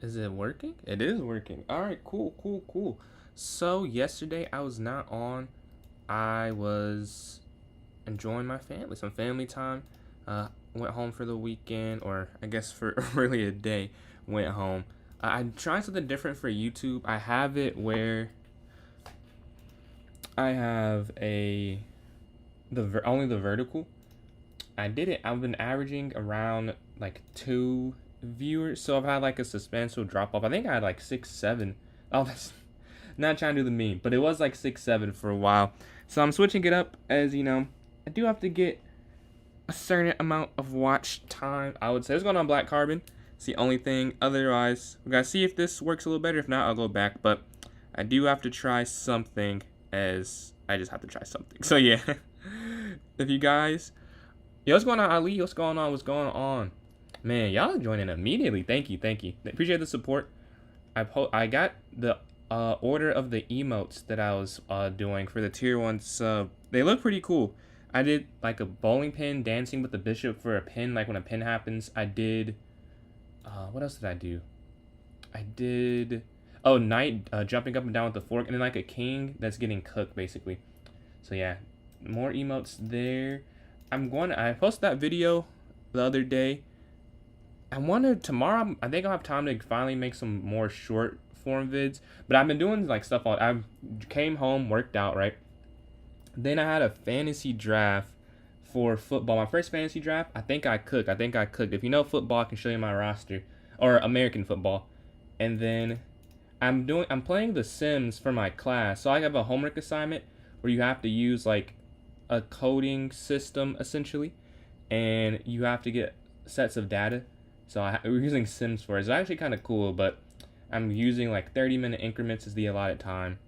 Is it working? It is working. All right, cool, cool, cool. So yesterday I was not on. I was enjoying my family, some family time. Went home for the weekend, or I guess for really a day. Went home. I'm trying something different for YouTube. I have it where I have only the vertical. I did it. I've been averaging around like 2 viewers, so I've had like a substantial drop off. I think I had like 6, 7. Oh, that's not trying to do the meme, but it was like 6, 7 for a while. So I'm switching it up as I do have to get a certain amount of watch time. I would say it's going on Black Carbon. It's the only thing. Otherwise, we gotta see if this works a little better. If not, I'll go back. But I do have to try something. As I just have to try something. So yeah, if you guys, yo, what's going on, Ali? What's going on? What's going on? Man, y'all are joining immediately. Thank you, thank you. Appreciate the support. I got the order of the emotes that I was doing for the tier 1 sub. They look pretty cool. I did like a bowling pin dancing with the bishop for a pin, like when a pin happens. I did what else did I do? I did knight jumping up and down with the fork, and then like a king that's getting cooked basically. So yeah, more emotes there. I posted that video the other day. I wanted tomorrow. I think I'll have time to finally make some more short form vids. But I've been doing like stuff on. I came home, worked out, right. Then I had a fantasy draft for football. My first fantasy draft. I think I cooked. If you know football, I can show you my roster, or American football. And then I'm playing The Sims for my class. So I have a homework assignment where you have to use like a coding system essentially, and you have to get sets of data. So we're using Sims for it. It's actually kind of cool, but I'm using like 30-minute increments as the allotted time.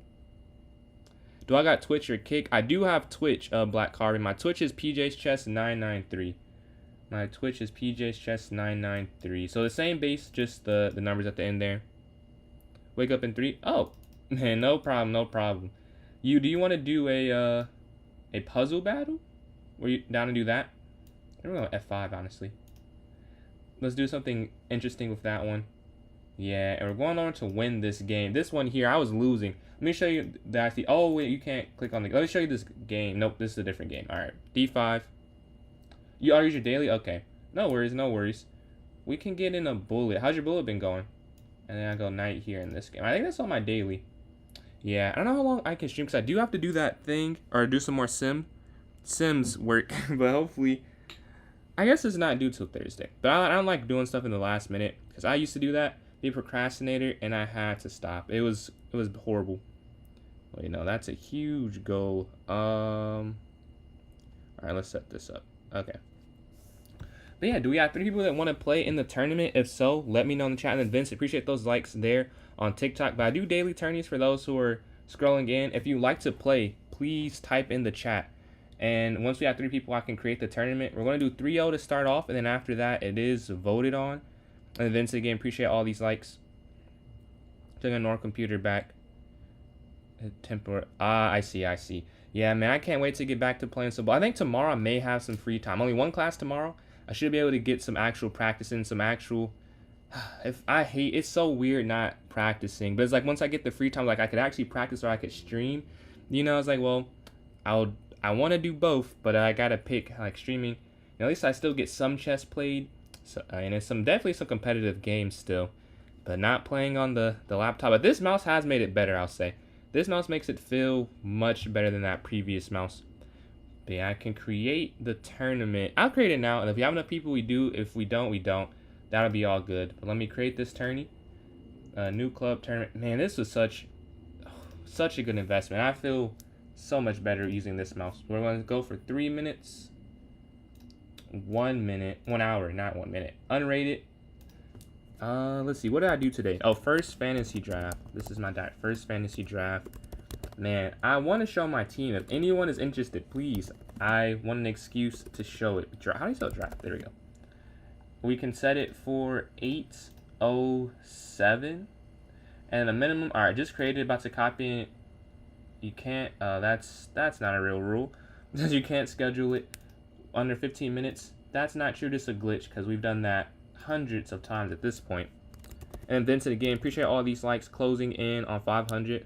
Do I got Twitch or Kick? I do have Twitch, Black Carbon. My Twitch is PJ's Chess 993. My Twitch is PJ's Chess 993. So the same base, just the numbers at the end there. Wake up in 3. Oh, man, no problem, no problem. Do you want to do a puzzle battle? Were you down to do that? I'm gonna go F5, honestly. Let's do something interesting with that one. Yeah, and we're going on to win this game. This one here, I was losing. Let me show you that. Oh, wait, you can't click on the... Let me show you this game. Nope, this is a different game. All right, D5. You already use your daily? Okay. No worries, no worries. We can get in a bullet. How's your bullet been going? And then I go knight here in this game. I think that's on my daily. Yeah, I don't know how long I can stream because I do have to do that thing or do some more Sims work. But hopefully... I guess it's not due till Thursday. But I don't like doing stuff in the last minute because I used to do that. Be a procrastinator, and I had to stop. It was horrible. Well, that's a huge goal. All right, let's set this up. Okay. But yeah, do we have 3 people that want to play in the tournament? If so, let me know in the chat. And Vince, appreciate those likes there on TikTok. But I do daily tourneys for those who are scrolling in. If you like to play, please type in the chat. And once we have 3 people, I can create the tournament. We're going to do 3-0 to start off, and then after that, it is voted on. And Vince, again, appreciate all these likes. Taking our computer back. I see. Yeah, man, I can't wait to get back to playing some ball. I think tomorrow I may have some free time. Only one class tomorrow. I should be able to get some actual practice in, some actual... It's so weird not practicing. But it's like once I get the free time, like I could actually practice or I could stream. It's like, well, I want to do both, but I gotta pick like streaming. At least I still get some chess played. So, and it's definitely some competitive games still, but not playing on the laptop. But this mouse has made it better, I'll say. This mouse makes it feel much better than that previous mouse. But yeah, I can create the tournament. I'll create it now, and if we have enough people, we do. If we don't, we don't. That'll be all good. But let me create this tourney. New club tournament. Man, this was such a good investment. I feel so much better using this mouse. We're going to go for 3 minutes. 1 minute, 1 hour, not 1 minute. Unrated. Let's see. What did I do today? Oh, first fantasy draft. This is my first fantasy draft. Man, I want to show my team. If anyone is interested, please. I want an excuse to show it. How do you spell draft? There we go. We can set it for 8:07. And the minimum. All right, just created. About to copy it. You can't. That's not a real rule. You can't schedule it under 15 minutes. That's not true. Just a glitch because we've done that hundreds of times at this point. And Vincent again, appreciate all these likes, closing in on 500.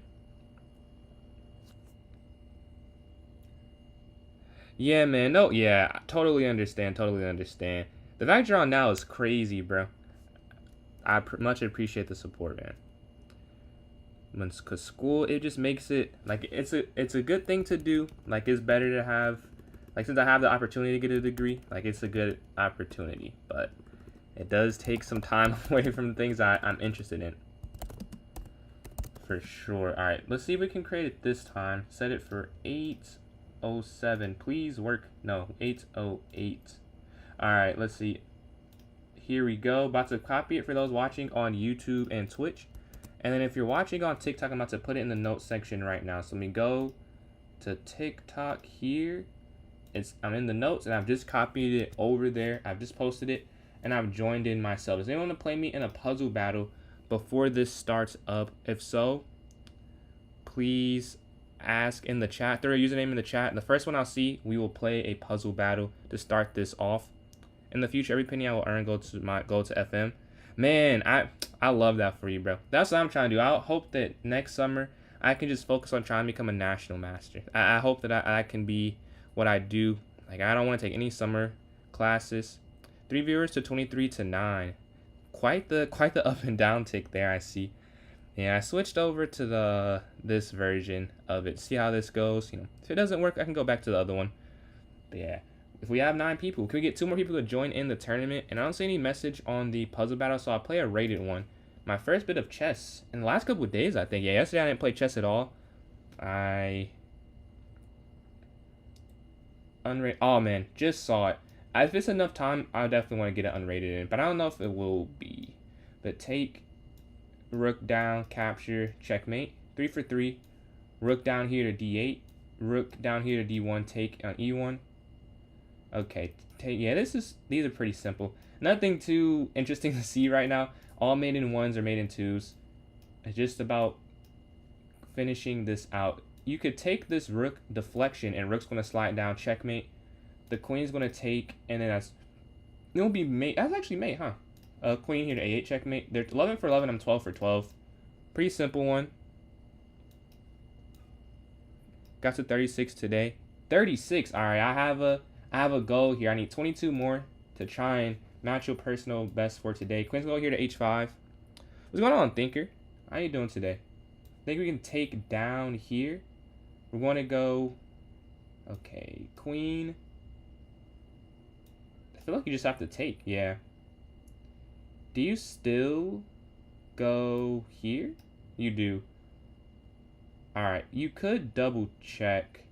Yeah, man. No, yeah. Totally understand. Totally understand. The fact you're on now is crazy, bro. I much appreciate the support, man. Cause school, it just makes it like it's a good thing to do. Like it's better to have, like since I have the opportunity to get a degree, like it's a good opportunity. But it does take some time away from things I'm interested in. For sure. All right, let's see if we can create it this time. Set it for 8:07. Please work. No, 8:08. All right, let's see. Here we go. About to copy it for those watching on YouTube and Twitch. And then if you're watching on TikTok, I'm about to put it in the notes section right now. So let me go to TikTok here. I'm in the notes and I've just copied it over there. I've just posted it and I've joined in myself. Does anyone want to play me in a puzzle battle before this starts up? If so, please ask in the chat. Throw a username in the chat. The first one I'll see, we will play a puzzle battle to start this off. In the future, every penny I will earn go to FM. Man, I love that for you, bro. That's what I'm trying to do. I hope that next summer I can just focus on trying to become a national master. I hope that I can be what I do. Like I don't want to take any summer classes. 3 viewers to 23 to 9. Quite the up and down tick there, I see. Yeah, I switched over to this version of it. See how this goes. You know, if it doesn't work, I can go back to the other one. But yeah. If we have 9 people, can we get 2 more people to join in the tournament? And I don't see any message on the puzzle battle, so I'll play a rated one. My first bit of chess in the last couple of days, I think. Yeah, yesterday I didn't play chess at all. Oh man, just saw it. If it's enough time, I definitely want to get it unrated in, but I don't know if it will be. But take rook down, capture, checkmate. 3 for 3. Rook down here to d8. Rook down here to d1, take on e1. Okay, yeah, these are pretty simple. Nothing too interesting to see right now. All made in 1s or made in 2s. It's just about finishing this out. You could take this rook deflection and rook's going to slide down, checkmate. The queen's going to take, and then it'll be mate. That's actually mate, huh? Queen here to a8, checkmate. They're 11 for 11, I'm 12 for 12. Pretty simple one. Got to 36 today. 36, all right, I have a goal here. I need 22 more to try and match your personal best for today. Queen's go here to h5. What's going on, Thinker? How you doing today? I think we can take down here. We're going to go... Okay, queen. I feel like you just have to take, yeah. Do you still go here? You do. Alright, you could double check.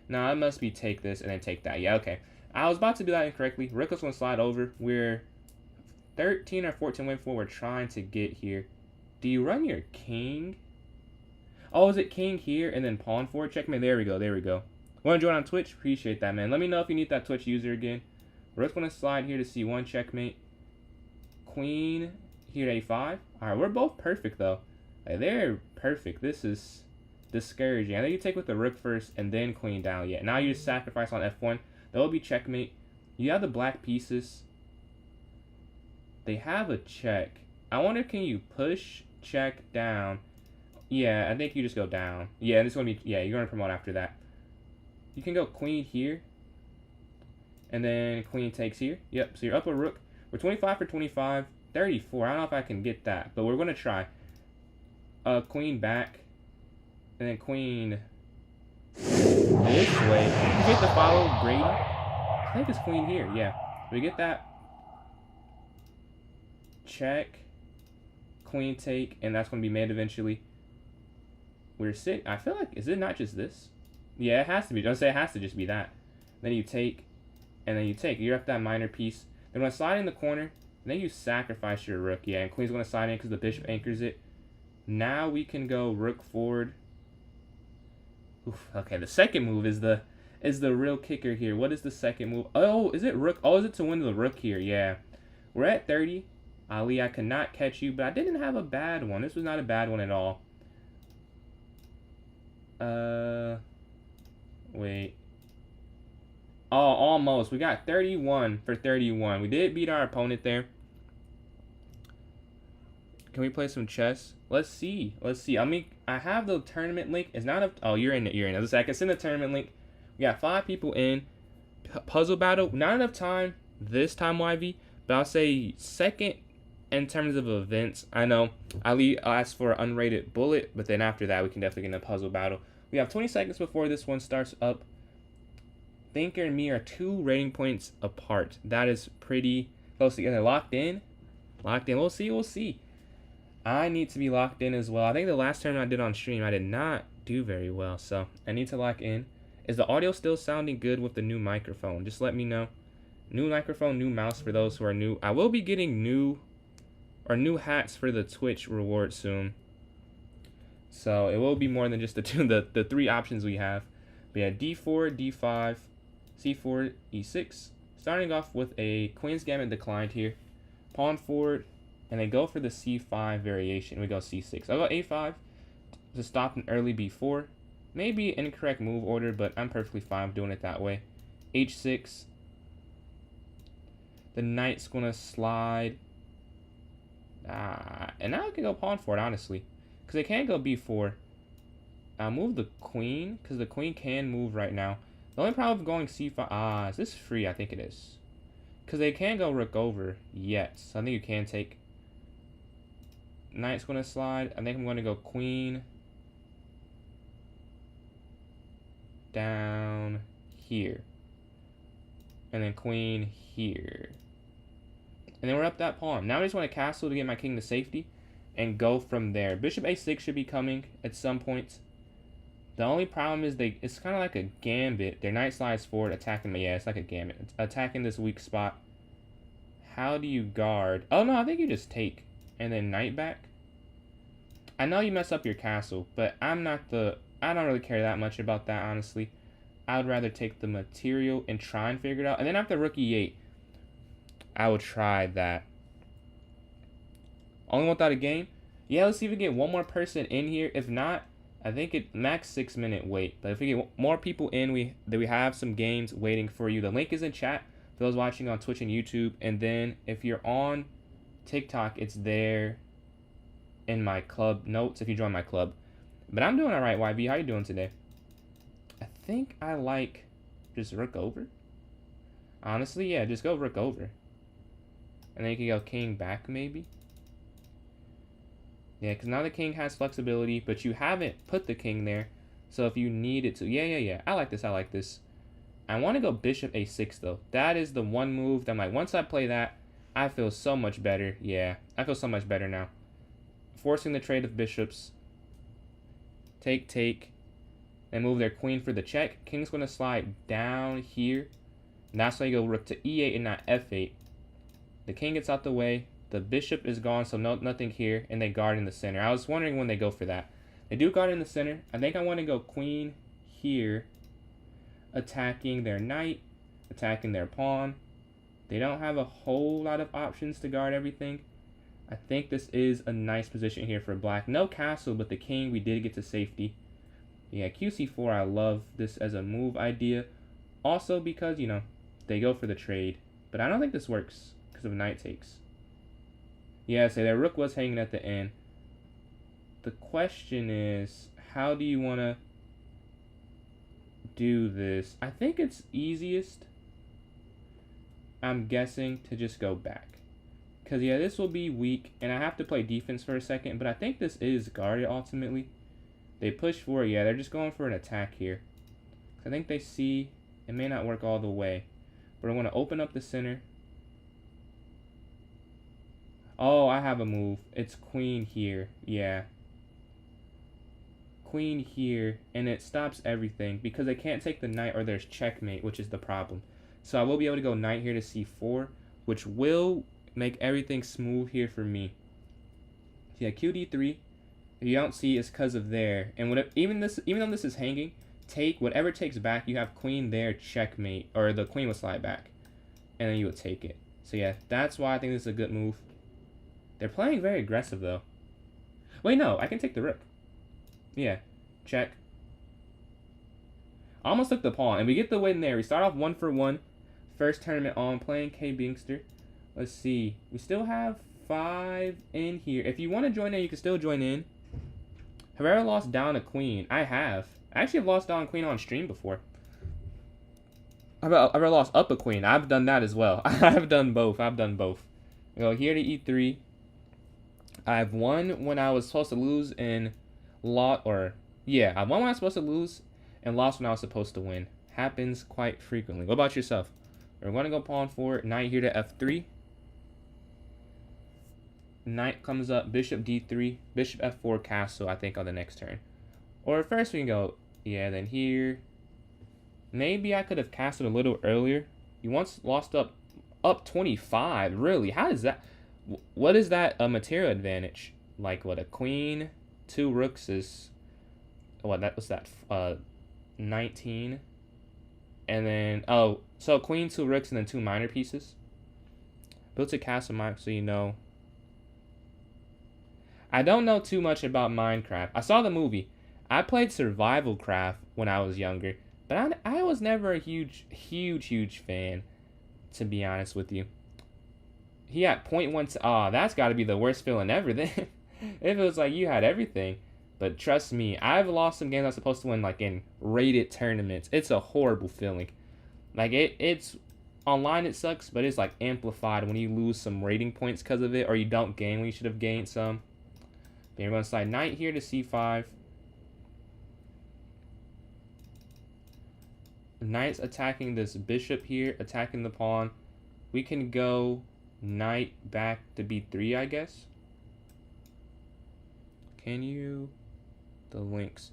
No, it must be take this and then take that. Yeah, okay. I was about to do that incorrectly. Rook is going to slide over. We're 13 or 14 away from what we're trying to get here. Do you run your king? Oh, is it king here and then pawn forward? Checkmate. There we go. There we go. Want to join on Twitch? Appreciate that, man. Let me know if you need that Twitch user again. Rook's going to slide here to c1. Checkmate. Queen here to a5. All right, we're both perfect, though. They're perfect. This is discouraging. I think you take with the rook first and then queen down. Yeah, now you just sacrifice on f1. That will be checkmate. You have the black pieces. They have a check. I wonder, can you push, check, down? Yeah, I think you just go down. Yeah, this is going to be... Yeah, you're going to promote after that. You can go queen here. And then queen takes here. Yep, so you're up a rook. We're 25 for 25. 34. I don't know if I can get that, but we're going to try. Queen back. And then queen this way. You get the follow Grady. I think it's queen here. Yeah. We get that. Check. Queen take. And that's going to be made eventually. We're sitting. I feel like, is it not just this? Yeah, it has to be. Don't say it has to just be that. Then you take. And then you take. You're up that minor piece. Then when I slide in the corner. And then you sacrifice your rook. Yeah, and queen's going to slide in because the bishop anchors it. Now we can go rook forward. Oof, okay, the second move is the real kicker here. What is the second move? Oh, is it rook? Oh, is it to win the rook here? Yeah. We're at 30. Ali, I could not catch you, but I didn't have a bad one. This was not a bad one at all. Wait. Oh, almost. We got 31 for 31. We did beat our opponent there. Can we play some chess? Let's see. Let's see. I have the tournament link. It's not a. Oh, you're in it. You're in it. I was like, I can send the tournament link. We got 5 people in. Puzzle battle. Not enough time this time, YV. But I'll say second in terms of events. I know I'll ask for an unrated bullet, but then after that, we can definitely get in a puzzle battle. We have 20 seconds before this one starts up. Thinker and me are 2 rating points apart. That is pretty close together. Locked in. Locked in. We'll see. We'll see. I need to be locked in as well. I think the last tournament I did on stream, I did not do very well. So I need to lock in. Is the audio still sounding good with the new microphone? Just let me know. New microphone, new mouse for those who are new. I will be getting new hats for the Twitch reward soon. So it will be more than just the 3 options we have. We had D4, D5, C4, E6. Starting off with a Queen's Gambit declined here. Pawn forward, and they go for the C5 variation. We go C6. I'll go A5 to stop an early B4. Maybe incorrect move order, but I'm perfectly fine doing it that way. H6. The knight's going to slide. And now I can go pawn forward, honestly. Because they can't go B4. I'll move the queen, because the queen can move right now. The only problem with going C5... is this free? I think it is. Because they can't go rook over yet. So I think you can take... Knight's going to slide. I think I'm going to go queen... down here. And then queen here. And then we're up that pawn. Now I just want a castle to get my king to safety. And go from there. Bishop A6 should be coming at some point. The only problem is it's kind of like a gambit. Their knight slides forward, attacking me. Yeah, it's like a gambit. It's attacking this weak spot. How do you guard? Oh, no, I think you just take. And then knight back. I know you mess up your castle, but I don't really care that much about that, honestly. I would rather take the material and try and figure it out. And then after rook E8, I would try that. Only without a game? Yeah, let's see if we get one more person in here. If not, I think it max 6-minute wait. But if we get more people in, we have some games waiting for you. The link is in chat for those watching on Twitch and YouTube. And then if you're on TikTok, it's there in my club notes if you join my club. But I'm doing all right, YB. How you doing today? I think I like just rook over. Honestly, yeah, just go rook over. And then you can go king back, maybe. Yeah, because now the king has flexibility, but you haven't put the king there. So if you needed to... Yeah. I like this. I like this. I want to go bishop a6, though. That is the one move that I'm like, once I play that, I feel so much better. Yeah, I feel so much better now. Forcing the trade of bishops. Take. And move their queen for the check. King's going to slide down here. And that's why you go rook to e8 and not f8. The king gets out the way. The bishop is gone, so nothing here. And they guard in the center. I was wondering when they go for that. They do guard in the center. I think I want to go queen here. Attacking their knight. Attacking their pawn. They don't have a whole lot of options to guard everything. I think this is a nice position here for black. No castle, but the king, we did get to safety. Yeah, QC4, I love this as a move idea. Also because, you know, they go for the trade. But I don't think this works because of knight takes. Yeah, so their rook was hanging at the end. The question is, how do you want to do this? I think it's easiest, I'm guessing, to just go back. Because, yeah, this will be weak, and I have to play defense for a second, but I think this is guarded ultimately. They push forward. Yeah, they're just going for an attack here. I think they see it may not work all the way. But I'm going to open up the center. Oh, I have a move. It's queen here. Yeah. Queen here, and it stops everything because they can't take the knight or there's checkmate, which is the problem. So I will be able to go knight here to c4, which will make everything smooth here for me. So yeah, qd3. If you don't see, it's because of there. And even though this is hanging, take whatever takes back. You have queen there, checkmate, or the queen will slide back, and then you would take it. So yeah, that's why I think this is a good move. They're playing very aggressive though. Wait, no, I can take the rook. Yeah, check. I almost took the pawn, and we get the win there. We start off 1 for 1. First tournament on, playing K Bingster. Let's see. We still have c5 in here. If you want to join in, you can still join in. Have I ever lost down a queen? I have. I actually have lost down a queen on stream before. I've ever lost up a queen. I've done that as well. I've done both. Go here to e3. I've won when I was supposed to lose and lost, or yeah, I won when I was supposed to lose and lost when I was supposed to win. Happens quite frequently. What about yourself? We're going to go pawn 4, knight here to f3. Knight comes up, bishop d3, bishop f4, castle, I think, on the next turn. Or first we can go, yeah, then here. Maybe I could have castled a little earlier. You once lost up 25, really? How does that... What is that a material advantage? Like, what, a queen, 2 rooks is... What, that was that, 19? And then, oh, so queen, 2 rooks, and then 2 minor pieces. Built a castle mine, so you know. I don't know too much about Minecraft. I saw the movie. I played Survival Craft when I was younger, but I was never a huge fan, to be honest with you. He had 0.1... Oh, that's got to be the worst feeling ever then. If it was like you had everything. But trust me, I've lost some games I was supposed to win, like in rated tournaments. It's a horrible feeling. Like, it's... Online it sucks, but it's like amplified when you lose some rating points because of it, or you don't gain when you should have gained some. But you're going to slide knight here to c5. Knight's attacking this bishop here, attacking the pawn. We can go knight back to b3, I guess. Can you? The links.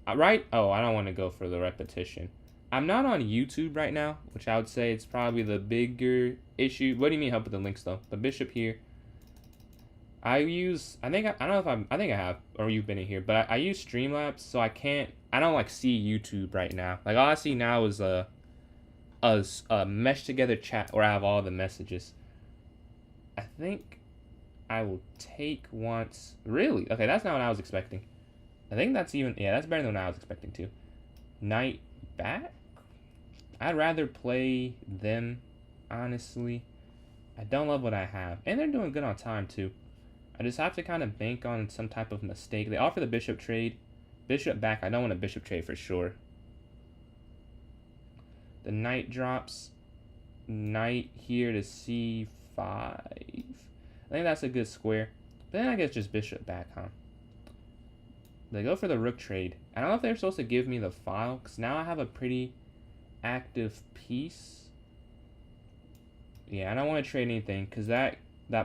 Right? Oh, I don't want to go for the repetition. I'm not on YouTube right now, which I would say it's probably the bigger issue. What do you mean help with the links, though? The bishop here. I think I have, or you've been in here, but I use Streamlabs, so I don't like see YouTube right now. Like, all I see now is a meshed together chat where I have all the messages. I think I will take once. Really? Okay, that's not what I was expecting. I think that's that's better than what I was expecting too. Knight back? I'd rather play them, honestly. I don't love what I have. And they're doing good on time too. I just have to kind of bank on some type of mistake. They offer the bishop trade. Bishop back. I don't want a bishop trade for sure. The knight drops. Knight here to c5. I think that's a good square. But then I guess just bishop back, huh? They go for the rook trade. I don't know if they're supposed to give me the file, because now I have a pretty active piece. Yeah, I don't want to trade anything, because that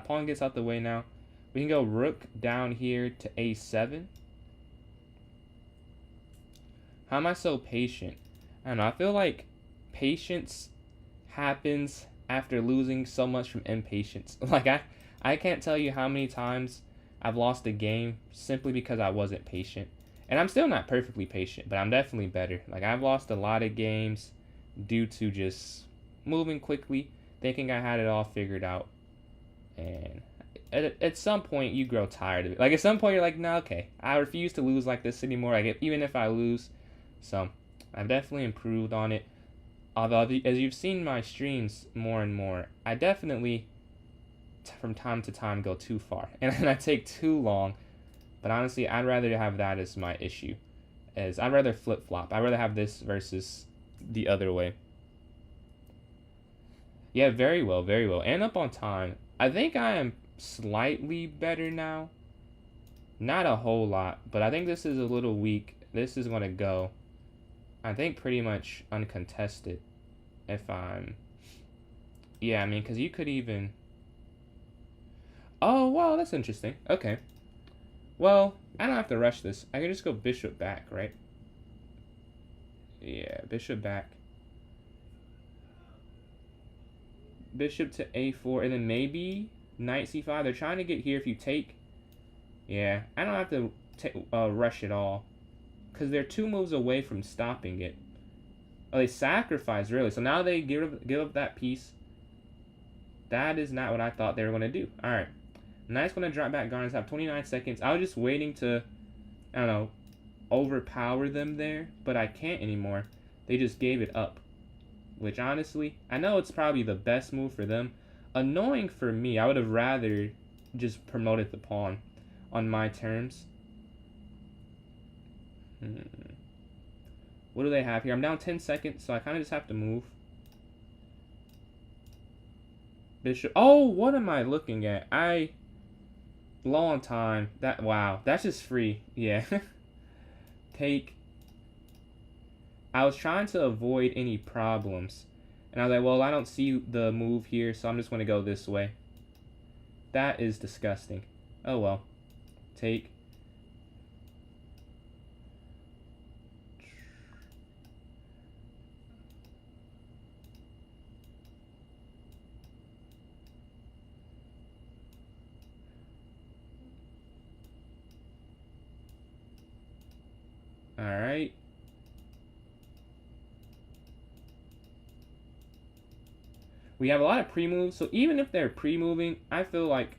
pawn gets out the way now. We can go rook down here to a7. How am I so patient? I don't know. I feel like patience happens after losing so much from impatience. Like, I can't tell you how many times I've lost a game simply because I wasn't patient. And I'm still not perfectly patient, but I'm definitely better. Like, I've lost a lot of games due to just moving quickly, thinking I had it all figured out. And at some point, you grow tired of it. Like, at some point, you're like, no, okay, I refuse to lose like this anymore. Like, even if I lose. So, I've definitely improved on it. Although, as you've seen my streams more and more, I definitely, from time to time, go too far. And I take too long. But honestly, I'd rather have that as my issue. I'd rather flip-flop. I'd rather have this versus the other way. Yeah, very well, very well. And up on time. I think I am slightly better now. Not a whole lot, but I think this is a little weak. This is going to go, I think, pretty much uncontested. If I'm... Yeah, I mean, because you could even... Oh, wow, that's interesting. Okay. Well, I don't have to rush this. I can just go bishop back, right? Yeah, bishop back. Bishop to a4, and then maybe knight c5. They're trying to get here if you take. Yeah, I don't have to rush it all, because they're 2 moves away from stopping it. Oh, they sacrifice, really. So now they give up that piece. That is not what I thought they were going to do. All right. Knight's going to drop back. Garners have 29 seconds. I was just waiting to, I don't know, overpower them there, but I can't anymore. They just gave it up. Which, honestly, I know it's probably the best move for them. Annoying for me. I would have rather just promoted the pawn on my terms. What do they have here? I'm down 10 seconds, so I kind of just have to move. Bishop. Oh, what am I looking at? Low on time. Wow, that's just free. Yeah. Take. I was trying to avoid any problems. And I was like, well, I don't see the move here, so I'm just going to go this way. That is disgusting. Oh, well. Take. Alright. We have a lot of pre-moves, so even if they're pre-moving, I feel like...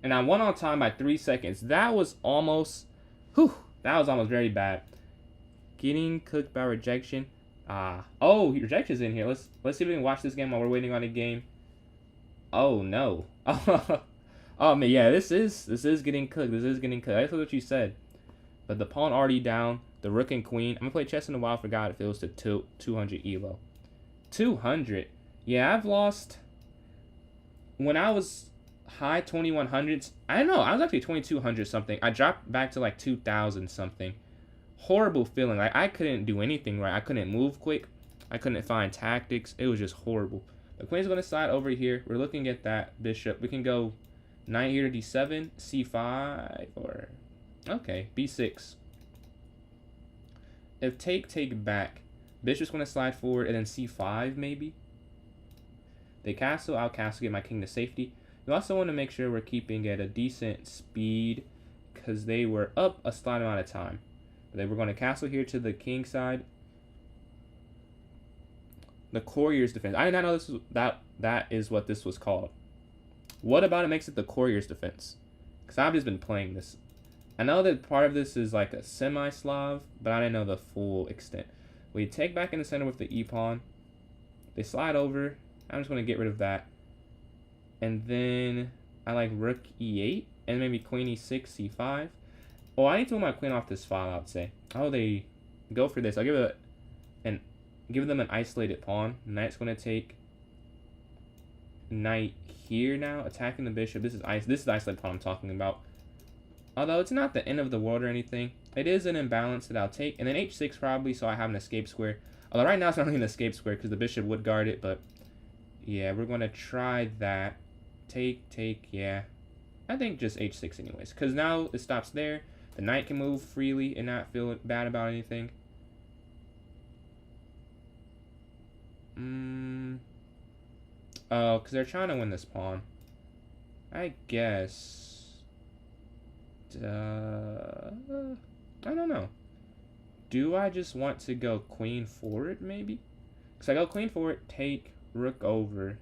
And I won on time by 3 seconds. That was almost... Whew! That was almost very bad. Getting cooked by rejection. Oh, rejection's in here. Let's see if we can watch this game while we're waiting on a game. Oh, no. Oh, man, yeah, this is getting cooked. This is getting cooked. That's what you said. But the pawn already down. The rook and queen. I'm going to play chess in a while. Forgot if it was to 200 elo. 200? Yeah, I've lost... When I was high 2100s, I don't know. I was actually 2200 something. I dropped back to like 2000 something. Horrible feeling. Like, I couldn't do anything right. I couldn't move quick. I couldn't find tactics. It was just horrible. The queen's going to slide over here. We're looking at that bishop. We can go knight here to d7, c5, or... Okay, b6. If take back, bishop's going to slide forward, and then c5 maybe. They castle, I'll castle, get my king to safety. You also want to make sure we're keeping at a decent speed, because they were up a slight amount of time. But they were going to castle here to the king side. The courier's defense. I did not know this was, that is what this was called. What about it makes it the courier's defense? Because I've just been playing this. I know that part of this is like a semi-Slav, but I didn't know the full extent. We take back in the center with the e-pawn. They slide over. I'm just going to get rid of that. And then I like rook e8, and maybe queen e6, c5. Oh, I need to move my queen off this file, I would say. Oh, they go for this. I'll give them an isolated pawn. Knight's going to take knight here now, attacking the bishop. This is isolated pawn I'm talking about. Although it's not the end of the world or anything. It is an imbalance that I'll take. And then h6 probably, so I have an escape square. Although right now it's not really an escape square because the bishop would guard it. But yeah, we're going to try that. Take, yeah. I think just h6 anyways. Because now it stops there. The knight can move freely and not feel bad about anything. Oh, because they're trying to win this pawn. I guess... I don't know. Do I just want to go queen forward, maybe? Because I go queen forward, take, rook over,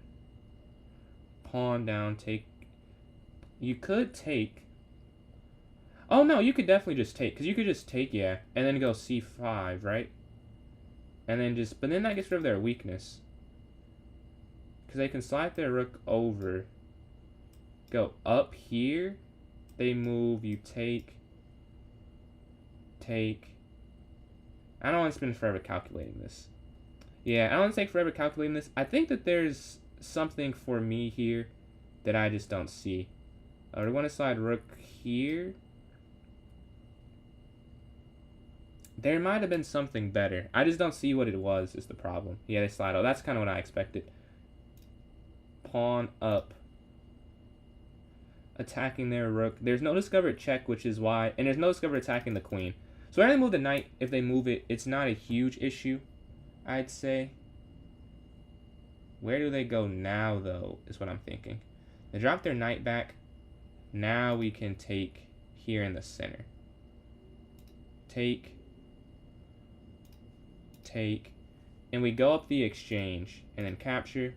pawn down, take. You could take. Oh, no, you could definitely just take. Because you could just take, yeah, and then go c5, right? And then just, but then that gets rid of their weakness. Because they can slide their rook over, go up here. They move, you take. I don't want to spend forever calculating this. Yeah, I don't want to take forever calculating this. I think that there's something for me here that I just don't see. We're going to slide rook here. There might have been something better. I just don't see what it was, is the problem. Yeah, they slide. Oh, that's kind of what I expected. Pawn up. Attacking their rook. There's no discovered check, which is why... And there's no discovered attacking the queen. So when they move the knight, if they move it, it's not a huge issue, I'd say. Where do they go now, though, is what I'm thinking. They drop their knight back. Now we can take here in the center. Take. And we go up the exchange. And then capture.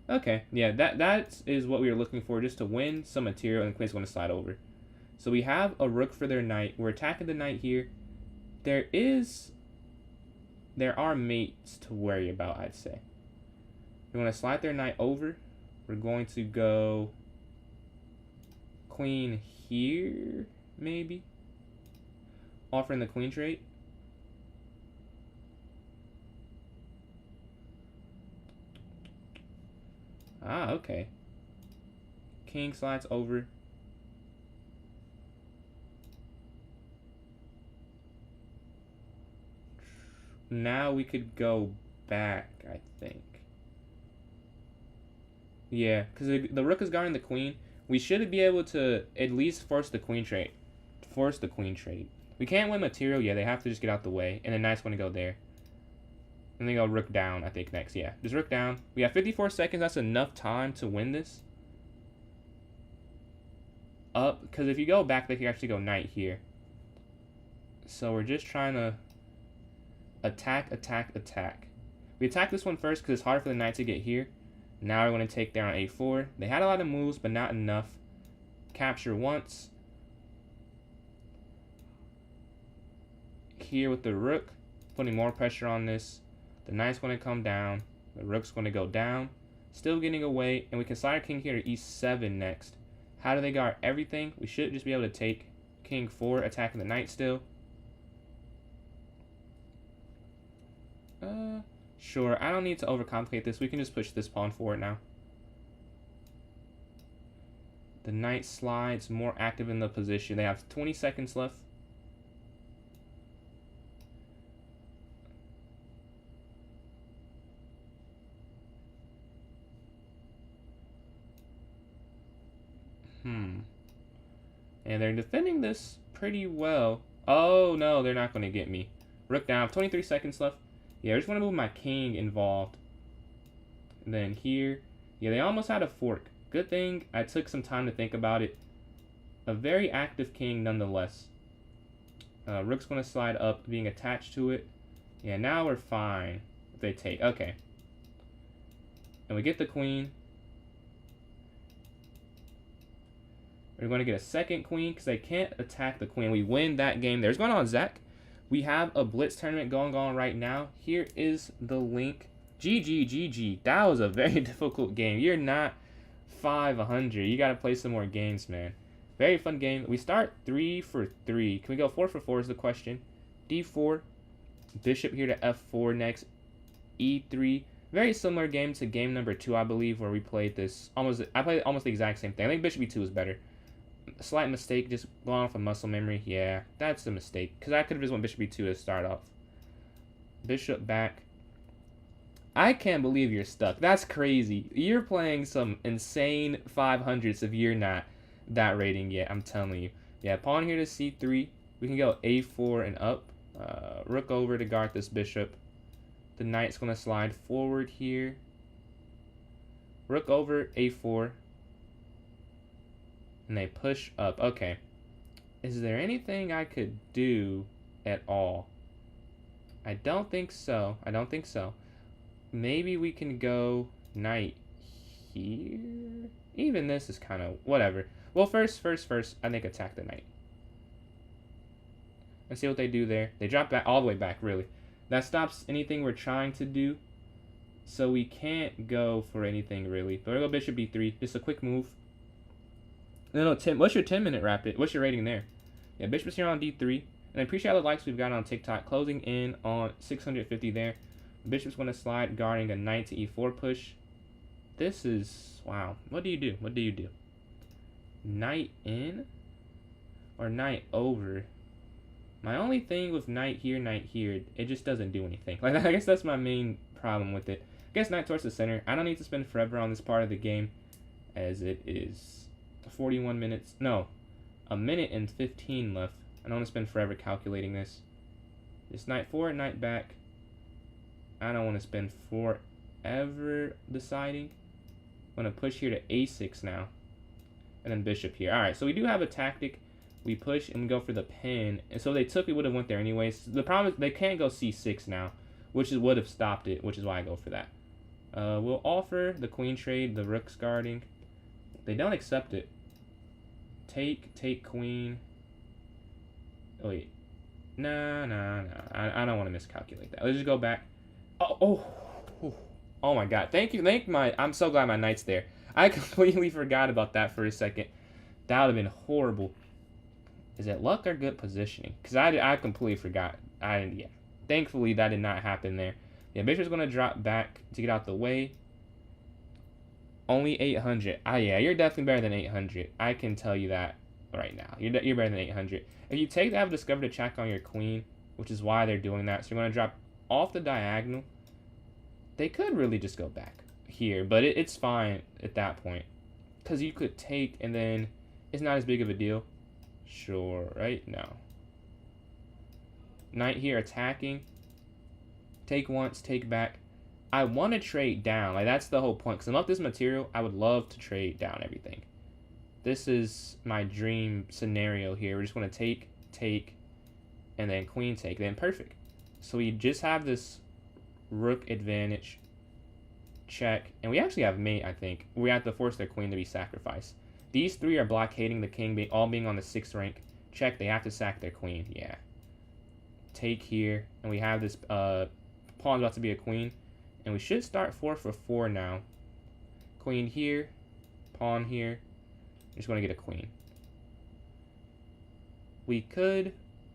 Okay, yeah, that is what we were looking for, just to win some material, and the queen's going to slide over. So we have a rook for their knight. We're attacking the knight here. There are mates to worry about, I'd say. We want to slide their knight over. We're going to go queen here, maybe. Offering the queen trade. Ah, okay. King slides over. Now we could go back, I think. Yeah, because the rook is guarding the queen. We should be able to at least force the queen trade. Force the queen trade. We can't win material. Yeah, they have to just get out the way. And the knight's going to go there. And then go rook down, I think, next. Yeah, just rook down. We have 54 seconds. That's enough time to win this. Up, because if you go back, they can actually go knight here. So we're just trying to attack, attack, attack. We attack this one first because it's hard for the knight to get here. Now we're going to take down a4. They had a lot of moves, but not enough. Capture once. Here with the rook, putting more pressure on this. The knight's going to come down. The rook's going to go down. Still getting away, and we can slide our king here to e7 next. How do they guard everything? We should just be able to take king 4, attacking the knight still. Sure, I don't need to overcomplicate this. We can just push this pawn forward now. The knight slides, more active in the position. They have 20 seconds left. And they're defending this pretty well. Oh, no, they're not going to get me. Rook down. 23 seconds left. Yeah, I just want to move my king involved. And then here. Yeah, they almost had a fork. Good thing I took some time to think about it. A very active king nonetheless. Rook's going to slide up, being attached to it. Yeah, now we're fine if they take. Okay. And we get the queen. We're going to get a second queen because they can't attack the queen. We win that game. There's going on, Zach. We have a blitz tournament going on right now. Here is the link. GG, GG. That was a very difficult game. You're not 500. You got to play some more games, man. Very fun game. We start 3 for 3. Can we go 4 for 4 is the question. D4. Bishop here to F4 next. E3. Very similar game to game number 2, I believe, where we played this. I played almost the exact same thing. I think Bishop E2 is better. A slight mistake, just going off of muscle memory. Yeah, that's a mistake. Because I could have just went Bishop E2 to start off. Bishop back. I can't believe you're stuck. That's crazy. You're playing some insane 500s if you're not that rating yet, I'm telling you. Yeah, pawn here to C3. We can go A4 and up. Rook over to guard this bishop. The knight's going to slide forward here. Rook over, A4. And they push up. Okay. Is there anything I could do at all? I don't think so. I don't think so. Maybe we can go knight here. Even this is kind of whatever. Well, first, I think attack the knight. Let's see what they do there. They drop back all the way back, really. That stops anything we're trying to do. So we can't go for anything, really. But we're going to go bishop b3. Just a quick move. No, Tim, what's your 10-minute rapid? What's your rating there? Yeah, bishop's here on d3. And I appreciate all the likes we've got on TikTok. Closing in on 650 there. Bishop's going to slide, guarding a knight to e4 push. This is... wow. What do you do? What do you do? Knight in? Or knight over? My only thing with knight here, it just doesn't do anything. Like, I guess that's my main problem with it. I guess knight towards the center. I don't need to spend forever on this part of the game, as it is 41 minutes. No, a minute and 15 left. I don't want to spend forever calculating this. Just knight forward, knight back. I don't want to spend forever deciding. I'm going to push here to a6 now. And then bishop here. Alright, so we do have a tactic. We push and go for the pin. And so if they took, we would have went there anyways. The problem is they can't go c6 now, which would have stopped it, which is why I go for that. We'll offer the queen trade, the rook's guarding. They don't accept it. Take queen. Oh, wait. Nah. I don't want to miscalculate that. Let's just go back. Oh. Oh my god. Thank you. I'm so glad my knight's there. I completely forgot about that for a second. That would have been horrible. Is it luck or good positioning? Because I completely forgot. Yeah. Thankfully, that did not happen there. Yeah, bishop's going to drop back to get out the way. Only 800. Yeah, you're definitely better than 800. I can tell you that right now. You're better than 800. If you take that, discover to check on your queen, which is why they're doing that. So you're going to drop off the diagonal. They could really just go back here, but it's fine at that point. Because you could take, and then it's not as big of a deal. Sure, right? No. Knight here attacking. Take once, take back. I want to trade down. Like, that's the whole point. Because I love this material. I would love to trade down everything. This is my dream scenario here. We're just going to take, and then queen take. Then perfect. So we just have this rook advantage. Check. And we actually have mate, I think. We have to force their queen to be sacrificed. These three are blockading the king, all being on the 6th rank. Check. They have to sack their queen. Yeah. Take here. And we have this pawn's about to be a queen. And we should start 4 for 4 now. Queen here. Pawn here. I'm just going to get a queen. We could...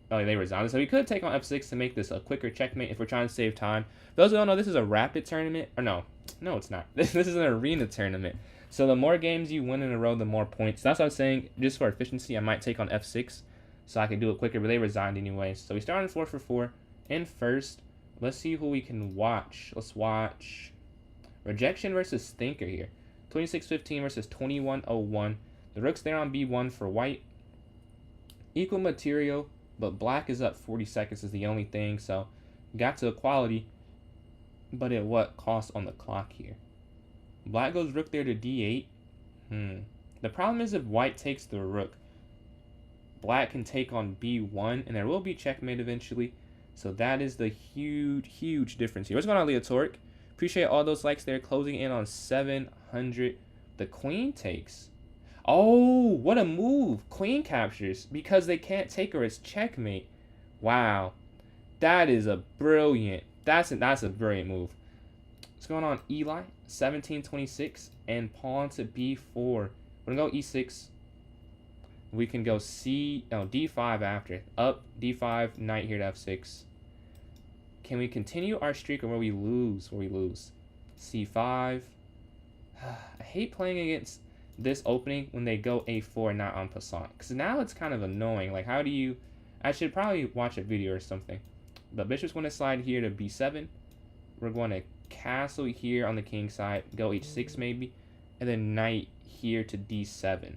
Oh, they resigned. So we could take on f6 to make this a quicker checkmate if we're trying to save time. For those who don't know, this is a rapid tournament. Or no, it's not. This is an arena tournament. So the more games you win in a row, the more points. That's what I was saying. Just for efficiency, I might take on f6 so I can do it quicker. But they resigned anyway. So we started 4 for 4. And first, let's see who we can watch. Let's watch Rejection versus Thinker here. 26-15 versus 21-01. The rook's there on b1 for white. Equal material, but black is up 40 seconds is the only thing. So got to equality, but at what cost on the clock here? Black goes rook there to d8. The problem is if white takes the rook, black can take on b1, and there will be checkmate eventually. So that is the huge difference here. What's going on, Leo Torque? Appreciate all those likes there. Closing in on 700. The queen takes. Oh, what a move. Queen captures because they can't take her as checkmate. Wow. That is a brilliant. That's a brilliant move. What's going on, Eli? 17-26 and pawn to b4. We're going to go e6. We can go d5 after. Up, d5, knight here to f6. Can we continue our streak or will we lose? c5. I hate playing against this opening when they go a4 not en passant. Because now it's kind of annoying. Like, how do you... I should probably watch a video or something. But bishop's going to slide here to b7. We're going to castle here on the king side. Go h6 maybe. And then knight here to d7.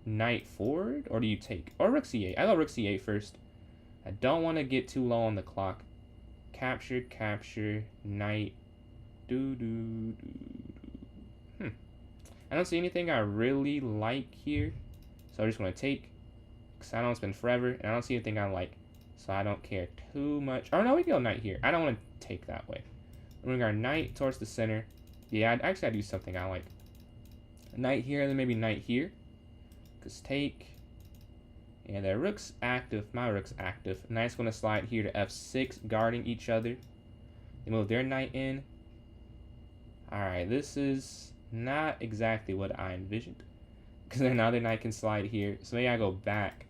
Knight forward? Or do you take? Or rook c8. I go rook c8 first. I don't want to get too low on the clock. Capture, knight. I don't see anything I really like here. So I'm just going to take. Because I know it's been forever. And I don't see anything I like. So I don't care too much. Oh, no, we go knight here. I don't want to take that way. We're going to go knight towards the center. Yeah, I'd actually do something I like. Knight here, and then maybe knight here. Because take. And their rook's active. My rook's active. Knight's going to slide here to f6, guarding each other. They move their knight in. Alright, this is not exactly what I envisioned. Because now their knight can slide here. So maybe I go back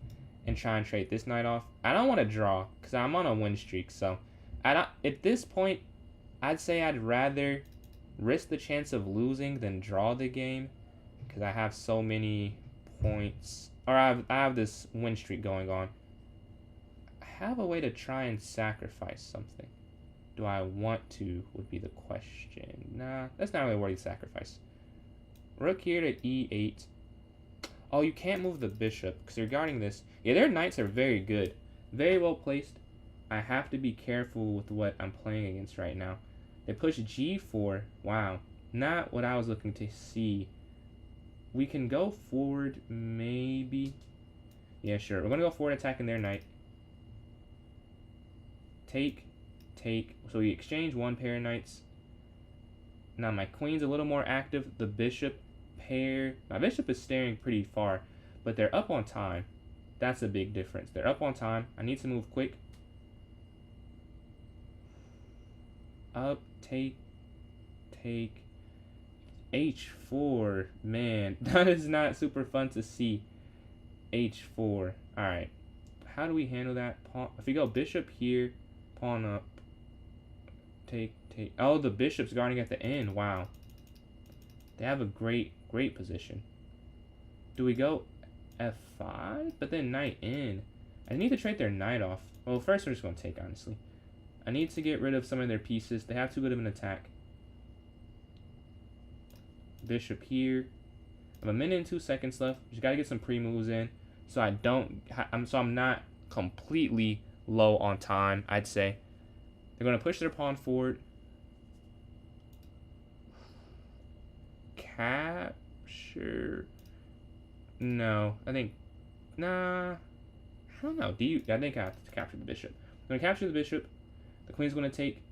and try and trade this knight off. I don't want to draw because I'm on a win streak. So at this point, I'd say I'd rather risk the chance of losing than draw the game. Because I have so many points. Or I have this win streak going on. I have a way to try and sacrifice something. Do I want to would be the question. Nah, that's not really worthy sacrifice. Rook here to e8. Oh, you can't move the bishop because you're guarding this. Yeah, their knights are very good. Very well placed. I have to be careful with what I'm playing against right now. They push g4. Wow. Not what I was looking to see. We can go forward, maybe. Yeah, sure. We're going to go forward attacking their knight. Take. So we exchange one pair of knights. Now my queen's a little more active. The bishop pair. My bishop is staring pretty far, but they're up on time. That's a big difference. They're up on time. I need to move quick. Up, take, h4. Man, that is not super fun to see. h4. Alright. How do we handle that? Pawn, if we go bishop here, pawn up, take. Oh, the bishop's guarding at the end. Wow. They have a great position. Do we go f5? But then knight in. I need to trade their knight off. Well, first we're just going to take, honestly. I need to get rid of some of their pieces. They have too good of an attack. Bishop here. I have 1 minute and 2 seconds left. Just got to get some pre-moves in. So I'm not completely low on time, I'd say. They're going to push their pawn forward. Capture. No, I think. Nah. I don't know. I think I have to capture the bishop. I'm going to capture the bishop. The queen's going to take.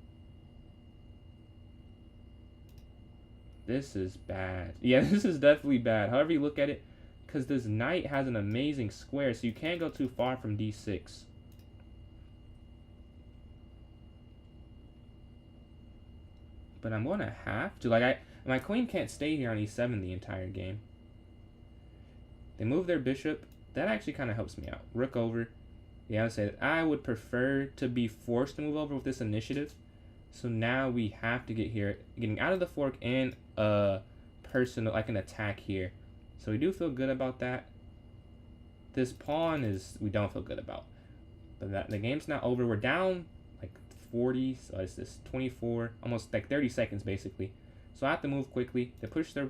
This is bad. Yeah, this is definitely bad. However you look at it, because this knight has an amazing square, so you can't go too far from d6. But I'm going to have to. Like, my queen can't stay here on e7 the entire game. They move their bishop. That actually kind of helps me out. Rook over. Yeah, I would say that I would prefer to be forced to move over with this initiative. So now we have to get here, getting out of the fork and personal, like an attack here. So we do feel good about that. This pawn we don't feel good about. But the game's not over. We're down like 40, so it's this 24, almost like 30 seconds basically. So I have to move quickly. They push their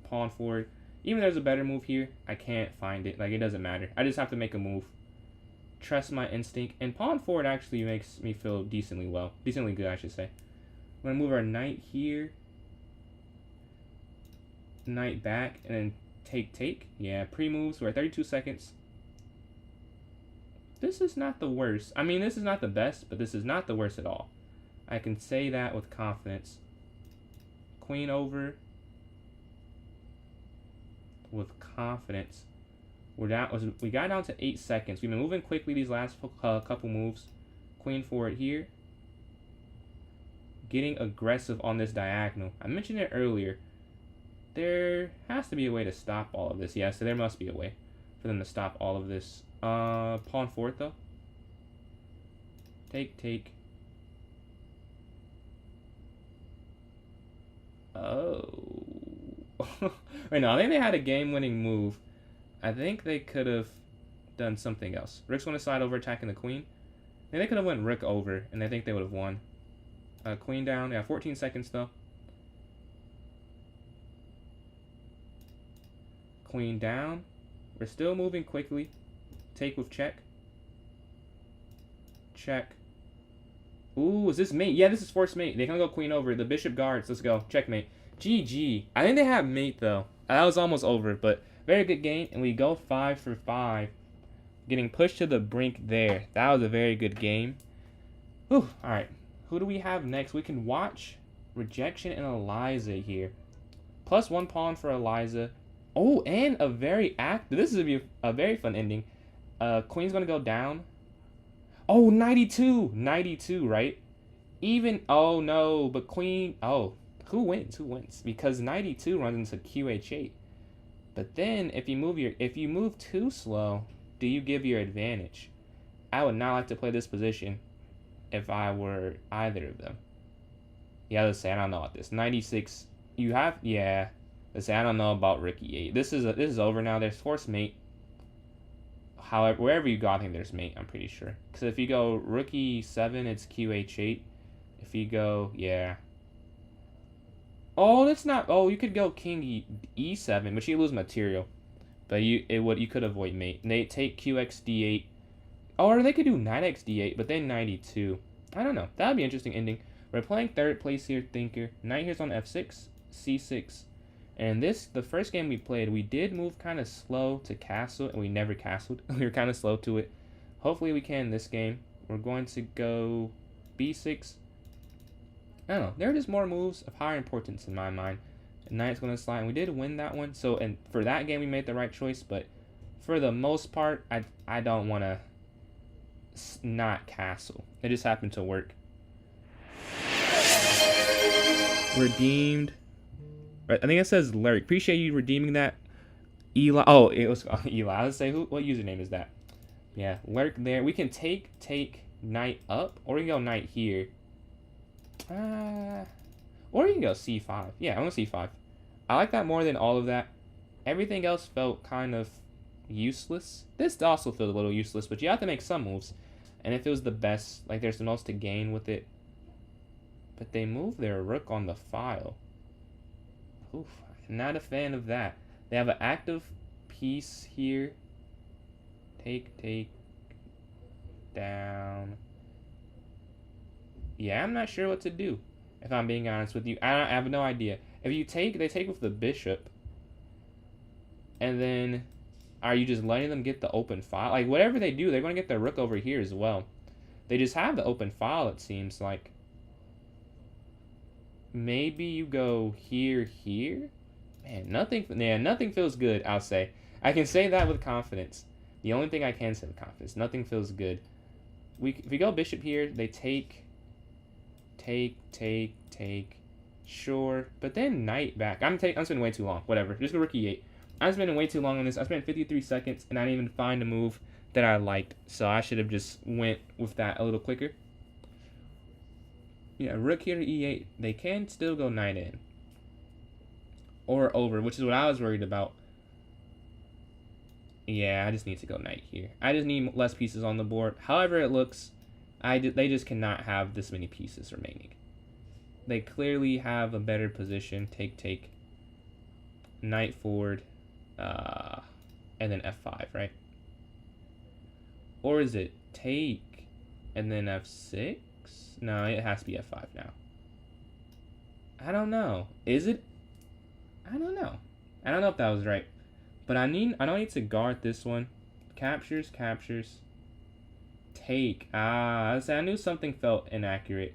pawn forward. Even if there's a better move here, I can't find it. Like, it doesn't matter. I just have to make a move. Trust my instinct. And pawn forward actually makes me feel decently good, I should say. We're going to move our knight here. Knight back, and then take. Yeah, pre-moves. We're at 32 seconds. This is not the worst. I mean, this is not the best, but this is not the worst at all. I can say that with confidence. Queen over. With confidence. We got down to 8 seconds. We've been moving quickly these last couple moves. Queen forward here. Getting aggressive on this diagonal. I mentioned it earlier. There has to be a way to stop all of this. Yeah, so there must be a way for them to stop all of this. Pawn forward though. Take. Oh. Wait, no, I think they had a game-winning move. I think they could have done something else. Rook's going to slide over, attacking the queen. I think they could have went rook over, and I think they would have won. Queen down. Yeah, 14 seconds, though. Queen down. We're still moving quickly. Take with check. Check. Ooh, is this mate? Yeah, this is forced mate. They're going to go queen over. The bishop guards. Let's go. Checkmate. GG. I think they have mate, though. That was almost over, but very good game. And we go 5 for 5. Getting pushed to the brink there. That was a very good game. Whew. All right. Who do we have next? We can watch Rejection and Eliza here. +1 pawn for Eliza. Oh, and a very active. This is a very fun ending. Queen's going to go down. Oh, 92. 92, right? Even. Oh, no. But queen. Oh. Who wins? Who wins? Because 92 runs into QH8. But then if you move too slow, do you give your advantage? I would not like to play this position if I were either of them. Yeah, let's say I don't know about this. 96. You have Let's say I don't know about rook e8. This is over now. There's forced mate. However, wherever you go, I think there's mate. I'm pretty sure. Because if you go rook e7, it's QH8. If you go Oh, that's not. Oh, you could go king e7, but you lose material. But you could avoid mate. And they take qx d8. Or they could do knight x d8, but then 92. I don't know. That would be an interesting ending. We're playing third place here, Thinker. Knight here's on f6, c6. And the first game we played, we did move kind of slow to castle, and we never castled. We were kind of slow to it. Hopefully we can this game. We're going to go b6. I don't know. There are just more moves of higher importance in my mind. Knight's going to slide, and we did win that one. So, and for that game, we made the right choice. But for the most part, I don't want to not castle. It just happened to work. Redeemed. I think it says Lyric. Appreciate you redeeming that. Eli. Oh, it was Eli. I was say what username is that? Yeah, Lurk there. We can take knight up, or we can go knight here. Or you can go c5. Yeah, I'm gonna c5. I like that more than all of that. Everything else felt kind of useless. This also feels a little useless, but you have to make some moves. And if it was the best, like there's the most to gain with it. But they move their rook on the file. Oof, not a fan of that. They have an active piece here. Take, down. Yeah, I'm not sure what to do, if I'm being honest with you. I have no idea. If you take, they take with the bishop. And then, are you just letting them get the open file? Like, whatever they do, they're going to get their rook over here as well. They just have the open file, it seems like. Maybe you go here. Man, nothing feels good, I'll say. I can say that with confidence. The only thing I can say with confidence. Nothing feels good. If we go bishop here, they take. Sure. But then knight back. I'm spending way too long. Whatever. Just go rook e8. I'm spending way too long on this. I spent 53 seconds, and I didn't even find a move that I liked. So I should have just went with that a little quicker. Yeah, rook here to e8. They can still go knight in. Or over, which is what I was worried about. Yeah, I just need to go knight here. I just need less pieces on the board. However it looks, they just cannot have this many pieces remaining. They clearly have a better position. Take. Knight forward. And then f5, right? Or is it take and then f6? No, it has to be f5 now. I don't know. Is it? I don't know. I don't know if that was right. But I don't need to guard this one. Captures. Take. I knew something felt inaccurate.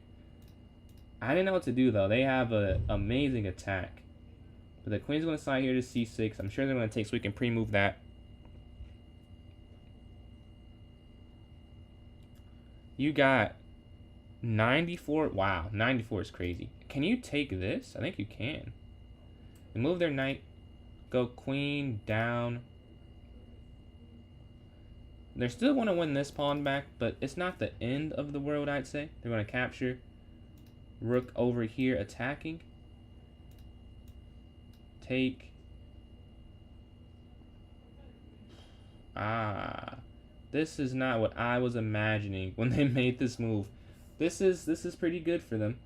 I didn't know what to do though. They have an amazing attack. But the queen's going to slide here to c6. I'm sure they're going to take so we can pre-move that. You got 94. Wow, 94 is crazy. Can you take this? I think you can. They move their knight. Go queen down. They still want to win this pawn back, but it's not the end of the world, I'd say. They're going to capture. Rook over here attacking. Take. This is not what I was imagining when they made this move. This is pretty good for them.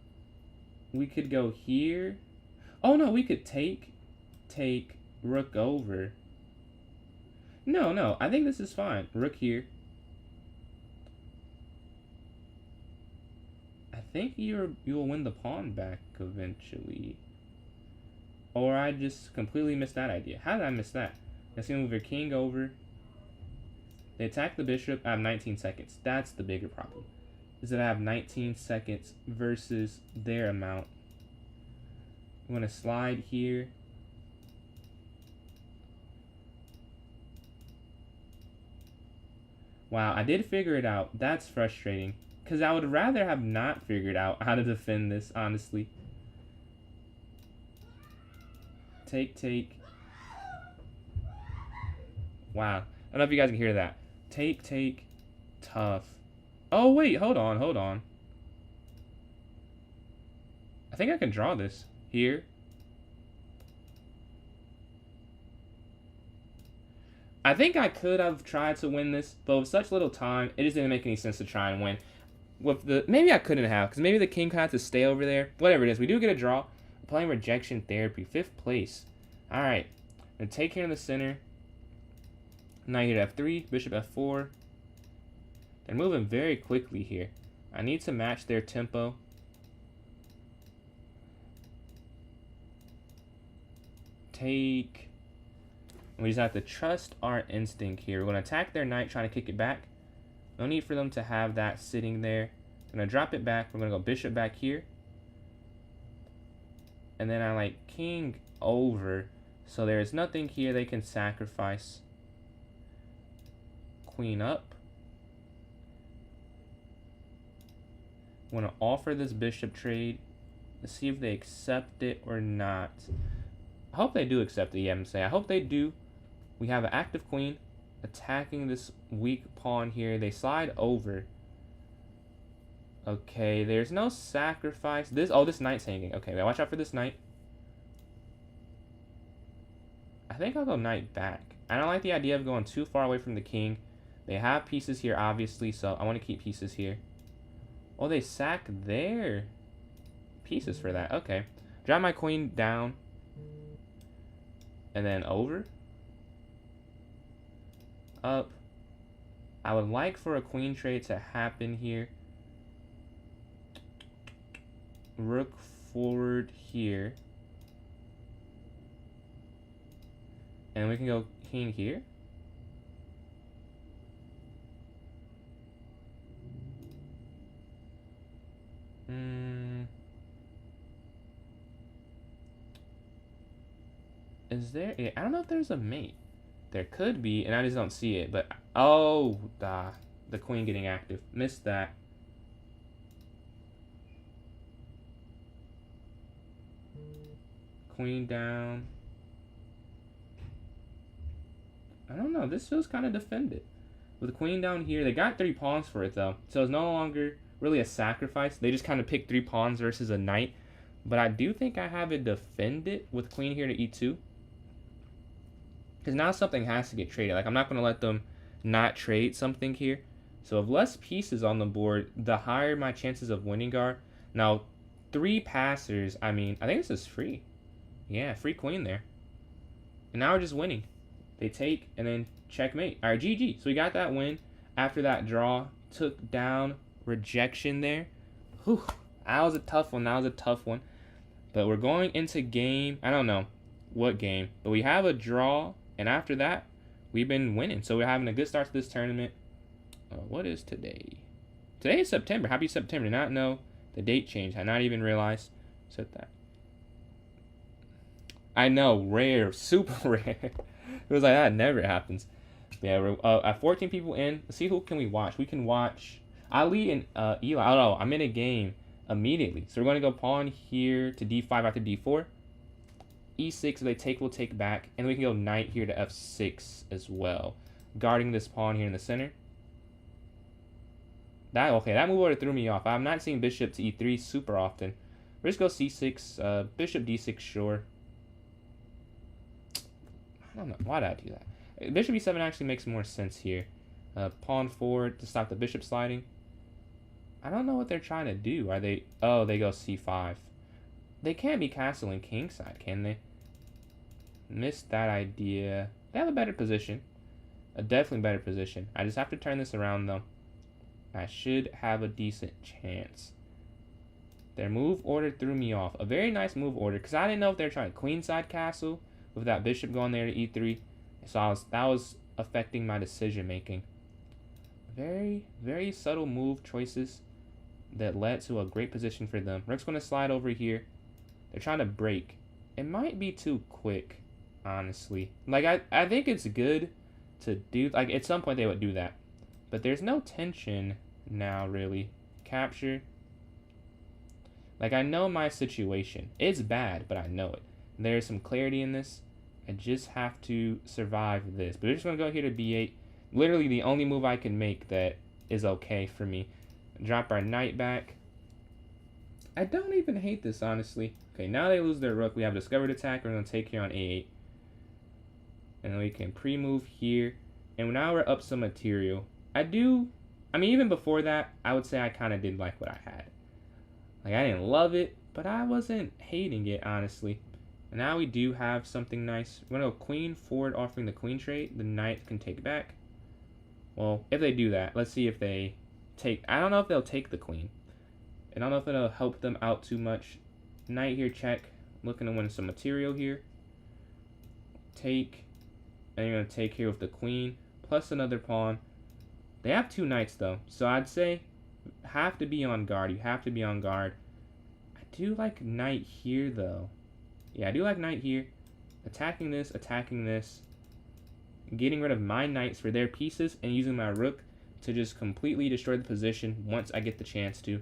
We could go here. Oh no, we could take rook over. No, I think this is fine. Rook here. I think you will win the pawn back eventually. Or I just completely missed that idea. How did I miss that? Let's move your king over. They attack the bishop. I have 19 seconds. That's the bigger problem. Is that I have 19 seconds versus their amount. I'm going to slide here. Wow, I did figure it out. That's frustrating. Because I would rather have not figured out how to defend this, honestly. Take. Wow. I don't know if you guys can hear that. Take. Tough. Oh, wait. Hold on. I think I can draw this here. I think I could have tried to win this, but with such little time, it just didn't make any sense to try and win. Maybe I couldn't have, because maybe the king had to stay over there. Whatever it is, we do get a draw. We're playing rejection therapy, 5th place. All right, and take here in the center. Knight here to f3, bishop f4. They're moving very quickly here. I need to match their tempo. Take. We just have to trust our instinct here. We're going to attack their knight, trying to kick it back. No need for them to have that sitting there. I'm going to drop it back. We're going to go bishop back here. And then I like king over. So there's nothing here they can sacrifice. Queen up. I'm going to offer this bishop trade. Let's see if they accept it or not. I hope they do accept it, yeah, I'm saying. I hope they do. We have an active queen attacking this weak pawn here. They slide over. Okay, there's no sacrifice. This knight's hanging. Okay, now watch out for this knight. I think I'll go knight back. I don't like the idea of going too far away from the king. They have pieces here, obviously, so I want to keep pieces here. Oh, they sack their pieces for that. Okay. Drop my queen down. And then over. Up. I would like for a queen trade to happen here. Rook forward here. And we can go king here. Is there? I don't know if there's a mate. There could be, and I just don't see it. But oh, the queen getting active. Missed that. Queen down. I don't know. This feels kind of defended. With the queen down here, they got 3 pawns for it though, so it's no longer really a sacrifice. They just kind of picked 3 pawns versus a knight. But I do think I have it defended with queen here to e2. Because now something has to get traded. Like, I'm not going to let them not trade something here. So with less pieces on the board, the higher my chances of winning are. Now, 3 passers, I mean, I think this is free. Yeah, free queen there. And now we're just winning. They take and then checkmate. All right, GG. So we got that win after that draw. Took down rejection there. Whew. That was a tough one. That was a tough one. But we're going into game. I don't know what game. But we have a draw. And after that, we've been winning. So we're having a good start to this tournament. What is today? Today is September. Happy September. Did not know the date changed. I not even realized. Said that. I know. Rare. Super rare. It was like, that never happens. Yeah, we're at 14 people in. Let's see who can we watch. We can watch Ali and Eli. Oh, no. I'm in a game immediately. So we're going to go pawn here to d5 after d4. e6, if they take, we'll take back. And we can go knight here to f6 as well. Guarding this pawn here in the center. That move order threw me off. I'm not seeing bishop to e3 super often. We're just go c6, bishop d6, sure. I don't know. Why did I do that? Bishop e7 actually makes more sense here. Pawn forward to stop the bishop sliding. I don't know what they're trying to do. Are they... Oh, they go c5. They can't be castling kingside, can they? Missed that idea. They have a better position. A definitely better position. I just have to turn this around, though. I should have a decent chance. Their move order threw me off. A very nice move order, because I didn't know if they were trying to queenside castle with that bishop going there to e3. So that was affecting my decision making. Very, very subtle move choices that led to a great position for them. Rook's going to slide over here. They're trying to break. It might be too quick, honestly. Like, I think it's good to do... Like, at some point they would do that. But there's no tension now, really. Capture. Like, I know my situation. It's bad, but I know it. There's some clarity in this. I just have to survive this. But we're just going to go here to b8. Literally the only move I can make that is okay for me. Drop our knight back. I don't even hate this, honestly. Okay, now they lose their rook. We have discovered attack. We're going to take here on a8. And then we can pre-move here. And now we're up some material. I mean, even before that, I would say I kind of did like what I had. Like, I didn't love it, but I wasn't hating it, honestly. And now we do have something nice. We're going to go queen forward, offering the queen trade. The knight can take back. Well, if they do that, let's see if they take... I don't know if they'll take the queen. I don't know if it'll help them out too much. Knight here, check. Looking to win some material here. Take. And you're going to take here with the queen. Plus another pawn. They have 2 knights, though. So I'd say have to be on guard. You have to be on guard. I do like knight here, though. Yeah, I do like knight here. Attacking this, getting rid of my knights for their pieces, and using my rook to just completely destroy the position once I get the chance to.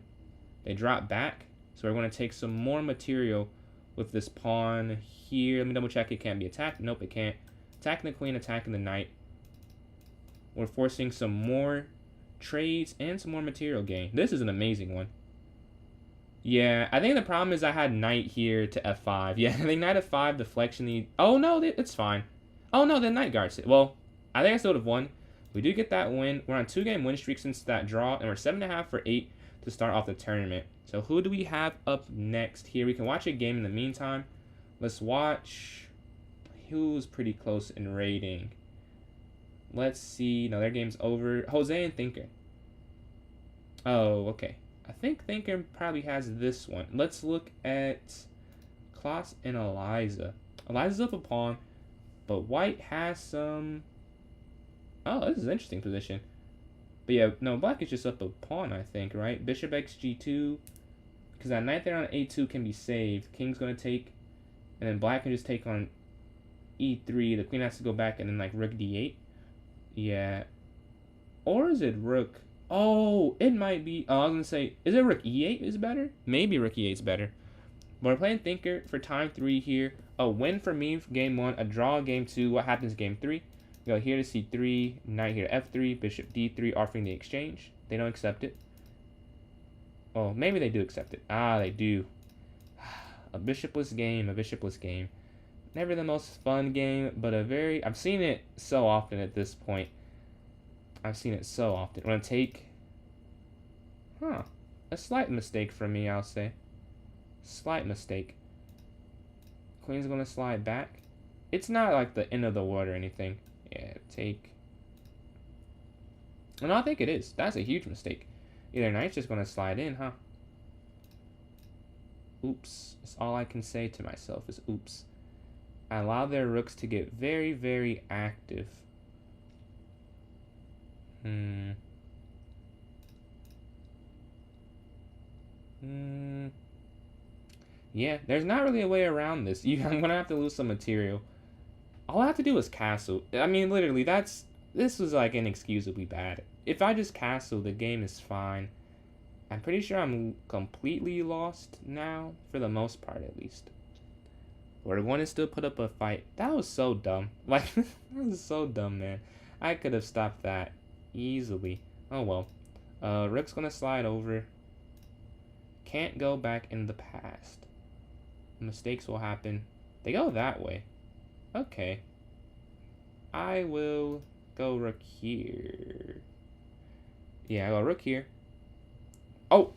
They drop back. So we're going to take some more material with this pawn here. Let me double check. It can't be attacked. Nope, it can't. Attacking the queen, attacking the knight. We're forcing some more trades and some more material gain. This is an amazing one. Yeah, I think the problem is I had knight here to f5. Yeah, I think knight f5, deflection. Oh, no, it's fine. Oh, no, the knight guards it. Well, I think I still would have won. We do get that win. We're on 2-game win streak since that draw, and we're 7.5 for 8 to start off the tournament. So who do we have up next here? We can watch a game in the meantime. Let's watch who's pretty close in rating. Let's see. No, their game's over. Jose and Thinker. Oh, okay. I think Thinker probably has this one. Let's look at Klaus and Eliza. Eliza's up a pawn, but White has some... Oh, this is an interesting position. But yeah, no, Black is just up a pawn, I think, right? Bishop xg2. Because that knight there on a2 can be saved. King's going to take, and then Black can just take on e3. The queen has to go back, and then like rook d8. Yeah. Or is it rook... Oh, it might be... Oh, I was going to say, is it rook e8 is better? Maybe rook e8 is better. But we're playing Thinker for time 3 here. A win for me for game 1. A draw game 2. What happens game 3? We go here to c3. Knight here to f3. Bishop d3. Offering the exchange. They don't accept it. Oh, maybe they do accept it. Ah, they do. A bishopless game. A bishopless game. Never the most fun game, but a very... I've seen it so often at this point. I've seen it so often. I'm going to take... A slight mistake from me, I'll say. Slight mistake. Queen's going to slide back. It's not like the end of the world or anything. Yeah, take... No, I think it is. That's a huge mistake. Either knight's just going to slide in, huh? Oops. That's all I can say to myself is oops. I allow their rooks to get very, very active. Yeah, there's not really a way around this. I'm gonna have to lose some material. All I have to do is castle. I mean, literally, this was like inexcusably bad. If I just castle, the game is fine. I'm pretty sure I'm completely lost now, for the most part at least. We're going to still put up a fight. That was so dumb. Like, that was so dumb, man. I could have stopped that easily. Oh well. Rook's gonna slide over. Can't go back in the past. Mistakes will happen. They go that way. Okay. I will go rook here. Yeah, I go rook here. Oh!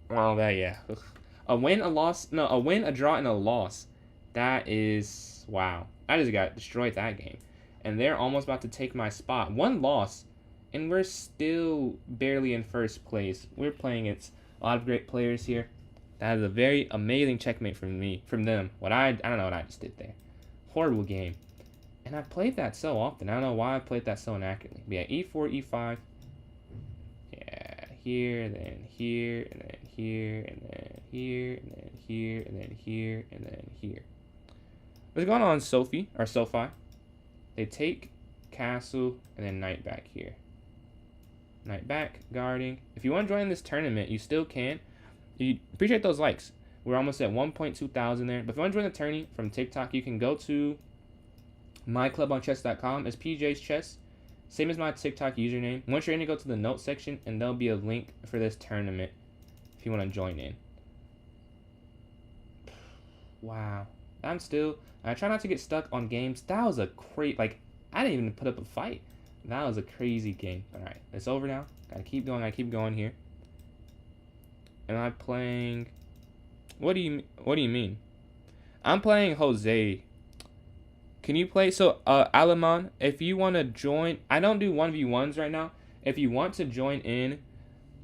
Well, that, yeah. Ugh. A win, a loss. No, a win, a draw, and a loss. That is... Wow. I just got destroyed that game. And they're almost about to take my spot. One loss, and we're still barely in first place. We're playing against a lot of great players here. That is a very amazing checkmate from them. I don't know what I just did there. Horrible game. And I've played that so often. I don't know why I played that so inaccurately. But yeah, e4, e5. Yeah, here, then here, and then here, and then here, and then here, and then here, and then here. What's going on, Sophie? They take castle and then knight back here. Knight back, guarding. If you want to join this tournament, you still can. You appreciate those likes. We're almost at 1.2 thousand there. But if you want to join the tourney from TikTok, you can go to myclubonchess.com. It's PJ's Chess. Same as my TikTok username. Once you're in, go to the notes section, and there'll be a link for this tournament if you want to join in. Wow. I try not to get stuck on games. That was a like, I didn't even put up a fight. That was a crazy game. Alright, it's over now. Gotta keep going here. And I'm playing... What do you mean? I'm playing Jose. Can you play... So, Alaman, if you want to join... I don't do 1v1s right now. If you want to join in,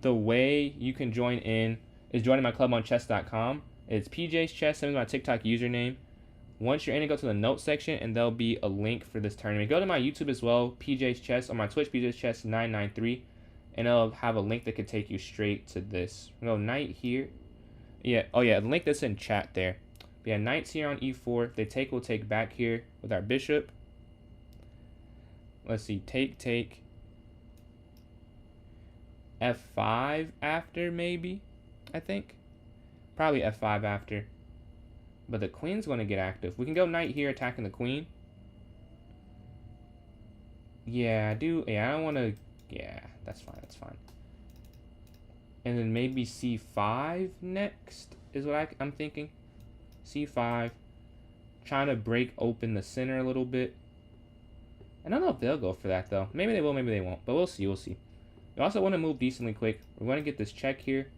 the way you can join in is joining my club on chess.com. It's PJ's Chess, same as my TikTok username. Once you're in, go to the notes section, and there'll be a link for this tournament. Go to my YouTube as well, PJ's Chess, on my Twitch, PJ's Chess 993, and it'll have a link that could take you straight to this. We'll go knight here. Yeah, oh yeah, the link that's in chat there. But yeah, knight's here on e4. If they take, we'll take back here with our bishop. Let's see, take. F5 after, maybe? I think. Probably f5 after. But the queen's going to get active. We can go knight here attacking the queen. Yeah, I do. Yeah, I don't want to. Yeah, that's fine. That's fine. And then maybe c5 next is what I'm thinking. c5. Trying to break open the center a little bit. I don't know if they'll go for that, though. Maybe they will, maybe they won't. But we'll see, we'll see. We also want to move decently quick. We're going to get this check here.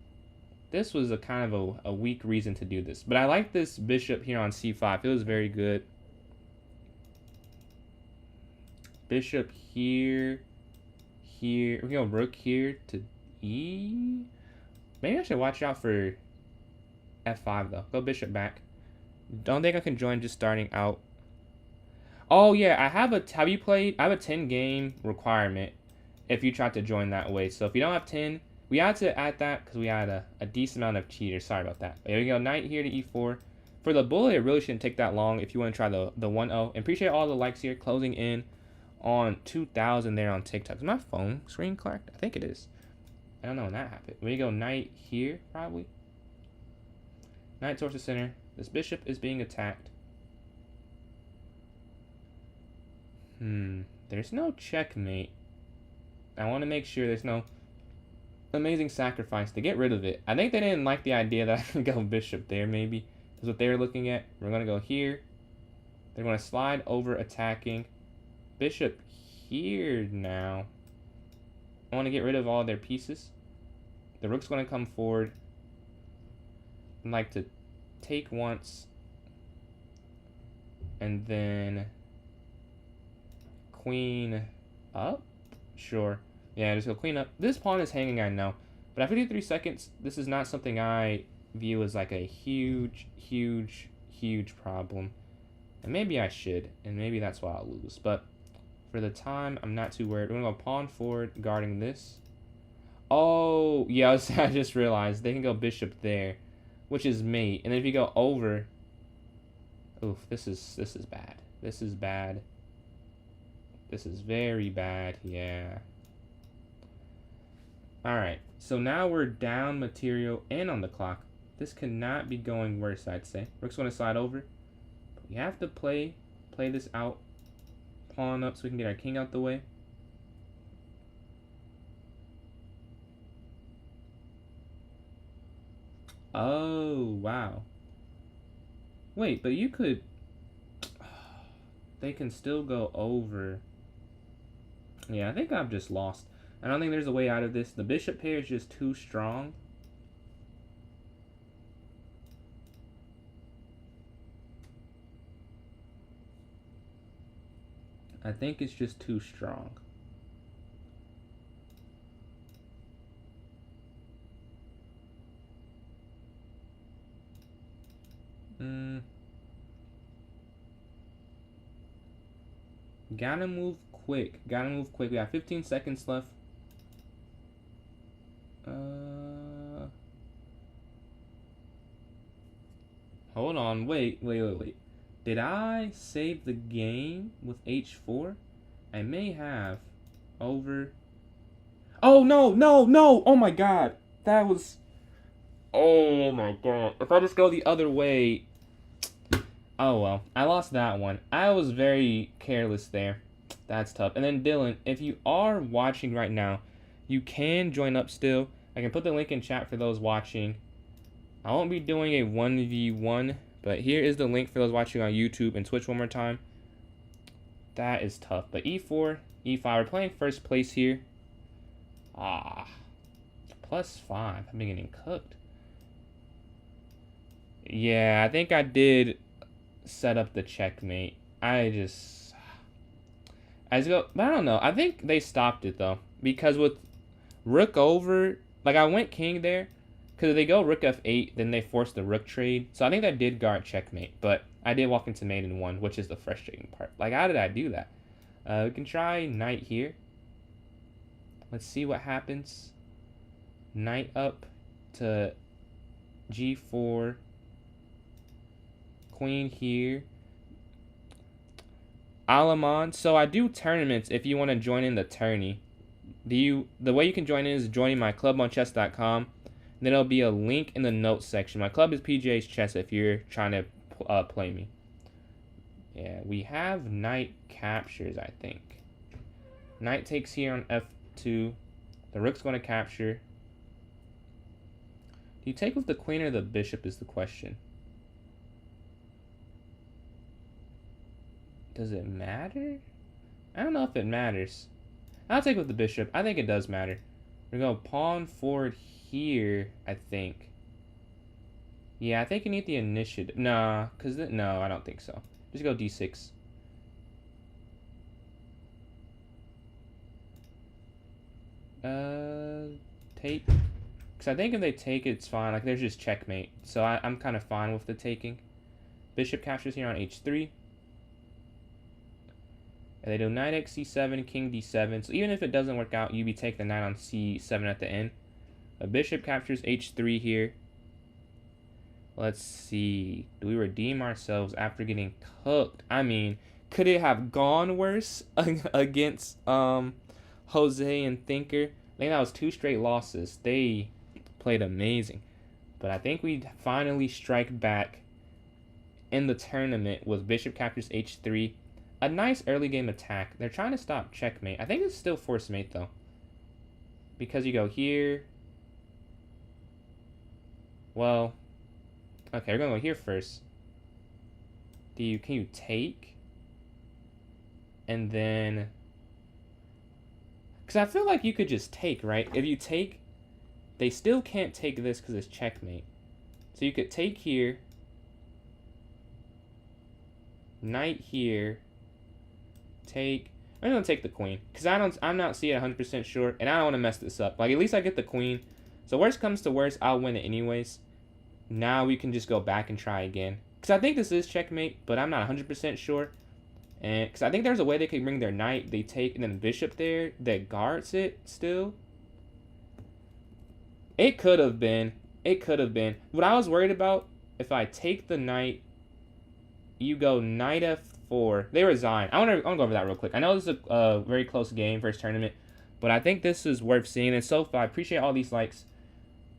This was a kind of a weak reason to do this. But I like this bishop here on c5. It was very good. Bishop here. Here. We go rook here to e. Maybe I should watch out for f5, though. Go bishop back. Don't think I can join just starting out. Oh, yeah. I have you played? I have a 10 game requirement if you try to join that way. So if you don't have 10, we had to add that because we had a decent amount of cheaters. Sorry about that. But here we go. Knight here to e4. For the bullet, it really shouldn't take that long if you want to try the 1-0. And appreciate all the likes here. Closing in on 2,000 there on TikTok. Is my phone screen cracked? I think it is. I don't know when that happened. We go knight here, probably. Knight towards the center. This bishop is being attacked. There's no checkmate. I want to make sure there's no amazing sacrifice to get rid of it. I think they didn't like the idea that I could go bishop there, maybe. That's what they were looking at. We're going to go here. They're going to slide over attacking. Bishop here now. I want to get rid of all their pieces. The rook's going to come forward. I'd like to take once. And then queen up? Sure. Yeah, just go queen up. This pawn is hanging, I know. But after 53 seconds, this is not something I view as like a huge, huge, huge problem. And maybe I should. And maybe that's why I'll lose. But for the time, I'm not too worried. We're going to go pawn forward, guarding this. Oh, yeah, I just realized they can go bishop there, which is mate. And then if you go over, oof, this is bad. This is bad. This is very bad. Yeah. All right. So now we're down material and on the clock. This cannot be going worse, I'd say. Rook's going to slide over. But we have to play this out. Pawn up so we can get our king out the way. Oh, wow. Wait, but you could... They can still go over. Yeah, I think I've just lost. I don't think there's a way out of this. The bishop pair is just too strong. I think it's just too strong. Gotta move quick. Gotta move quick. We have 15 seconds left. Hold on. Wait. Did I save the game with h4? I may have. Over. Oh, no. Oh, my God. That was... Oh, my God. If I just go the other way... Oh, well. I lost that one. I was very careless there. That's tough. And then, Dylan, if you are watching right now, you can join up still. I can put the link in chat for those watching. I won't be doing a 1v1, but here is the link for those watching on YouTube and Twitch one more time. That is tough. But e4, e5. We're playing first place here. +5. I'm getting cooked. Yeah, I think I did set up the checkmate. But I don't know. I think they stopped it though, because with rook over, like I went king there, because if they go rook f8, then they force the rook trade. So I think that did guard checkmate, but I did walk into mate in one, which is the frustrating part. Like, how did I do that? We can try knight here. Let's see what happens. Knight up to g4. Queen here. Alamon. So I do tournaments if you want to join in the tourney. The way you can join in is joining my clubonchess.com. Then there'll be a link in the notes section. My club is PGA's Chess if you're trying to play me. Yeah, we have knight captures, I think. Knight takes here on f2. The rook's going to capture. Do you take with the queen or the bishop is the question. Does it matter? I don't know if it matters. I'll take with the bishop. I think it does matter. We're going to pawn forward here, I think. Yeah, I think you need the initiative. Nah, no, I don't think so. Just go d6. Take. Because I think if they take, it's fine. Like, there's just checkmate. So I'm kind of fine with the taking. Bishop captures here on h3. And they do knight x c7, king d7. So even if it doesn't work out, you take the knight on c7 at the end. A bishop captures h3 here. Let's see. Do we redeem ourselves after getting cooked? I mean, could it have gone worse against Jose and Thinker? I think that was 2 straight losses. They played amazing. But I think we finally strike back in the tournament with bishop captures h3. A nice early game attack. They're trying to stop checkmate. I think it's still force mate though. Because you go here. Well, okay, we're gonna go here first. Can you take? And then, because I feel like you could just take, right? If you take, they still can't take this because it's checkmate. So you could take here, knight here, take. I'm gonna take the queen because I'm not seeing 100% sure, and I don't want to mess this up. Like, at least I get the queen. So worst comes to worst, I'll win it anyways. Now we can just go back and try again. Because I think this is checkmate, but I'm not 100% sure. And because I think there's a way they could bring their knight, they take, and then the bishop there that guards it still. It could have been. It could have been. What I was worried about, if I take the knight, you go knight f4. They resign. I want to go over that real quick. I know this is a very close game, first tournament, but I think this is worth seeing. And so far, I appreciate all these likes.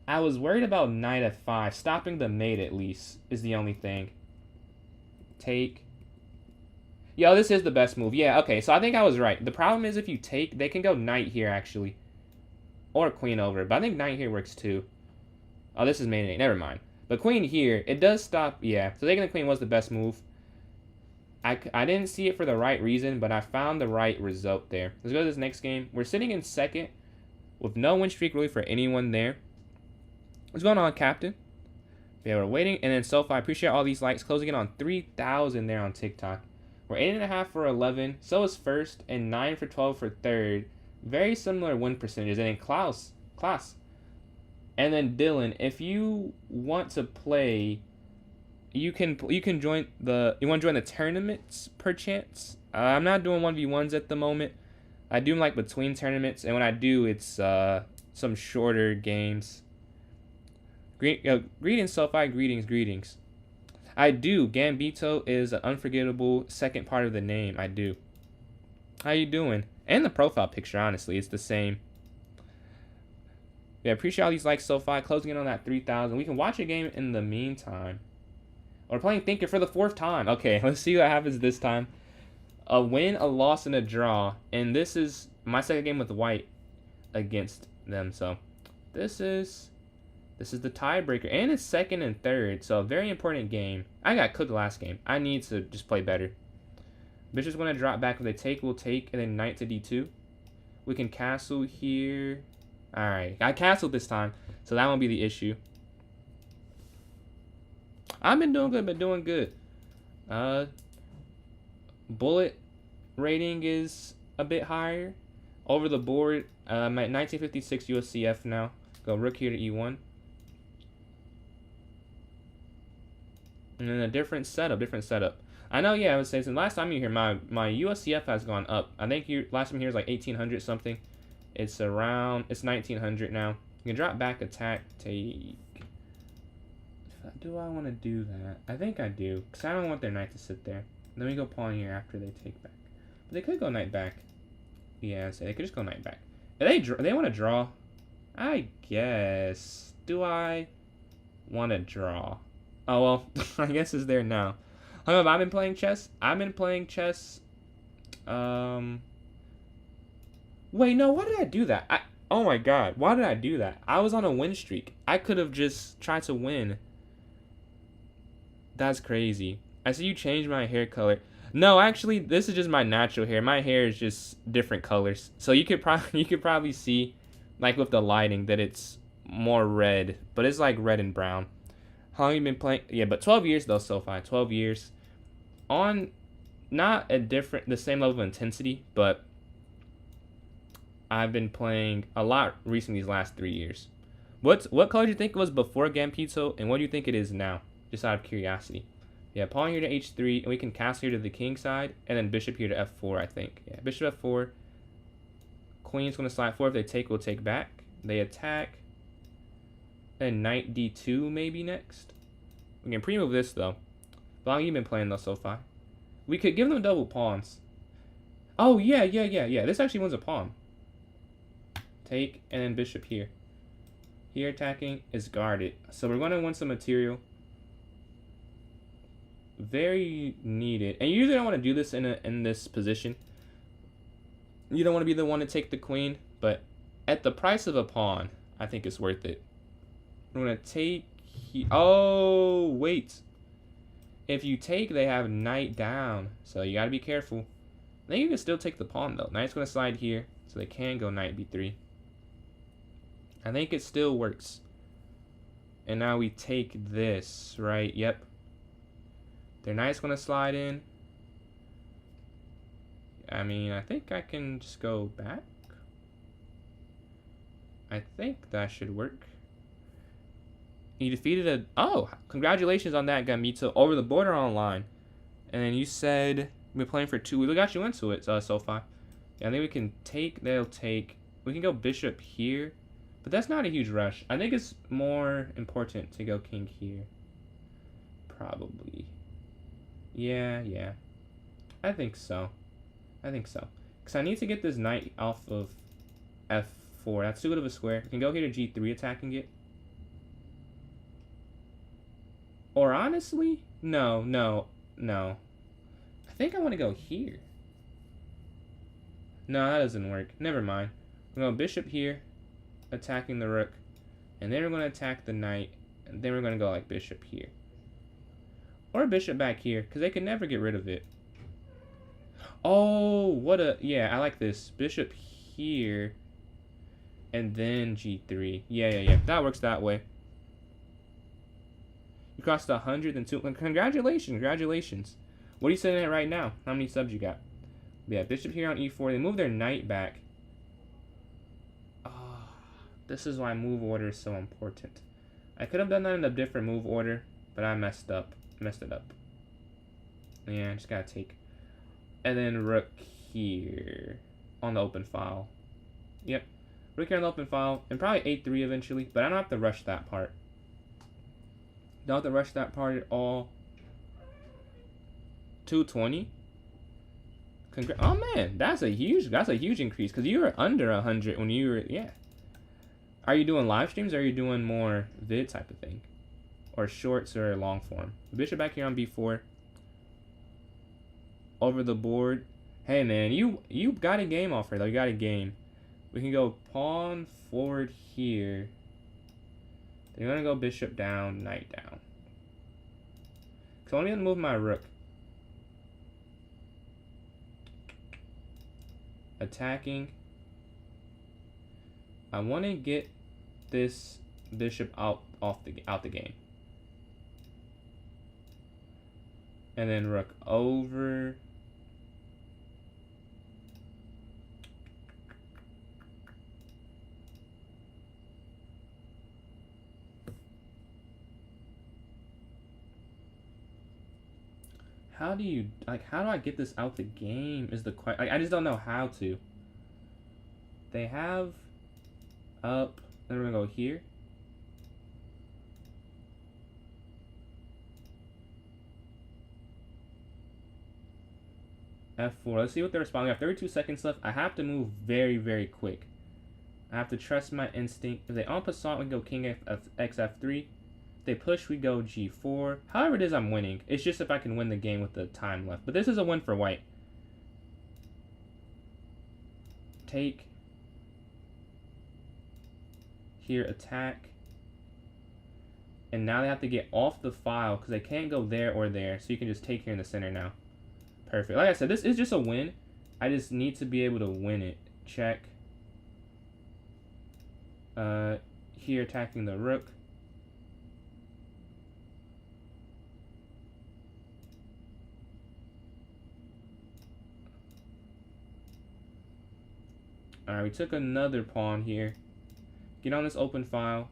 I was worried about knight f5. Stopping the mate, at least, is the only thing. Take. Yo, this is the best move. Yeah, okay, so I think I was right. The problem is if you take, they can go knight here, actually. Or queen over. But I think knight here works, too. Oh, this is mate 8. Never mind. But queen here, it does stop. Yeah, so taking the queen was the best move. I didn't see it for the right reason, but I found the right result there. Let's go to this next game. We're sitting in second with no win streak really for anyone there. What's going on, Captain? Yeah, we're waiting. And then so far, I appreciate all these likes. Closing in on 3,000 there on TikTok. We're 8.5 for 11. So is first. And 9 for 12 for third. Very similar win percentages. And then Klaus. And then Dylan. If you want to play, you can join the. You want to join the tournaments perchance? I'm not doing 1v1s at the moment. I do like between tournaments. And when I do, it's some shorter games. Greetings, Sophie. Greetings. I do. Gambito is an unforgettable second part of the name. I do. How you doing? And the profile picture, honestly, it's the same. Yeah, appreciate all these likes, Sophie. Closing in on that 3,000. We can watch a game in the meantime. We're playing Thinker for the 4th time. Okay, let's see what happens this time. A win, a loss, and a draw. And this is my second game with white against them. So this is the tiebreaker, and it's second and third, so a very important game. I got cooked last game. I need to just play better. Bishop's going to drop back. If they take, we'll take, and then knight to d2. We can castle here. All right, I castled this time, so that won't be the issue. I've been doing good. Bullet rating is a bit higher. Over the board, I'm at 1956 USCF now. Go rook here to e1. And then a different setup. I know, yeah, I would say since last time you here, my USCF has gone up. I think last time here was like 1800 something. It's 1900 now. You can drop back, attack, take. Do I want to do that? I think I do, because I don't want their knight to sit there. Then we go pawn here after they take back. But they could go knight back. Yeah, so they could just go knight back. If they want to draw, I guess. do I want to draw? Oh, well, I guess it's there now. How have I been playing chess? I've been playing chess. Wait, no, why did I do that? Oh my god, why did I do that? I was on a win streak. I could have just tried to win. That's crazy. I see you changed my hair color. No, actually, this is just my natural hair. My hair is just different colors. So you could probably see, like with the lighting, that it's more red, but it's like red and brown. How long you been playing? Yeah, but 12 years though so far. 12 years on, not the same level of intensity, but I've been playing a lot recently these last 3 years. What color do you think it was before Gambito, and what do you think it is now? Just out of curiosity. Yeah, pawn here to h3, and we can castle here to the king side, and then bishop here to f4, I think. Yeah, bishop f4. Queen's going to slide forward. If they take, we'll take back. They attack. And knight d2 maybe next. We can pre-move this, though. How long have you been playing, though, so far? We could give them double pawns. Oh, yeah. This actually wins a pawn. Take, and then bishop here. Here attacking is guarded. So we're going to win some material. Very needed. And you usually don't want to do this in this position. You don't want to be the one to take the queen, but at the price of a pawn, I think it's worth it. I'm going to take... Oh, wait. If you take, they have knight down. So you got to be careful. I think you can still take the pawn, though. Knight's going to slide here, so they can go knight b3. I think it still works. And now we take this, right? Yep. Their knight's going to slide in. I mean, I think I can just go back. I think that should work. You defeated a... Oh, congratulations on that, Gambito. Over the border online. And then you said we've been playing for 2 weeks. We got you into it so far. Yeah, I think we can take... They'll take... We can go bishop here. But that's not a huge rush. I think it's more important to go king here. Probably. Yeah. I think so. Because I need to get this knight off of f4. That's too good of a square. We can go here to g3 attacking it. Or honestly, no. I think I want to go here. No, that doesn't work. Never mind. We're going to bishop here, attacking the rook. And then we're going to attack the knight. And then we're going to go like bishop here. Or bishop back here, because they can never get rid of it. Oh, what a... Yeah, I like this. Bishop here. And then g3. Yeah. That works that way. You crossed 102. Congratulations. What are you sitting at right now? How many subs you got? Yeah, bishop here on e4. They move their knight back. Oh, this is why move order is so important. I could have done that in a different move order, but I messed it up. Yeah, I just gotta take. And then rook here on the open file. Yep. Rook here on the open file. And probably 8-3 eventually, but I don't have to rush that part. Don't have to rush that part at all. 220. Oh man, that's a huge increase because you were under 100 when you were Are you doing live streams or are you doing more vid type of thing? Or shorts or long form? Bishop back here on b4. Over the board. Hey man, you got a game offer though. You got a game. We can go pawn forward here. Then you're gonna go bishop down, knight down. So I'm gonna move my rook. Attacking. I want to get this bishop out the game. And then rook over. How do I get this out the game is the question. I just don't know how to. They have up, then we're gonna go here. F4, let's see what they're responding. I have 32 seconds left. I have to move very, very quick. I have to trust my instinct. If they en passant, we go king xf3. If they push, we go g4. However it is, I'm winning. It's just if I can win the game with the time left. But this is a win for white. Take. Here, attack. And now they have to get off the file because they can't go there or there. So you can just take here in the center now. Perfect. Like I said, this is just a win. I just need to be able to win it. Check. Here attacking the rook. Alright, we took another pawn here. Get on this open file.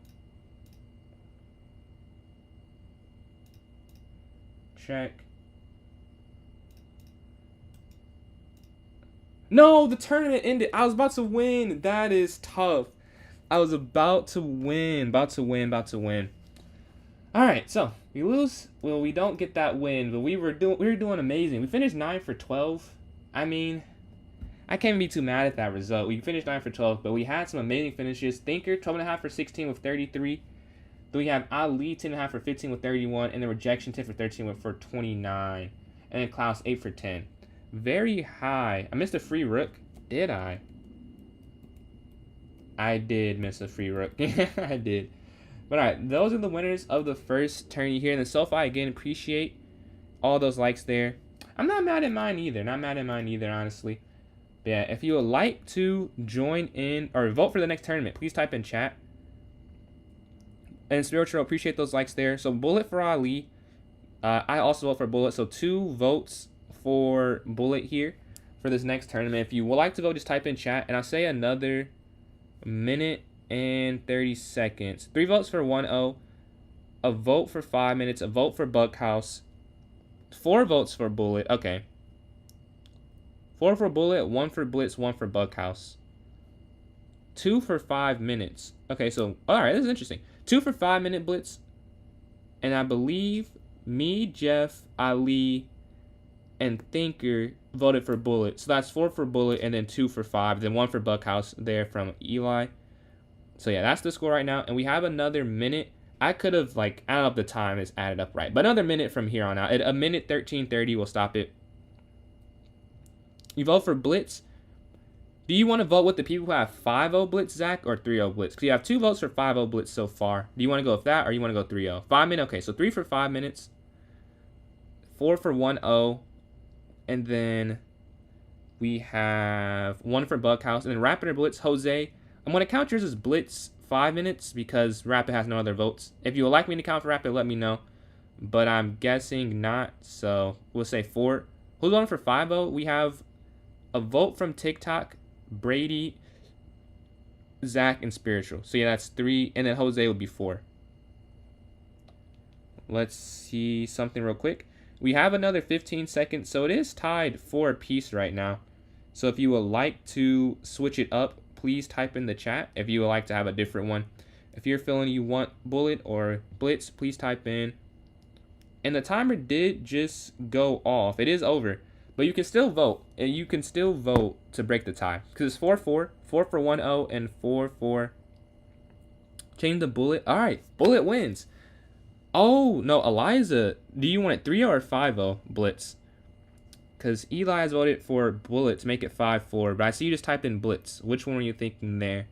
Check. No, the tournament ended. I was about to win. That is tough. I was about to win. About to win. Alright, so we lose. Well, we don't get that win, but we were doing amazing. We finished 9 for 12. I mean, I can't be too mad at that result. We finished 9 for 12, but we had some amazing finishes. Thinker, 12.5 for 16 with 33. Then we have Ali, 10.5 for 15 with 31. And then Rejection, 10 for 13 with 29. And then Klaus, 8 for 10. Very high. I missed a free rook. Did I? I did miss a free rook. I did. But alright, those are the winners of the first tourney here. And then SoFi, again, appreciate all those likes there. I'm not mad at mine either. Not mad at mine either, honestly. But yeah, if you would like to join in or vote for the next tournament, please type in chat. And Spiritual, appreciate those likes there. So Bullet for Ali. I also vote for Bullet. So 2 votes for Bullet here for this next tournament. If you would like to vote, just type in chat. And I'll say another minute and 30 seconds. 3 votes for 1-0. A vote for 5 minutes. A vote for Buckhouse. 4 votes for Bullet. Okay. 4 for Bullet, 1 for Blitz, 1 for Buckhouse. 2 for 5 minutes. Okay, so, alright, this is interesting. 2 for 5 minute Blitz. And I believe me, Jeff, Ali, and Thinker voted for Bullet. So that's 4 for Bullet and then 2 for 5. Then 1 for Buckhouse there from Eli. So yeah, that's the score right now. And we have another minute. I could have, like, I don't know if the time is added up right. But another minute from here on out. At a minute 13:30, we'll stop it. You vote for Blitz. Do you want to vote with the people who have 5-0 Blitz, Zach, or 3-0 Blitz? Because you have 2 votes for 5-0 Blitz so far. Do you want to go with that, or you want to go 3-0? 5 minutes. Okay, so 3 for 5 minutes. 4 for 1-0. And then we have 1 for Buckhouse. And then Rapid or Blitz, Jose. I'm going to count yours as Blitz 5 minutes because Rapid has no other votes. If you would like me to count for Rapid, let me know. But I'm guessing not, so we'll say 4. Who's going for 5-0? We have a vote from TikTok, Brady, Zach, and Spiritual. So yeah, that's 3, and then Jose would be 4. Let's see something real quick. We have another 15 seconds, so it is tied 4 apiece right now. So if you would like to switch it up, please type in the chat if you would like to have a different one. If you're feeling you want Bullet or Blitz, please type in. And the timer did just go off. It is over. But you can still vote, and you can still vote to break the tie. Because it's 4-4, 4 for 1-0, and 4-4. Change the Bullet. All right, Bullet wins. Oh, no, Eliza, do you want it 3-0 or 5-0 Blitz? Because Eli has voted for Bullet to make it 5-4, but I see you just typed in Blitz. Which one were you thinking there?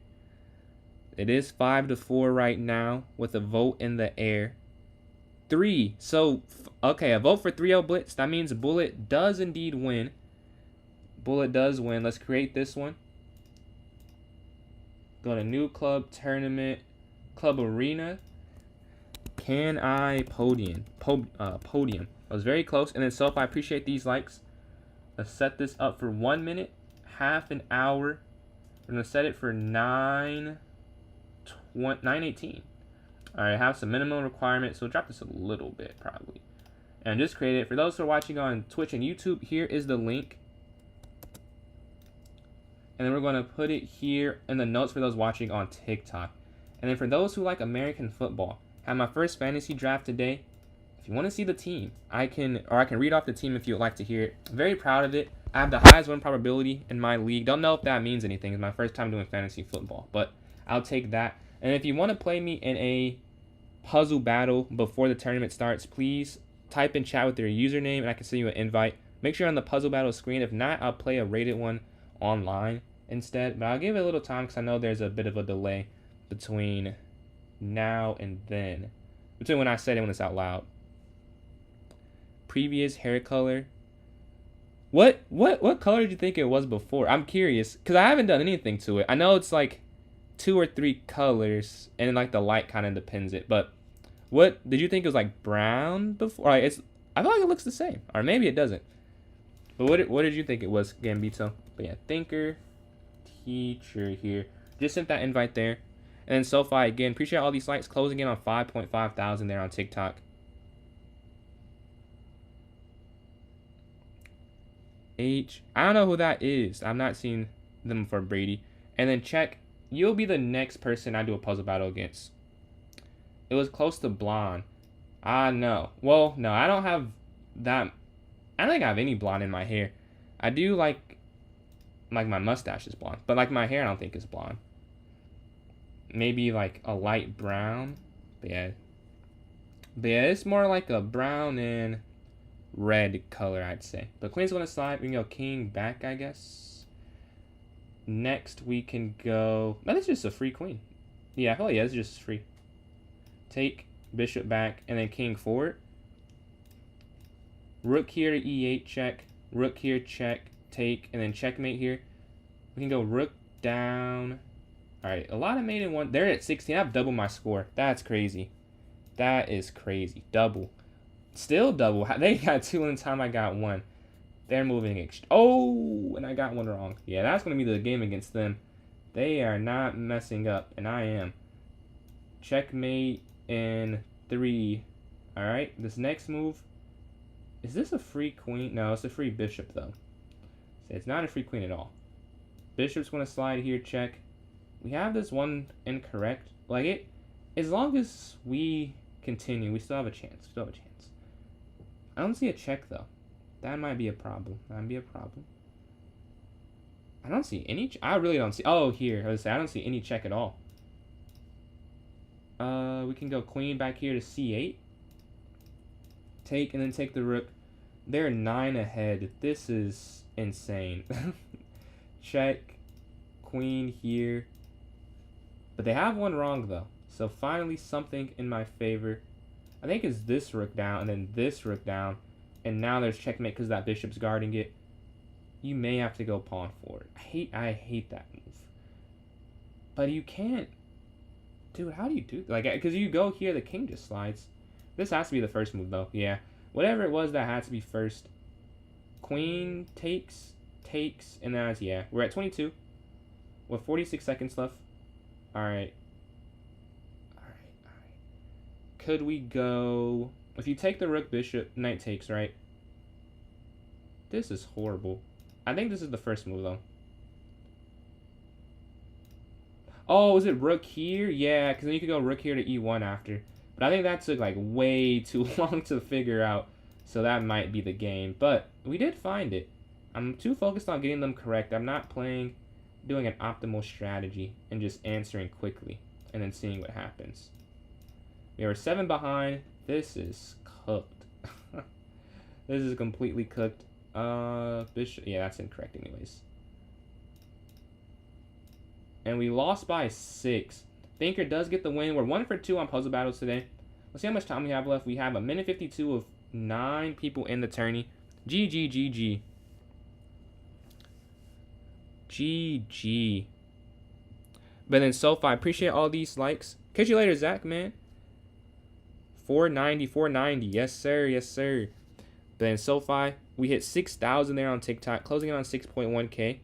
It is 5-4 right now with a vote in the air. 3. So, okay, a vote for 3-0 Blitz. That means Bullet does indeed win. Bullet does win. Let's create this one. Go to new club, tournament, club arena. Can I podium? Podium. I was very close. And then SoFi, I appreciate these likes. Let's set this up for 1 minute, half an hour. We're going to set it for 9:18. All right, I have some minimum requirements, so drop this a little bit probably. And just create it. For those who are watching on Twitch and YouTube, here is the link. And then we're going to put it here in the notes for those watching on TikTok. And then for those who like American football, I have my first fantasy draft today. If you want to see the team, I can read off the team if you would like to hear it. I'm very proud of it. I have the highest win probability in my league. Don't know if that means anything. It's my first time doing fantasy football, but I'll take that. And if you want to play me in a puzzle battle before the tournament starts, please type in chat with your username and I can send you an invite. Make sure you're on the puzzle battle screen. If not, I'll play a rated one online instead. But I'll give it a little time because I know there's a bit of a delay between now and then. Between when I said it and when it's out loud. Previous hair color. What color did you think it was before? I'm curious because I haven't done anything to it. I know it's like 2 or 3 colors and like the light kind of depends it. But what did you think it was like brown before? Like I feel like it looks the same, or maybe it doesn't. But what did you think it was, Gambito? But yeah, thinker, teacher here. Just sent that invite there. And then SoFi again. Appreciate all these likes. Closing in on 5.5 thousand there on TikTok. I don't know who that is. I've not seen them for Brady. And then check. You'll be the next person I do a puzzle battle against. It was close to blonde. No. Well, no, I don't have that. I don't think I have any blonde in my hair. I do like my mustache is blonde. But like my hair I don't think is blonde. Maybe like a light brown. But yeah, it's more like a brown and red color, I'd say. But queen's going to slide. We can go king back, I guess. Next, we can go... No, that's just a free queen. Yeah, I feel like it's just free. Take bishop back, and then king forward. Rook here to e8, check. Rook here, check. Take, and then checkmate here. We can go rook down. Alright, a lot of mate in one. They're at 16. I've doubled my score. That's crazy. That is crazy. Double. Still double. They got 2 in the time I got 1. They're moving. Oh, and I got 1 wrong. Yeah, that's going to be the game against them. They are not messing up, and I am. Checkmate in 3. Alright, this next move. Is this a free queen? No, it's a free bishop, though. So it's not a free queen at all. Bishop's going to slide here, check. We have this one incorrect. Like it, as long as we continue, we still have a chance. I don't see a check, though. That might be a problem. I don't see any. I really don't see. Oh, here. I was saying I don't see any check at all. We can go queen back here to c8. Take and then take the rook. They're 9 ahead. This is insane. Check. Queen here. But they have 1 wrong, though. So finally something in my favor. I think it's this rook down and then this rook down. And now there's checkmate because that bishop's guarding it. You may have to go pawn forward. I hate that move. But you can't. Dude, how do you do that? Like, because you go here, the king just slides. This has to be the first move, though. Yeah. Whatever it was, that had to be first. Queen takes, and that's, yeah. We're at 22. With 46 seconds left. Alright. Could we go... If you take the rook, bishop, knight takes, right? This is horrible. I think this is the first move, though. Oh, is it rook here? Yeah, because then you could go rook here to e1 after. But I think that took, like, way too long to figure out. So that might be the game. But we did find it. I'm too focused on getting them correct. I'm not doing an optimal strategy and just answering quickly and then seeing what happens. We are 7 behind. This is cooked. This is completely cooked. Bishop. Yeah, that's incorrect anyways. And we lost by 6. Thinker does get the win. We're 1 for 2 on puzzle battles today. Let's see how much time we have left. We have 1:52 of 9 people in the tourney. GG. But then SoFi, I appreciate all these likes. Catch you later, Zach, man. 490. Yes, sir. But then SoFi, we hit 6,000 there on TikTok, closing in on 6.1K.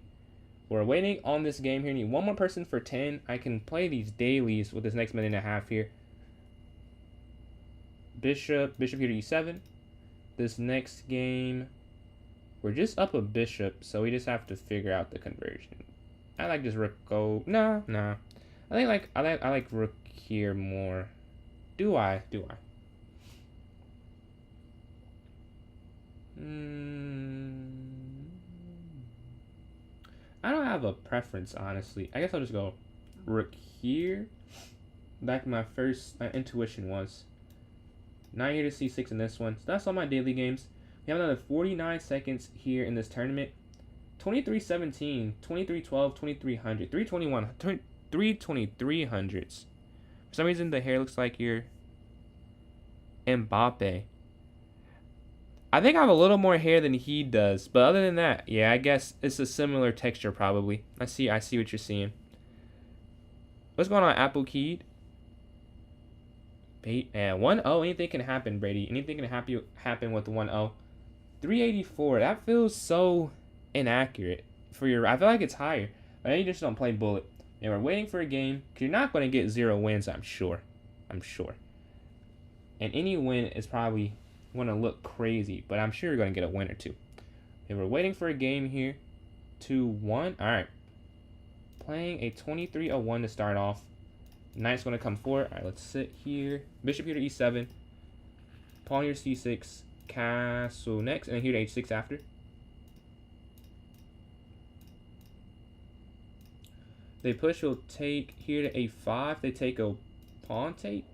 We're waiting on this game here. Need 1 more person for 10. I can play these dailies with this next minute and a half here. Bishop here to e7. This next game, we're just up a bishop, so we just have to figure out the conversion. I like just rook go. No. I like rook here more. Do I? have a preference, honestly. I guess I'll just go rook here. Back my first intuition was. Knight here to c6 in this one. So that's all my daily games. We have another 49 seconds here in this tournament. 23-17, 23-12, 2300, 321, 32300s. For some reason, the hair looks like you're Mbappe. I think I have a little more hair than he does, but other than that, yeah, I guess it's a similar texture probably. I see what you're seeing. What's going on, Apple Keyed? Bait and 1-0. Anything can happen, Brady. Anything can happen with 1-0. 384. That feels so inaccurate for your. I feel like it's higher. But you just don't play bullet. And we're waiting for a game because you're not going to get 0 wins. I'm sure. And any win is probably going to look crazy, but I'm sure you're going to get a win or two. And we're waiting for a game here. 2-1. All right. Playing a 23-01 to start off. Knight's going to come forward. All right, let's sit here. Bishop here to e7. Pawn here to c6. Castle next. And then here to h6 after. They push, will take here to a5. They take a pawn take.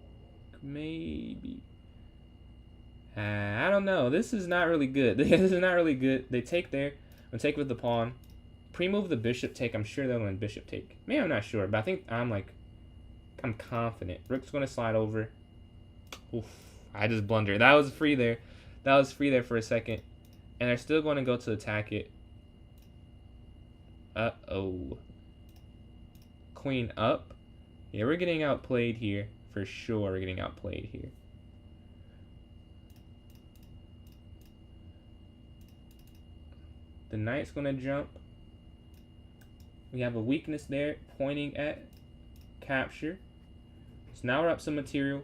Maybe. I don't know. This is not really good. This is not really good. They take there. I'm take with the pawn. Pre-move the bishop take. I'm sure they'll win bishop take. Maybe I'm not sure, but I think I'm confident. Rook's going to slide over. Oof, I just blundered. That was free there. That was free there for a second. And they're still going to go to attack it. Uh-oh. Queen up. Yeah, we're getting outplayed here. For sure, we're getting outplayed here. The knight's going to jump. We have a weakness there, pointing at capture. So now we're up some material.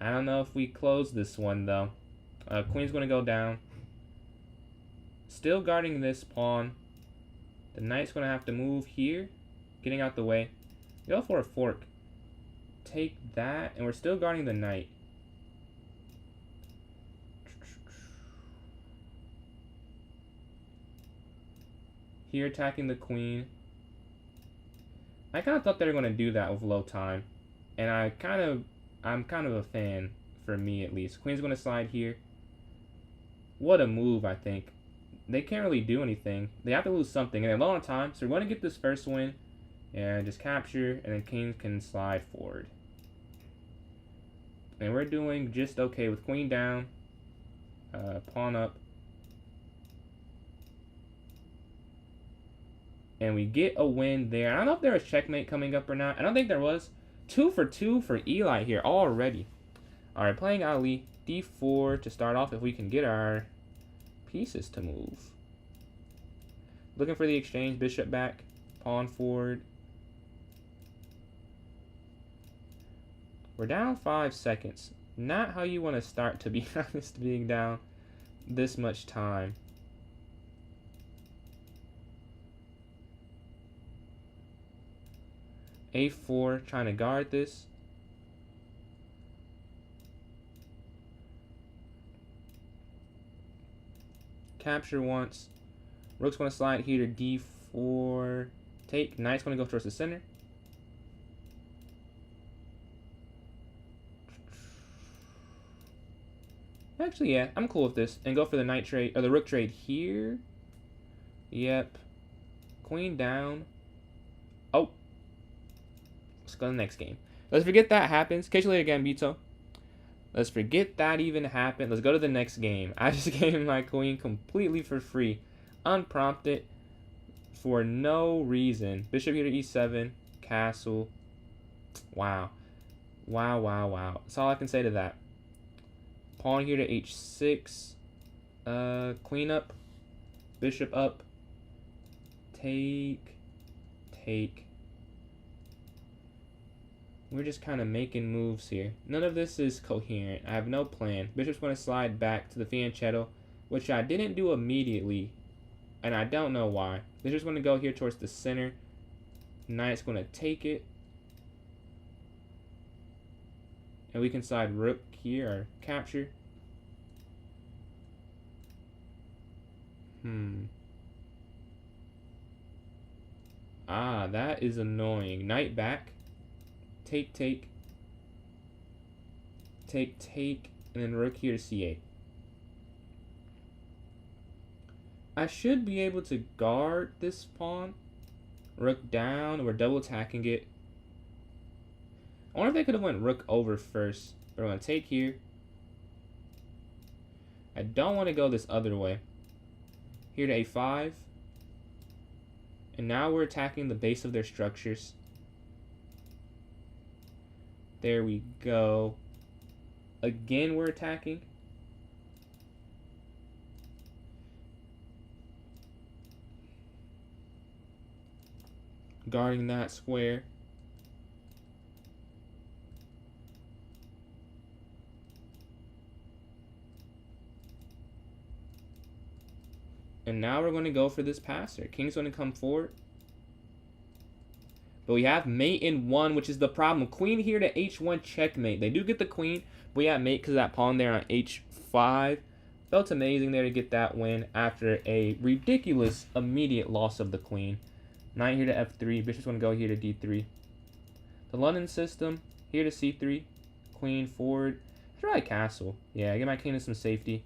I don't know if we close this one, though. Queen's going to go down. Still guarding this pawn. The knight's going to have to move here. Getting out the way. Go for a fork. Take that, and we're still guarding the knight. Here attacking the queen. I kind of thought they were going to do that with low time. And I'm kind of a fan, for me at least. Queen's going to slide here. What a move, I think. They can't really do anything. They have to lose something. And they're low on time, so we're going to get this first win. And just capture, and then king can slide forward. And we're doing just okay with queen down. Pawn up. And we get a win there. I don't know if there was checkmate coming up or not. I don't think there was. 2 for 2 for Eli here already. Alright, playing Ali. D4 to start off if we can get our pieces to move. Looking for the exchange. Bishop back. Pawn forward. We're down 5 seconds. Not how you want to start, to be honest, being down this much time. A4, trying to guard this. Capture once. Rook's going to slide here to D4. Take. Knight's going to go towards the center. Actually, yeah, I'm cool with this. And go for the knight trade, or the rook trade here. Yep. Queen down. Oh. Let's go to the next game. Let's forget that happens. Catch you later, Gambito. Let's forget that even happened. Let's go to the next game. I just gave my queen completely for free. Unprompted. For no reason. Bishop here to e7. Castle. Wow. Wow, wow, wow. That's all I can say to that. Pawn here to h6. Queen up. Bishop up. Take. Take. We're just kind of making moves here. None of this is coherent. I have no plan. Bishop's going to slide back to the fianchetto, which I didn't do immediately, and I don't know why. Bishop's going to go here towards the center. Knight's going to take it. And we can slide rook here, or capture. Ah, that is annoying. Knight back. Take, take. Take, take. And then rook here to c8. I should be able to guard this pawn. Rook down. We're double attacking it. I wonder if they could have went rook over first. But we're going to take here. I don't want to go this other way. Here to a5. And now we're attacking the base of their structures. There we go. Again, we're attacking. Guarding that square. And now we're going to go for this passer. King's going to come forward. But we have mate in 1, which is the problem. Queen here to h1 checkmate. They do get the queen, but we have mate because of that pawn there on h5. Felt amazing there to get that win after a ridiculous immediate loss of the queen. Knight here to f3. Bishop's going to go here to d3. The London system, here to c3. Queen forward. I try castle. Yeah, get my king to some safety.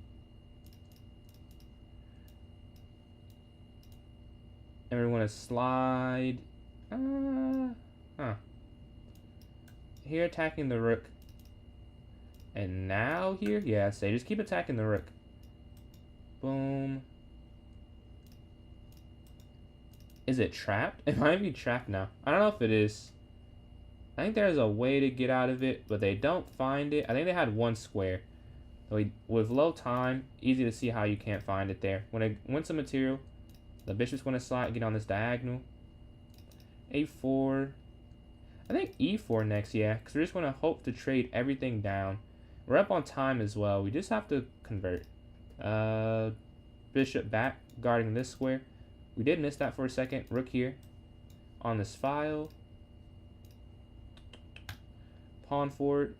And we're going to slide. Here attacking the rook. And now here? Yeah, say just keep attacking the rook. Boom. Is it trapped? It might be trapped now. I don't know if it is. I think there's a way to get out of it, but they don't find it. I think they had one square. So with low time, easy to see how you can't find it there. When I win some material, the bishop's going to slide, get on this diagonal. a4. I think e4 next, yeah, because we're just going to hope to trade everything down. We're up on time as well. We just have to convert. Bishop back, guarding this square. We did miss that for a second. Rook here on this file. Pawn forward.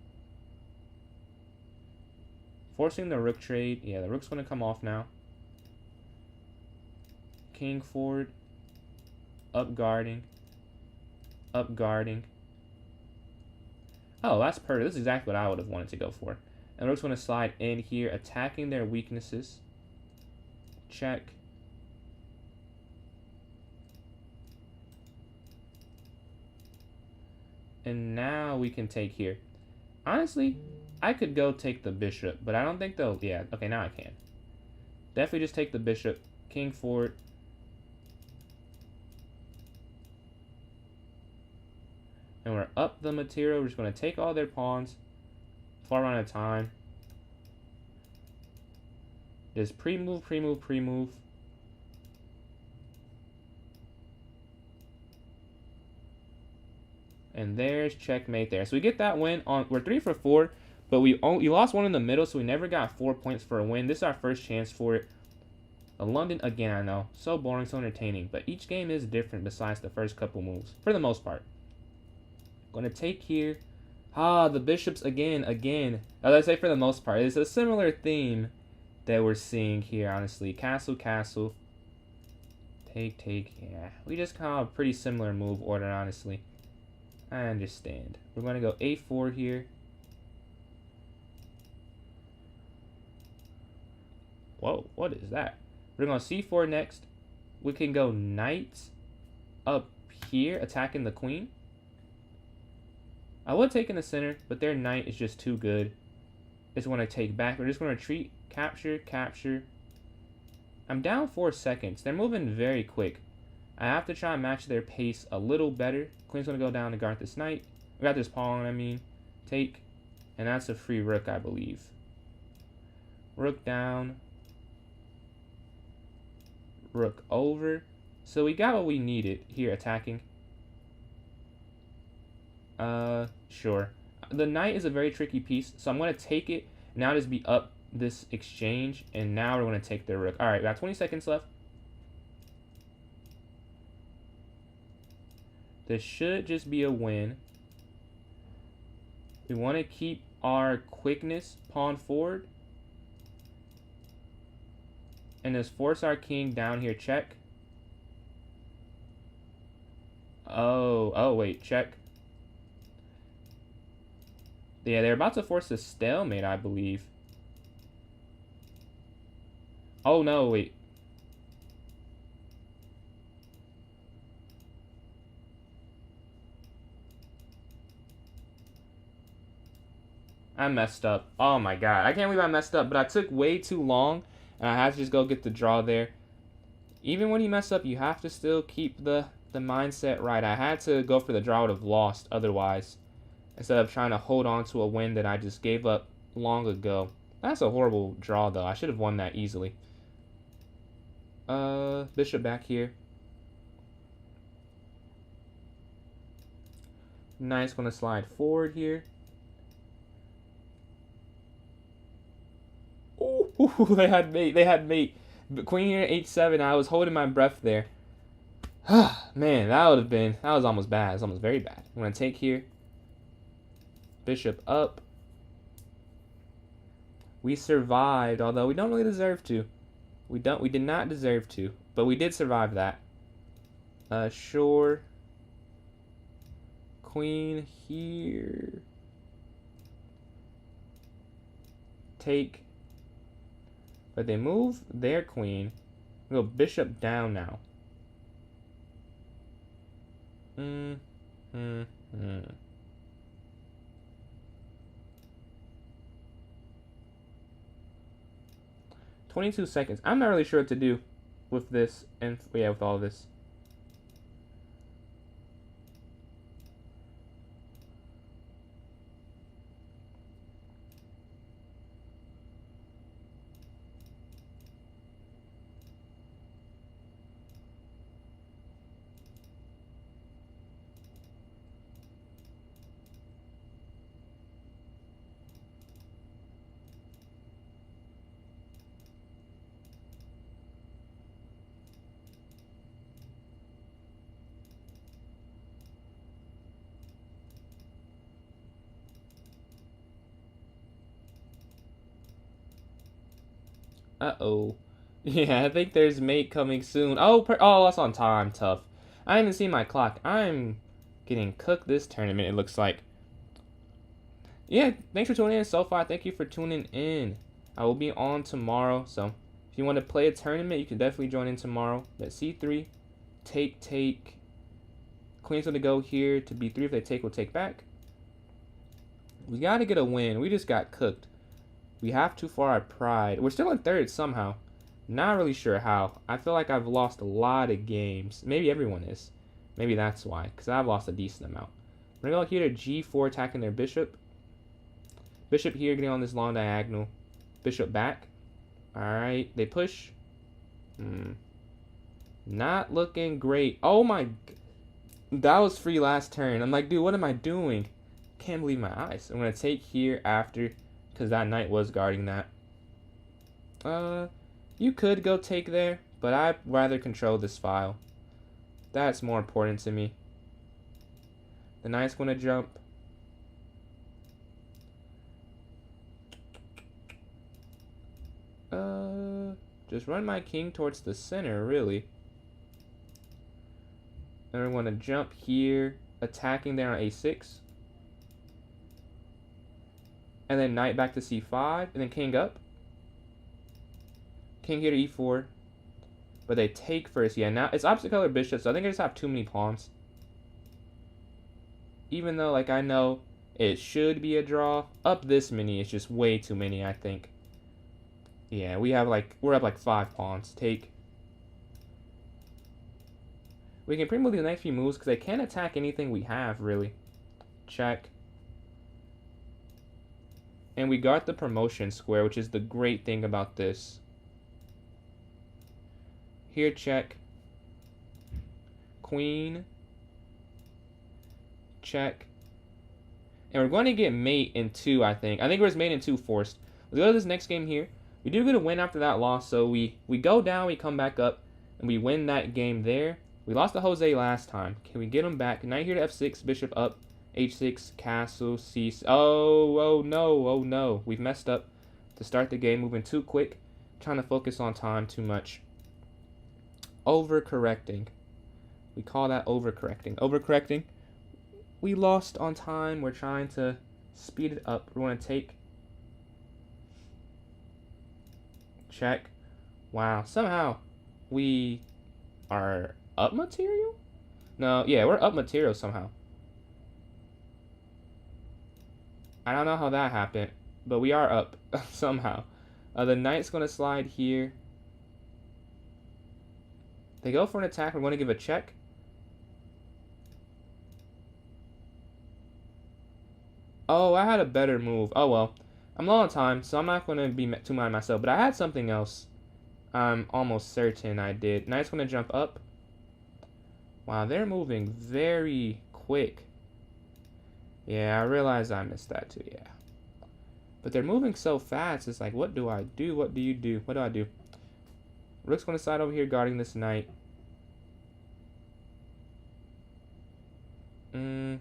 Forcing the rook trade. Yeah, the rook's going to come off now. King forward. Up guarding. Up guarding. Oh, that's perfect. This is exactly what I would have wanted to go for. And rook's going to slide in here, attacking their weaknesses. Check. And now we can take here. Honestly, I could go take the bishop, but I don't think they'll... Yeah, okay, now I can. Definitely just take the bishop. King forward. And we're up the material. We're just going to take all their pawns. Far run out of time. Just pre-move, pre-move, pre-move. And there's checkmate there. So we get that win. We're 3 for 4, but we lost one in the middle, so we never got 4 points for a win. This is our first chance for it. London, again, I know. So boring, so entertaining. But each game is different besides the first couple moves, for the most part. Going to take here. The bishops again. As I say, for the most part. It's a similar theme that we're seeing here, honestly. Castle, castle. Take. Yeah, we just kind of a pretty similar move order, honestly. I understand. We're going to go a4 here. Whoa, what is that? We're going to c4 next. We can go knight up here, attacking the queen. I would take in the center, but their knight is just too good. Just want to take back. We're just going to retreat, capture, capture. I'm down 4 seconds. They're moving very quick. I have to try and match their pace a little better. Queen's going to go down to guard this knight. We got this pawn, I mean. Take. And that's a free rook, I believe. Rook down. Rook over. So we got what we needed here, attacking. Sure. The knight is a very tricky piece, so I'm going to take it. Now just be up this exchange, and now we're going to take their rook. All right, we got 20 seconds left. This should just be a win. We want to keep our quickness pawn forward. And just force our king down here, check. Oh, wait, check. Yeah, they're about to force a stalemate, I believe. Oh, no, wait. I messed up. Oh my god. I can't believe I messed up, but I took way too long, and I had to just go get the draw there. Even when you mess up, you have to still keep the mindset right. I had to go for the draw. I would have lost otherwise, instead of trying to hold on to a win that I just gave up long ago. That's a horrible draw, though. I should have won that easily. Bishop back here. Nice, gonna slide forward here. Ooh, they had mate. They had mate. But queen here, h7. I was holding my breath there. Man, that was almost bad. It was almost very bad. I'm gonna take here. Bishop up. We survived, although we don't really deserve to. We did not deserve to, but we did survive that. Sure. Queen here. Take. But they move their queen. We go bishop down now. 22 seconds. I'm not really sure what to do with this, and yeah, with all of this. Uh-oh. Yeah, I think there's mate coming soon. Oh, that's on time. Tough. I didn't even see my clock. I'm getting cooked this tournament, it looks like. Yeah, thanks for tuning in so far. Thank you for tuning in. I will be on tomorrow, so if you want to play a tournament, you can definitely join in tomorrow. But c3, take. Queen's going to go here to b3. If they take, we'll take back. We got to get a win. We just got cooked. We have too far our pride. We're still in third somehow. Not really sure how. I feel like I've lost a lot of games. Maybe everyone is. Maybe that's why, because I've lost a decent amount. We're going to go here to g4, attacking their bishop. Bishop here, getting on this long diagonal. Bishop back. Alright, they push. Not looking great. Oh my... That was free last turn. I'm like, dude, what am I doing? Can't believe my eyes. I'm going to take here after, because that knight was guarding that. You could go take there, but I'd rather control this file. That's more important to me. The knight's going to jump. Just run my king towards the center, really. And we're going to jump here, attacking there on a6. And then knight back to c5, and then king up. King here to e4. But they take first. Yeah, now it's opposite color bishop, so I think I just have too many pawns. Even though, like, I know it should be a draw, up this many is just way too many, I think. Yeah, we're up like 5 pawns. Take. We can pretty much do the next few moves because they can't attack anything we have, really. Check. And we got the promotion square, which is the great thing about this. Here, check. Queen. Check. And we're going to get mate in 2, I think. I think it was mate in 2 forced. Let's go to this next game here. We do get a win after that loss, so we go down, we come back up, and we win that game there. We lost to Jose last time. Can we get him back? Knight here to f6, bishop up, h6, castle, c6. Oh no. We've messed up to start the game, moving too quick, trying to focus on time too much. Overcorrecting. We call that overcorrecting. Overcorrecting. We lost on time. We're trying to speed it up. We're going to take. Check. Wow. Somehow we are up material? No, yeah, we're up material somehow. I don't know how that happened, but we are up somehow. The knight's going to slide here. They go for an attack. We're going to give a check. Oh, I had a better move. Oh, well. I'm low on time, so I'm not going to be too mad at myself. But I had something else. I'm almost certain I did. Knight's going to jump up. Wow, they're moving very quick. Yeah, I realize I missed that too, yeah. But they're moving so fast, it's like, what do I do? What do you do? What do I do? Rook's going to slide over here guarding this knight. Going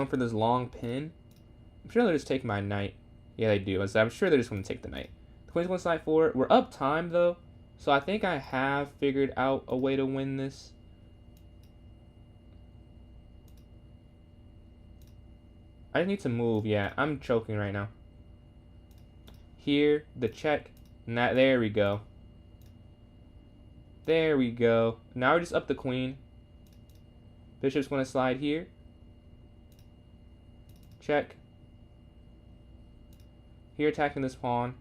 for this long pin. I'm sure they'll just take my knight. Yeah, they do. I'm sure they're just going to take the knight. The queen's going to slide forward. We're up time, though. So I think I have figured out a way to win this. I just need to move. Yeah, I'm choking right now. Here, the check. There we go. There we go. Now we're just up the queen. Bishop's going to slide here. Check. Here attacking this pawn.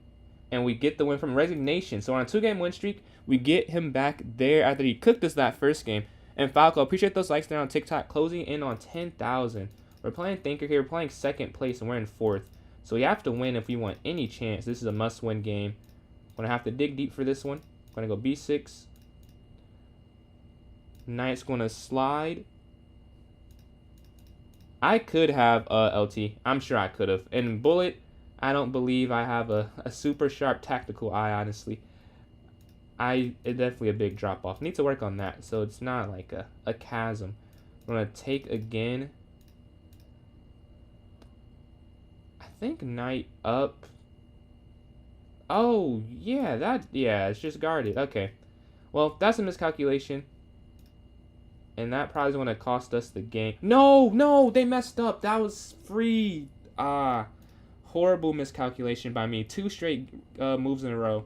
And we get the win from resignation. So on a 2-game win streak, we get him back there after he cooked us that first game. And Falco, appreciate those likes there on TikTok. Closing in on 10,000. We're playing Thinker here. We're playing second place and we're in fourth. So we have to win if we want any chance. This is a must-win game. Going to have to dig deep for this one. Going to go b6. Knight's going to slide. I could have LT. I'm sure I could have. And Bullet, I don't believe I have a super sharp tactical eye, honestly. It's definitely a big drop off. Need to work on that so it's not like a chasm. I'm going to take again. I think knight up. Oh, yeah, it's just guarded. Okay. Well, that's a miscalculation. And that probably is going to cost us the game. No, they messed up. That was free. Horrible miscalculation by me. 2 straight moves in a row.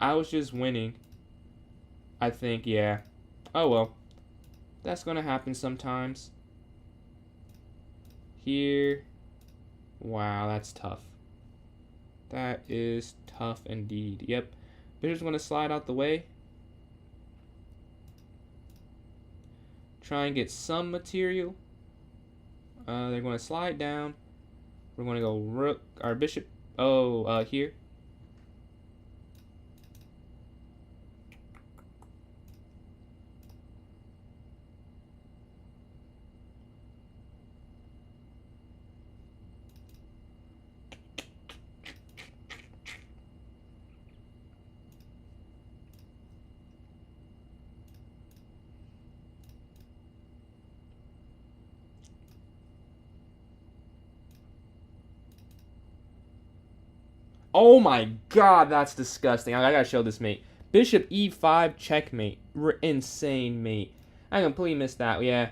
I was just winning. I think, yeah. Oh, well. That's going to happen sometimes. Here. Wow, that's tough. That is tough indeed. Yep. Bishop's going to slide out the way. Try and get some material. They're going to slide down. We're going to go rook, our bishop. Oh, here. Oh my god, that's disgusting. I gotta show this, mate. Bishop e5 checkmate. Insane, mate. I completely missed that. Yeah,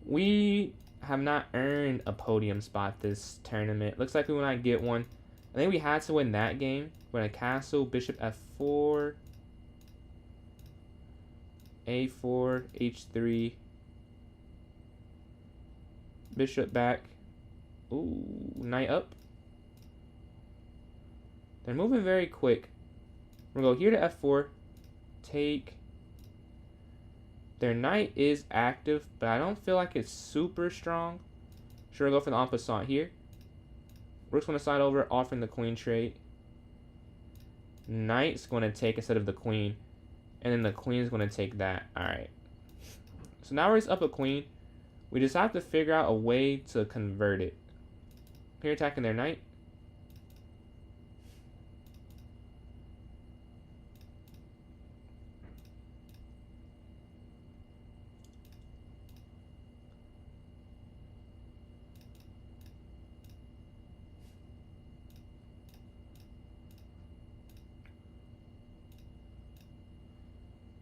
we have not earned a podium spot this tournament. Looks like we will not get one. I think we had to win that game. We're gonna castle, bishop f4, a4, h3, bishop back. Ooh, knight up. They're moving very quick. We're going to go here to f4. Take. Their knight is active, but I don't feel like it's super strong. Sure, we'll go for the en passant here. Rook's going to slide over, offering the queen trade. Knight's going to take instead of the queen. And then the queen's going to take that. Alright. So now we're just up a queen. We just have to figure out a way to convert it. Here attacking their knight.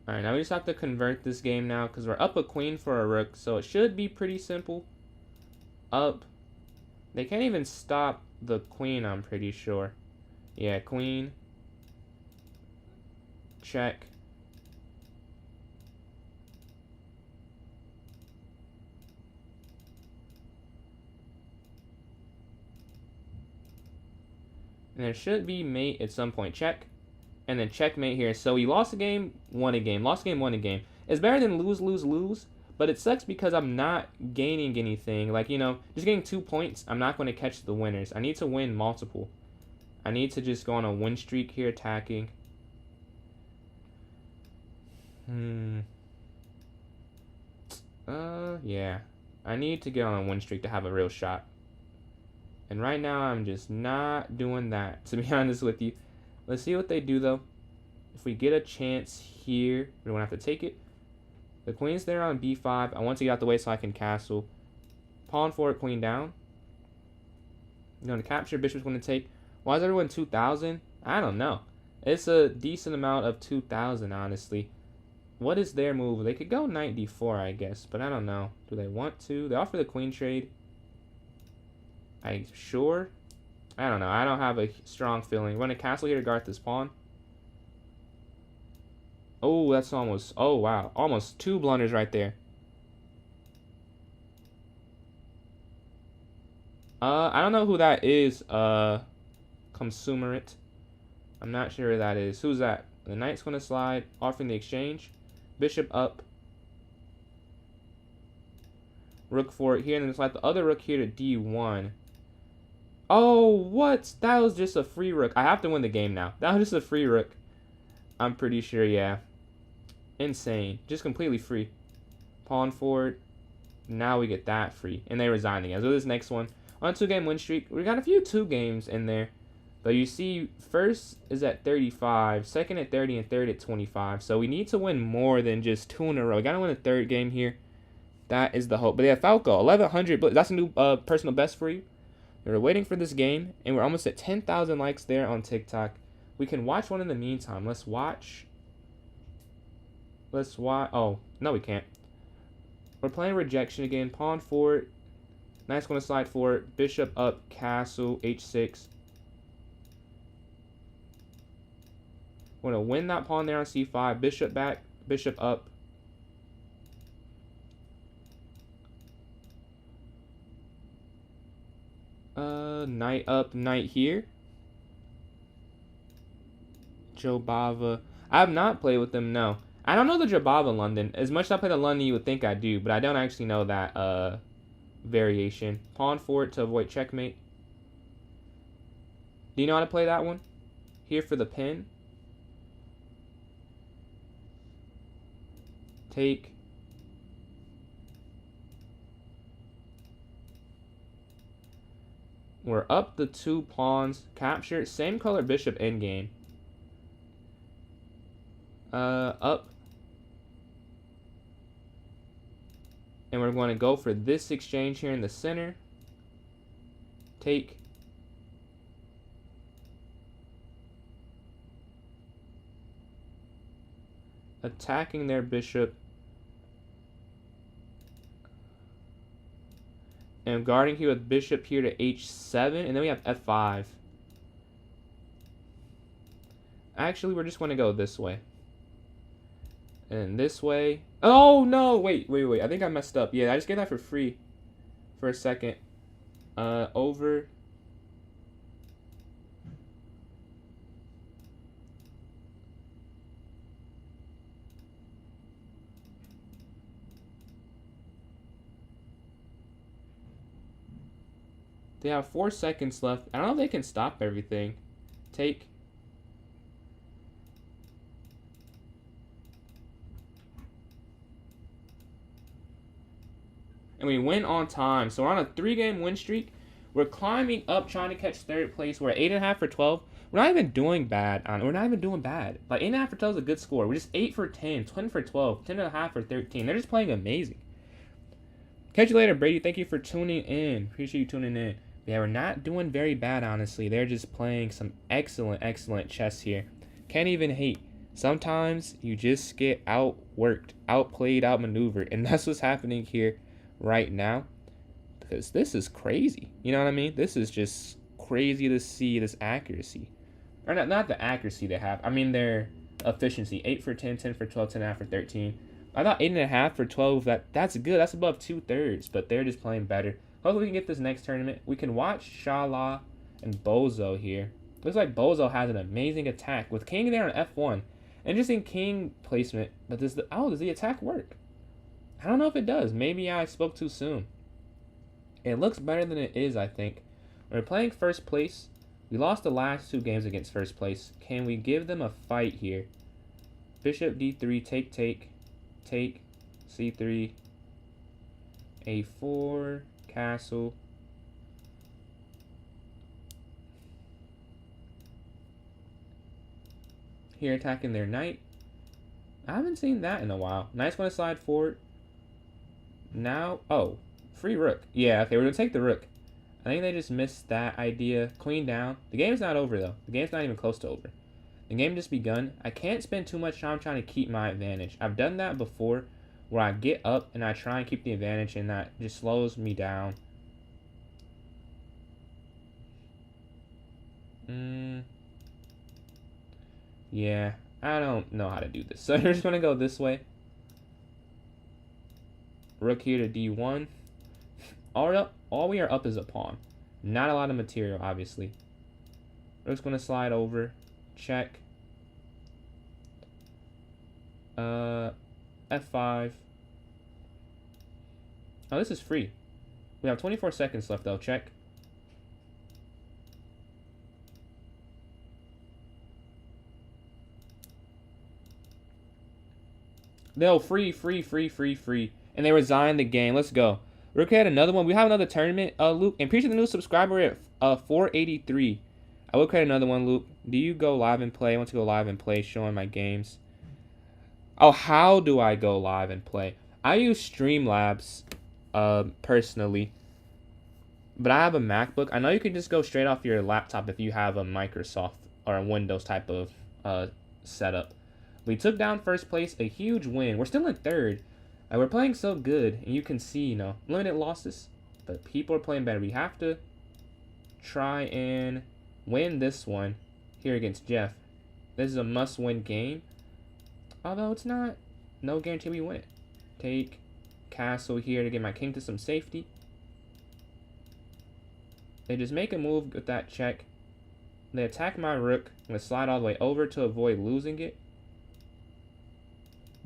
Alright, now we just have to convert this game now because we're up a queen for a rook, so it should be pretty simple. Up. They can't even stop the queen, I'm pretty sure. Yeah, queen. Check. And there should be mate at some point. Check. And then checkmate here. So he lost a game, won a game. Lost a game, won a game. It's better than lose, lose, lose. But it sucks because I'm not gaining anything. Like, you know, just getting 2 points, I'm not going to catch the winners. I need to win multiple. I need to just go on a win streak here attacking. Yeah. I need to get on a win streak to have a real shot. And right now, I'm just not doing that, to be honest with you. Let's see what they do, though. If we get a chance here, we don't have to take it. The queen's there on b5. I want to get out the way so I can castle. Pawn forward, queen down. I'm going to capture. Bishop's going to take. Why is everyone 2,000? I don't know. It's a decent amount of 2,000, honestly. What is their move? They could go knight d4, I guess, but I don't know. Do they want to? They offer the queen trade. I sure? I don't know. I don't have a strong feeling. We're going to castle here to guard this pawn. Oh, that's almost... Oh, wow. Almost 2 blunders right there. I don't know who that is. Consumerate. I'm not sure who that is. Who's that? The knight's going to slide. Offering the exchange. Bishop up. Rook forward here. And then slide the other rook here to d1. Oh, what? That was just a free rook. I have to win the game now. That was just a free rook. I'm pretty sure, yeah. Insane. Just completely free. Pawn forward. Now we get that free. And they resign again. So this next one. On a 2-game win streak. We got a few 2 games in there. But you see, first is at 35. Second at 30. And third at 25. So we need to win more than just 2 in a row. We got to win a 3rd game here. That is the hope. But yeah, Falco. 1100. That's a new personal best for you. We're waiting for this game. And we're almost at 10,000 likes there on TikTok. We can watch one in the meantime. Let's watch. Oh, no, we can't. We're playing rejection again. Pawn forward. Knight's going to slide forward. Bishop up. Castle. H6. We're going to win that pawn there on c5. Bishop back. Bishop up. Knight up. Knight here. Jobava. I have not played with them, no. I don't know the Jobava London. As much as I play the London, you would think I do, but I don't actually know that variation. Pawn forward to avoid checkmate. Do you know how to play that one? Here for the pin. Take. We're up the 2 pawns. Capture. Same color bishop endgame. Up. And we're going to go for this exchange here in the center. Take. Attacking their bishop. And guarding here with bishop here to h7. And then we have f5. Actually, we're just going to go this way. And this way. Oh, no. Wait. I think I messed up. Yeah, I just gave that for free for a second. Over. They have 4 seconds left. I don't know if they can stop everything. Take. And we win on time. So we're on a 3-game win streak. We're climbing up, trying to catch 3rd place. We're at 8.5 for 12. We're not even doing bad. We're not even doing bad. Like 8.5 for 12 is a good score. We're just 8 for 10, 10 for 12, 10.5 for 13. They're just playing amazing. Catch you later, Brady. Thank you for tuning in. Appreciate you tuning in. Yeah, we're not doing very bad, honestly. They're just playing some excellent chess here. Can't even hate. Sometimes you just get outworked, outplayed, outmaneuvered, and that's what's happening here right now. Because this is crazy. You know what I mean? This is just crazy to see this accuracy. Or not the accuracy they have. I mean their efficiency. 8 for 10, 10 for 12, 10.5 for 13. I thought 8.5 for 12. That's good. That's above 2/3. But they're just playing better. Hopefully we can get this next tournament. We can watch Shala and Bozo here. Looks like Bozo has an amazing attack with King there on F1. Interesting King placement. But does the attack work? I don't know if it does. Maybe I spoke too soon. It looks better than it is, I think. We're playing first place. We lost the last 2 games against first place. Can we give them a fight here? Bishop D3, take, C3, A4, castle. Here attacking their knight. I haven't seen that in a while. Knight's going to slide forward. Now, oh, free rook. Yeah, okay, we're going to take the rook. I think they just missed that idea. Queen down. The game's not over, though. The game's not even close to over. The game just begun. I can't spend too much time trying to keep my advantage. I've done that before, where I get up and I try and keep the advantage, and that just slows me down. Yeah, I don't know how to do this. So we're just going to go this way. Rook here to D1. All we are up is a pawn. Not a lot of material, obviously. Rook's going to slide over. Check. F5. Oh, this is free. We have 24 seconds left, though. Check. No, free. And they resigned the game. Let's go. Rook had another one. We have another tournament, Luke. And appreciate the new subscriber at 483. I will create another one, Luke. Do you go live and play? I want to go live and play, showing my games. Oh, how do I go live and play? I use Streamlabs, personally. But I have a MacBook. I know you can just go straight off your laptop if you have a Microsoft or a Windows type of setup. We took down first place, a huge win. We're still in third. We're playing so good, and you can see, limited losses. But people are playing better. We have to try and win this one here against Jeff. This is a must-win game. Although it's not, no guarantee we win it. Take castle here to get my king to some safety. They just make a move with that check. They attack my rook. I'm going to slide all the way over to avoid losing it.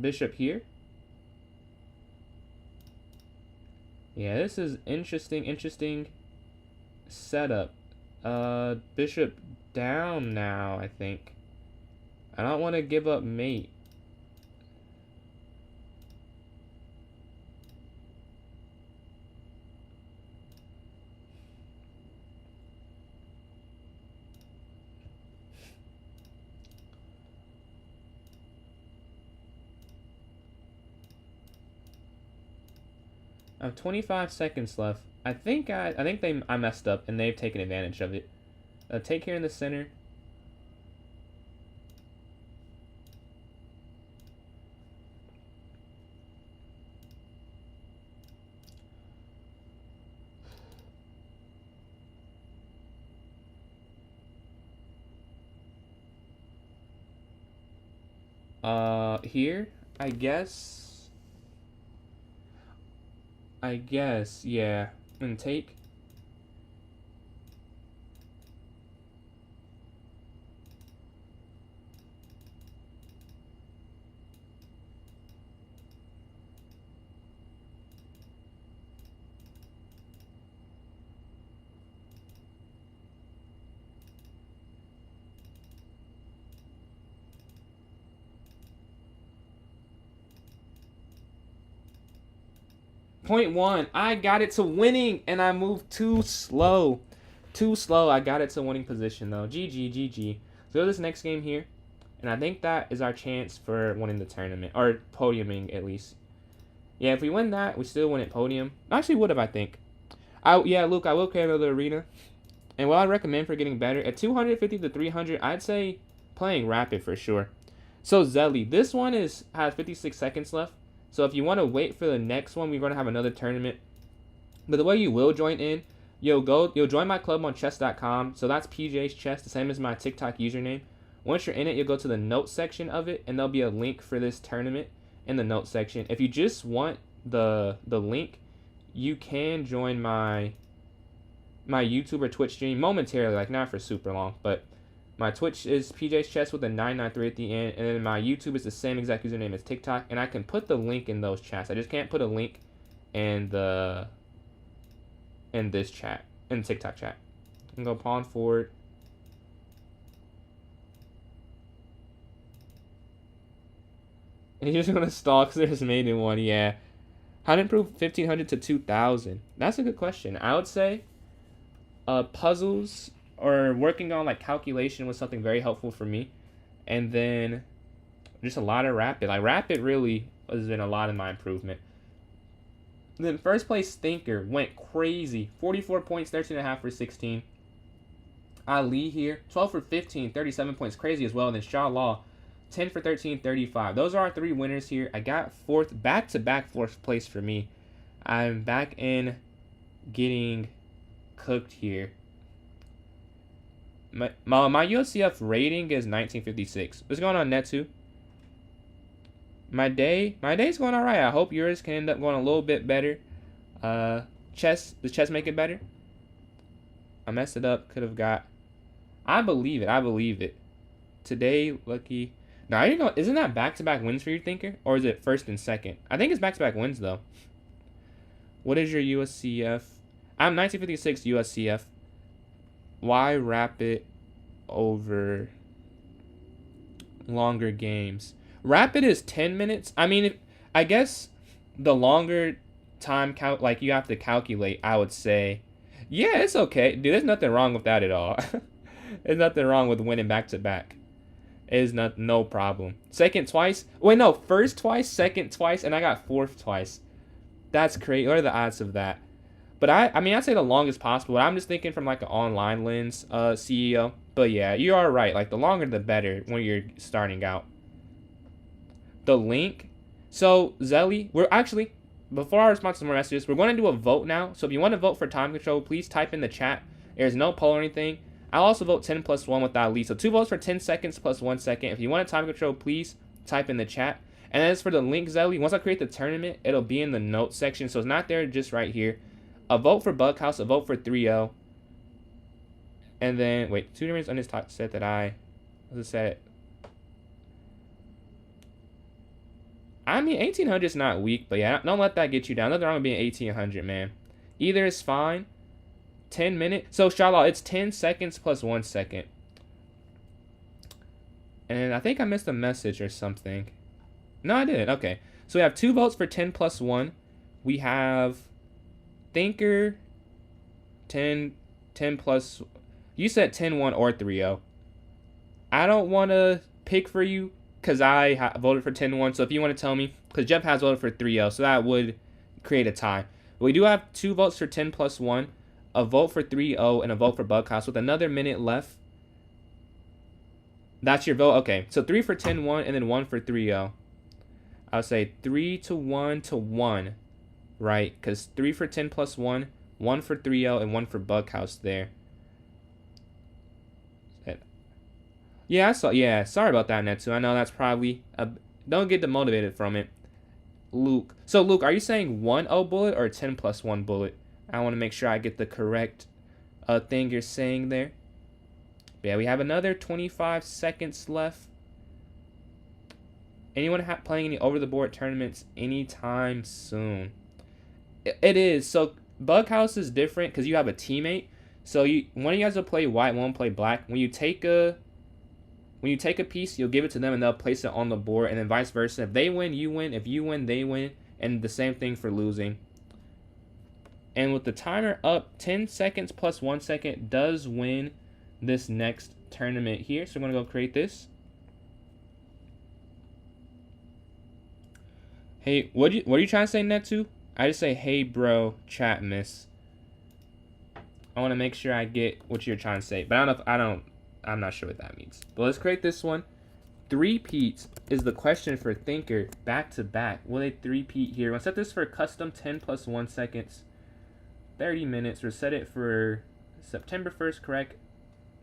Bishop here. Yeah, this is interesting setup. Bishop down now, I think. I don't want to give up mate. I have 25 seconds left. I think I messed up and they've taken advantage of it. Take here in the center. Here, I guess, yeah. And take. Point one. I got it to winning, and I moved too slow. I got it to winning position, though. GG. So this next game here, and I think that is our chance for winning the tournament, or podiuming at least. Yeah, if we win that, we still win at podium. Actually, would have, I think. Yeah, Luke, I will carry another arena. And what I recommend for getting better, at 250 to 300, I'd say playing rapid for sure. So Zelly, this one has 56 seconds left. So if you want to wait for the next one, we're going to have another tournament. But the way you will join in, you'll join my club on chess.com. So that's PJ's Chess, the same as my TikTok username. Once you're in it, you'll go to the notes section of it, and there'll be a link for this tournament in the notes section. If you just want the link, you can join my YouTube or Twitch stream momentarily, like not for super long, but my Twitch is PJ's Chess with a 993 at the end, and then my YouTube is the same exact username as TikTok, and I can put the link in those chats. I just can't put a link in this chat, in the TikTok chat. I'm gonna go pawn forward. And he's just gonna stall because there's made in one, yeah. How to improve 1500 to 2000? That's a good question. I would say puzzles or working on like calculation was something very helpful for me. And then just a lot of rapid. Like rapid really has been a lot in my improvement. Then first place thinker went crazy. 44 points, 13.5 for 16. Ali here, 12 for 15, 37 points, crazy as well. And then Shah Law, 10 for 13, 35. Those are our three winners here. I got back-to-back fourth place for me. I'm back in getting cooked here. My USCF rating is 1956. What's going on, Netsu? My day's going all right. I hope yours can end up going a little bit better. Does chess make it better? I messed it up. Could have got. I believe it. Today, lucky. Now, isn't that back-to-back wins for your thinker? Or is it first and second? I think it's back-to-back wins, though. What is your USCF? I'm 1956 USCF. Why rapid over longer games? Rapid is 10 minutes. I mean, I guess the longer time like you have to calculate, I would say. Yeah, it's okay. Dude, there's nothing wrong with that at all. There's nothing wrong with winning back-to-back. Is no problem. Second twice. Wait, no. First twice, second twice, and I got fourth twice. That's crazy. What are the odds of that? But I mean, I'd say the longest possible. I'm just thinking from like an online lens, CEO. But yeah, you are right. Like the longer the better when you're starting out. The link. So Zelly, we're actually, before I respond to more messages, we're going to do a vote now. So if you want to vote for time control, please type in the chat. There's no poll or anything. I'll also vote 10 plus 1 with Ali. So 2 votes for 10 seconds plus 1 second. If you want a time control, please type in the chat. And as for the link, Zelly, once I create the tournament, it'll be in the notes section. So it's not there, just right here. A vote for Bughouse, a vote for 3-0. And then, wait, 2 different on this top set that I said. I mean, 1800 is not weak, but yeah, don't let that get you down. Nothing wrong with being 1800, man. Either is fine. 10 minutes. So, Shalom, it's 10 seconds plus 1 second. And I think I missed a message or something. No, I did. Okay. So, we have 2 votes for 10 plus 1. We have Thinker 10 plus. You said 10-1 or 3-0. I don't want to pick for you because I voted for 10-1. So, if you want to tell me, because Jeff has voted for 3-0, so that would create a tie. But we do have 2 votes for 10 plus 1. A vote for 3-0 and a vote for Bughouse with another minute left. That's your vote? Okay. So 3 for 10-1 and then 1 for 3-0. I would say 3 to 1 to 1. Right? Because 3 for 10 plus 1, 1 for 3-0, and 1 for Bughouse there. Yeah, I saw. Yeah, sorry about that, Netsu. I know that's probably don't get demotivated from it. Luke. So, Luke, are you saying 1-0 bullet or 10 plus 1 bullet? I want to make sure I get the correct thing you're saying there. But yeah, we have another 25 seconds left. Anyone playing any over-the-board tournaments anytime soon? It is. So, Bughouse is different because you have a teammate. So, one of you guys will play white, one will play black. When you take a piece, you'll give it to them and they'll place it on the board, and then vice versa. If they win, you win. If you win, they win. And the same thing for losing. And with the timer up, 10 seconds plus 1 second does win this next tournament here. So I'm going to go create this. Hey, what are you trying to say, Netsu? I just say, hey, bro, chat miss. I want to make sure I get what you're trying to say. But I'm not sure what that means. But let's create this one. three-peats is the question for Thinker back to back. Will they three-peat here? We'll set this for custom 10 plus 1 seconds, 30 minutes. We'll set it for September 1st, correct?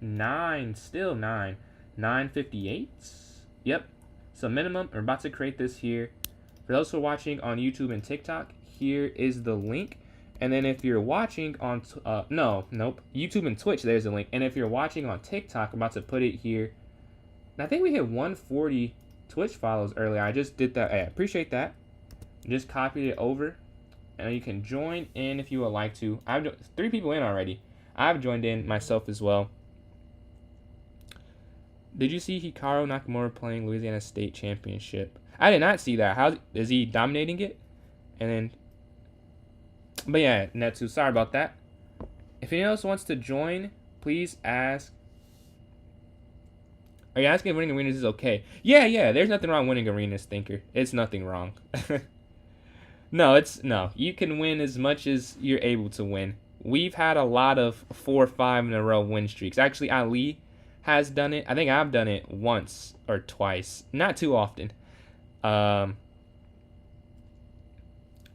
9, still 9. 9:58. Yep. So minimum, we're about to create this here. For those who are watching on YouTube and TikTok, here is the link. And then if you're watching on, YouTube and Twitch, there's a link. And if you're watching on TikTok, I'm about to put it here. And I think we hit 140 Twitch follows earlier. I just did that. I appreciate that. Just copied it over. And you can join in if you would like to. I've 3 people in already. I've joined in myself as well. Did you see Hikaru Nakamura playing Louisiana State Championship? I did not see that. How is he dominating it? And then, but yeah, Netsu, sorry about that. If anyone else wants to join, please ask. Are you asking if winning arenas is okay? Yeah. There's nothing wrong winning arenas, Thinker. It's nothing wrong. No. You can win as much as you're able to win. We've had a lot of 4 or 5 in a row win streaks. Actually, Ali has done it. I think I've done it once or twice. Not too often.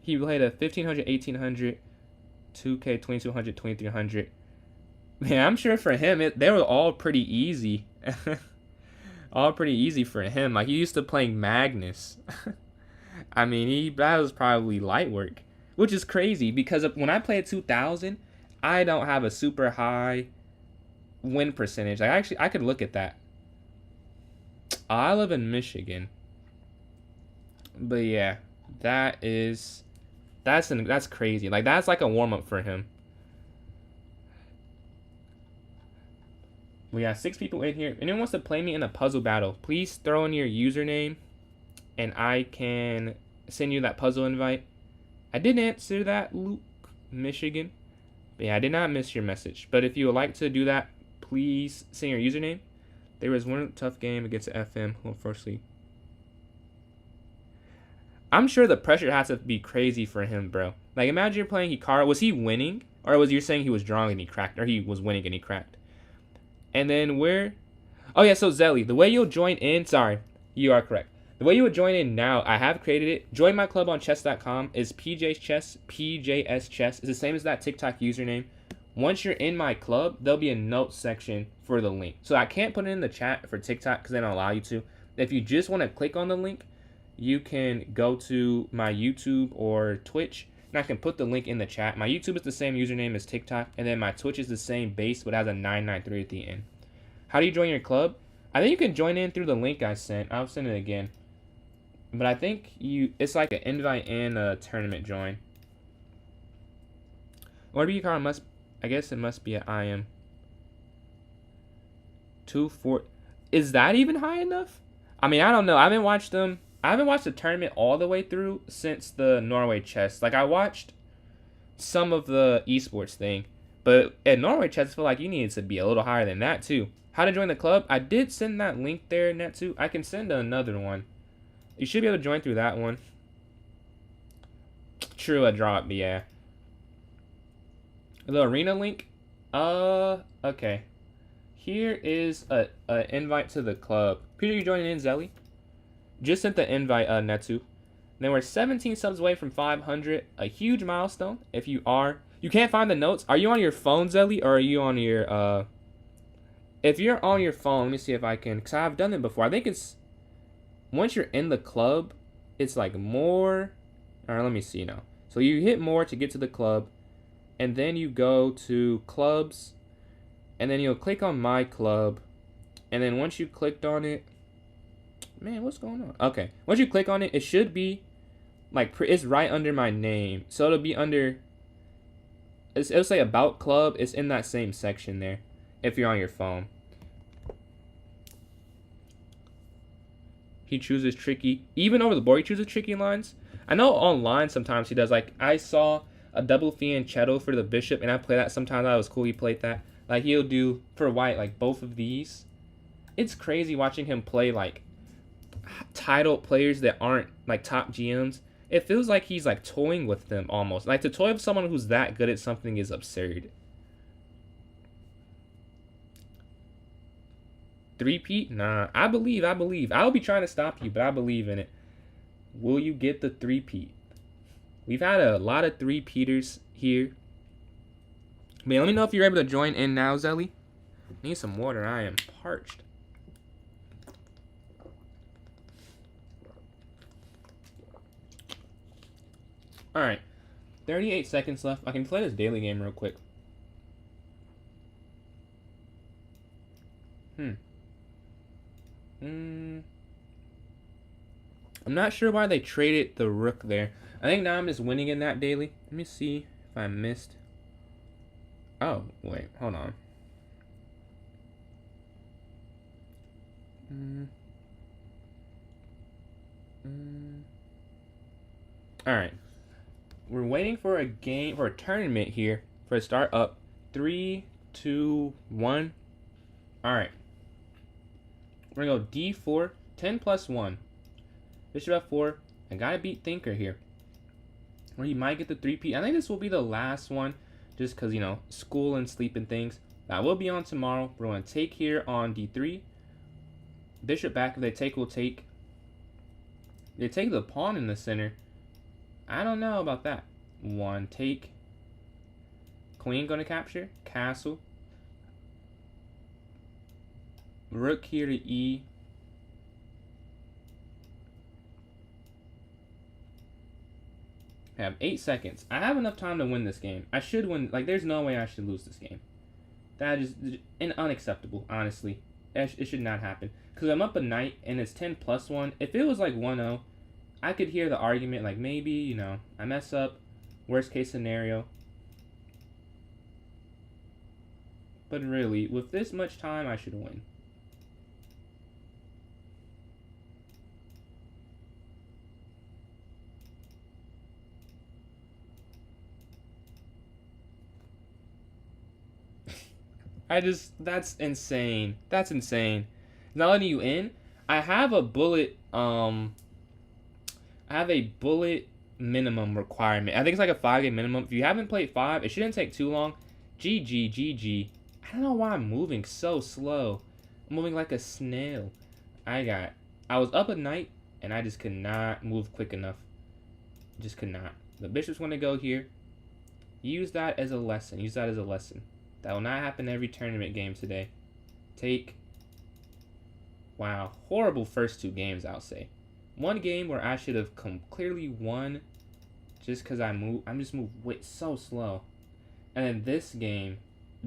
He played a 1500, 1800, 2K, 2200, 2300. Man, I'm sure for him, they were all pretty easy. All pretty easy for him. Like, he used to playing Magnus. I mean, that was probably light work. Which is crazy, because when I play at 2000, I don't have a super high win percentage. I could look at that. I live in Michigan. But yeah, that's crazy. Like, that's like a warm-up for him. We got 6 people in here. If anyone wants to play me in a puzzle battle, please throw in your username and I can send you that puzzle invite. I didn't answer that, Luke, Michigan. But yeah, I did not miss your message. But if you would like to do that, please send your username. There was one tough game against the FM, who unfortunately. I'm sure the pressure has to be crazy for him, bro. Like, imagine you're playing Hikaru. Was he winning? Or was you saying he was drawing and he cracked? Or he was winning and he cracked? And then where? Oh, yeah, so Zelly, the way you'll join in. Sorry, you are correct. The way you would join in now, I have created it. Join my club on chess.com is PJ's Chess, PJS Chess. It's the same as that TikTok username. Once you're in my club, there'll be a notes section for the link. So I can't put it in the chat for TikTok because they don't allow you to. If you just want to click on the link, you can go to my YouTube or Twitch, and I can put the link in the chat. My YouTube is the same username as TikTok, and then my Twitch is the same base, but has a 993 at the end. How do you join your club? I think you can join in through the link I sent. I'll send it again. But I think it's like an invite and a tournament join. Whatever you call it I guess it must be an IM. 2-4. Is that even high enough? I mean, I don't know. I haven't watched the tournament all the way through since the Norway chess. Like, I watched some of the esports thing. But at Norway chess, I feel like you needed to be a little higher than that, too. How to join the club? I did send that link there, Netsu. I can send another one. You should be able to join through that one. True, a drop, yeah. The arena link? Okay. Here is a invite to the club. Peter, you joining in, Zelly? Just sent the invite, Netsu. Then we're 17 subs away from 500. A huge milestone. If you are. You can't find the notes. Are you on your phone, Zelly? Or are you on your, If you're on your phone, let me see if I can. Because I've done it before. I think it's. Once you're in the club, it's like more. Alright, let me see now. So you hit more to get to the club. And then you go to clubs. And then you'll click on my club. And then once you clicked on it. Man, what's going on? Okay. Once you click on it, it should be like it's right under my name. So it'll be under. It'll say about club. It's in that same section there. If you're on your phone. He chooses tricky. Even over the board, he chooses tricky lines. I know online sometimes he does. Like, I saw a double fianchetto for the bishop, and I play that sometimes. That was cool. He played that. Like, he'll do, for white, like, both of these. It's crazy watching him play, like, titled players that aren't, like, top GMs. It feels like he's, like, toying with them almost. Like, to toy with someone who's that good at something is absurd. Three-peat? Nah, I believe. I'll be trying to stop you, but I believe in it. Will you get the three-peat? We've had a lot of three-peaters here. Man, let me know if you're able to join in now, Zelly. Need some water. I am parched. Alright. 38 seconds left. I can play this daily game real quick. I'm not sure why they traded the rook there. I think now I'm just winning in that daily. Let me see if I missed. Oh, wait. Hold on. Alright. We're waiting for a game, for a tournament here, for it to start up. 3, 2, 1. Alright. We're going to go d4, 10 plus 1. Bishop f4. I gotta beat Thinker here. Or he might get the 3-peat. I think this will be the last one, just because, you know, school and sleep and things. That will be on tomorrow. We're going to take here on d3. Bishop back. If they take, we'll take. They take the pawn in the center. I don't know about that. 1, take. Queen going to capture. Castle. Rook here to e. I have 8 seconds. I have enough time to win this game. I should win. Like, there's no way I should lose this game. That is unacceptable, honestly. It should not happen. Because I'm up a knight, and it's 10 plus 1. If it was like 1-0, I could hear the argument, like, maybe, you know, I mess up. Worst case scenario. But really, with this much time, I should win. That's insane. That's insane. Not letting you in. I have a bullet, minimum requirement. I think it's like a 5-game minimum. If you haven't played 5, it shouldn't take too long. GG. I don't know why I'm moving so slow. I'm moving like a snail. I was up at night, and I just could not move quick enough. Just could not. The bishop's going to go here. Use that as a lesson. That will not happen every tournament game today. Take. Wow. Horrible first 2 games, I'll say. One game where I should have clearly won just because I'm just moved so slow. And then this game,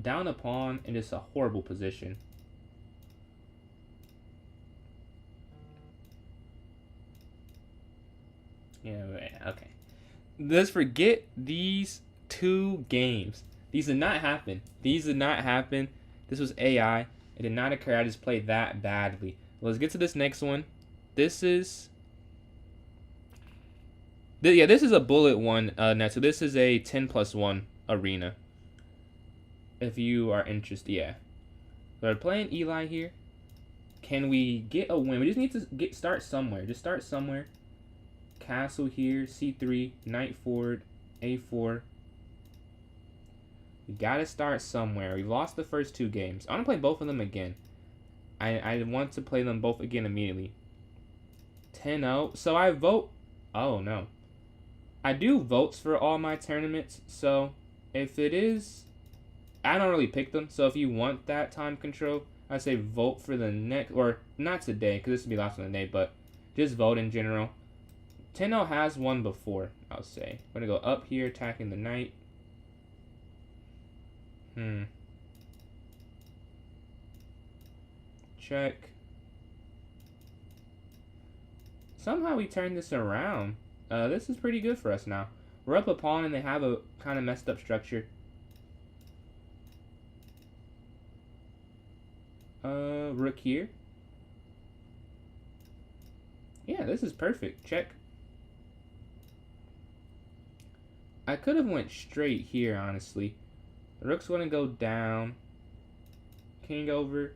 down a pawn in just a horrible position. Yeah, okay. Let's forget these 2 games. These did not happen. This was AI. It did not occur. I just played that badly. Let's get to this next one. This is a bullet one. So this is a 10 plus 1 arena. If you are interested, yeah. We're playing Eli here. Can we get a win? We just need to start somewhere. Just start somewhere. Castle here, c3, knight forward, a4. We gotta start somewhere. We lost the first 2 games. I want to play both of them again. I want to play them both again immediately. 10-0. So I vote. Oh, no. I do votes for all my tournaments. So if it is, I don't really pick them. So if you want that time control, I say vote for the next, or not today, because this will be last one of the day, but just vote in general. 10-0 has won before, I'll say. I'm going to go up here, attacking the knight. Check. Somehow we turned this around. This is pretty good for us now. We're up a pawn and they have a kind of messed up structure. Rook here. Yeah, this is perfect. Check. I could have went straight here, honestly. The rook's going to go down. King over.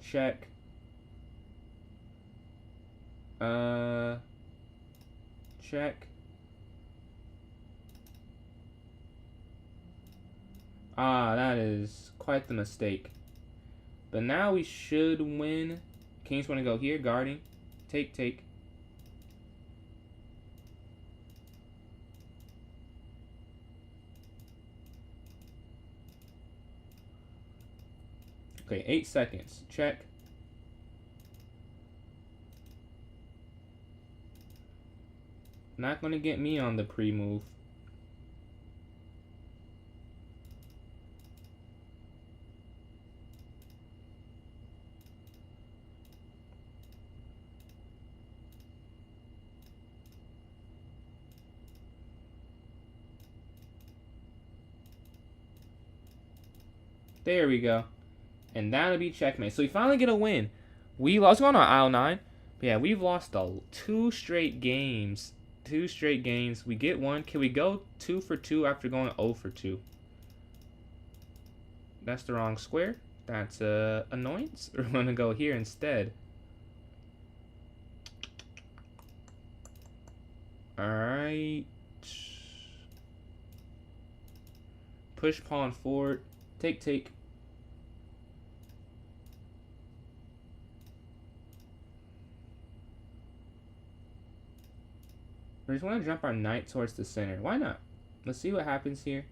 Check. Check. Ah, that is quite the mistake. But now we should win. Kings want to go here, guarding. Take, take. Okay, 8 seconds. Check. Not going to get me on the pre-move. There we go. And that'll be checkmate. So we finally get a win. We lost going on aisle 9. But yeah, we've lost 2 straight games. 2 straight games. We get one. Can we go 2 for 2 after going 0 for 2? That's the wrong square. That's annoyance. We're going to go here instead. Alright. Push pawn forward. Take, take. We just want to jump our knight towards the center. Why not? Let's see what happens here.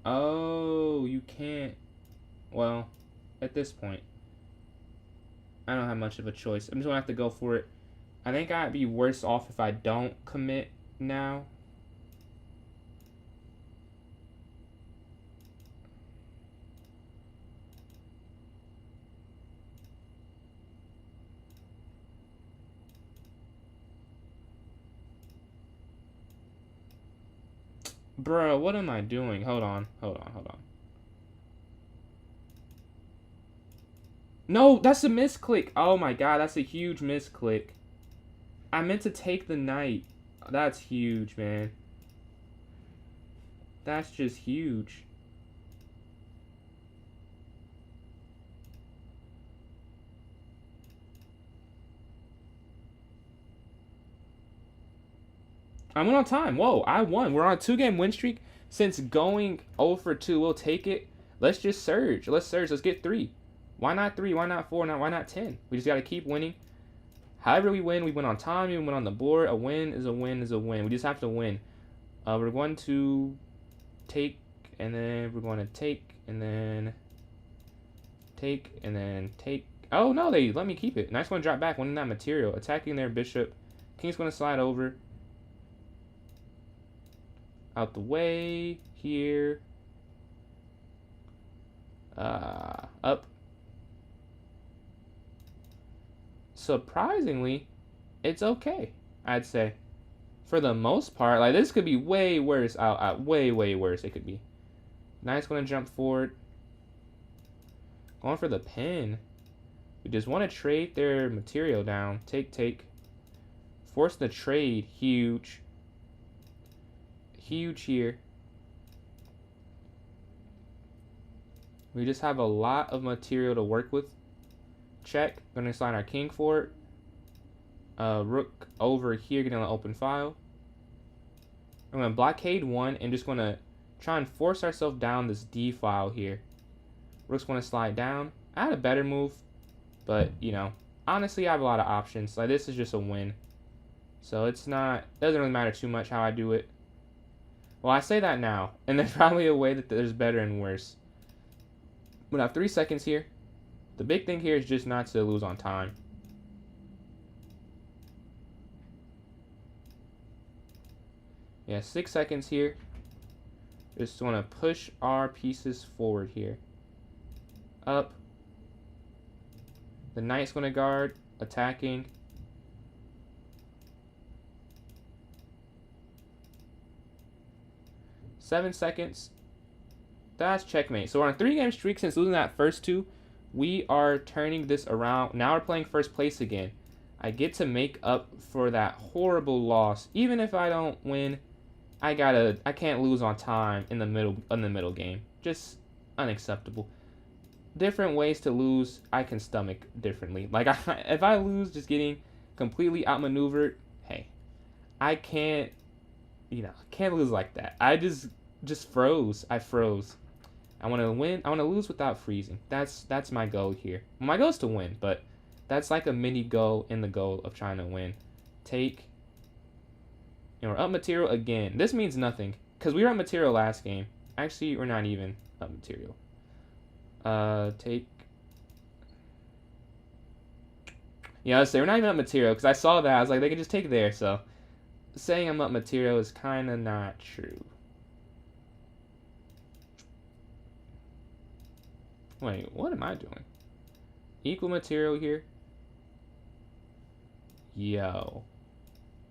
Oh, you can't. Well, at this point, I don't have much of a choice. I'm just going to have to go for it. I think I'd be worse off if I don't commit now. Bruh, what am I doing? Hold on. No, that's a misclick. Oh my god, that's a huge misclick. I meant to take the knight. That's huge, man. That's just huge. I went on time. Whoa, I won. We're on a 2-game win streak. Since going 0 for 2, we'll take it. Let's just surge. Let's surge. Let's get 3. Why not 3? Why not 4? Why not 10? We just got to keep winning. However we win on time. We win on the board. A win is a win is a win. We just have to win. We're going to take, and then we're going to take, and then take, and then take. Oh, no, they let me keep it. Knight's going to drop back, winning that material. Attacking their bishop. King's going to slide over. Out the way. Here. Up. Surprisingly, it's okay, I'd say. For the most part, like, this could be way worse. Way worse it could be. Knight's going to jump forward. Going for the pin. We just want to trade their material down. Take, take. Force the trade. Huge. Huge here. We just have a lot of material to work with. Check. Going to slide our king forward. Rook over here, getting an open file. I'm going to blockade 1 and just going to try and force ourselves down this D file here. Rook's going to slide down. I had a better move, but, you know, honestly, I have a lot of options. Like, this is just a win. So it's not, doesn't really matter too much how I do it. Well, I say that now, and there's probably a way that there's better and worse. We have 3 seconds here. The big thing here is just not to lose on time. Yeah, 6 seconds here. Just want to push our pieces forward here. Up. The knight's going to guard, attacking. Seven seconds. That's checkmate. So we're on a 3-game streak since losing that first 2. We are turning this around. Now we're playing first place again. I get to make up for that horrible loss. Even if I don't win, I can't lose on time in the middle game. Just unacceptable. Different ways to lose, I can stomach differently. Like, if I lose just getting completely outmaneuvered, hey, I can't, can't lose like that. I just froze. I froze. I want to win. I want to lose without freezing. That's my goal here. My goal is to win, but that's like a mini goal in the goal of trying to win. Take. And we're up material again. This means nothing because we were up material last game. Actually, we're not even up material. Take. Yeah, let's say we're not even up material because I saw that. I was like, they can just take there. So saying I'm up material is kind of not true. Wait, what am I doing? Equal material here? Yo.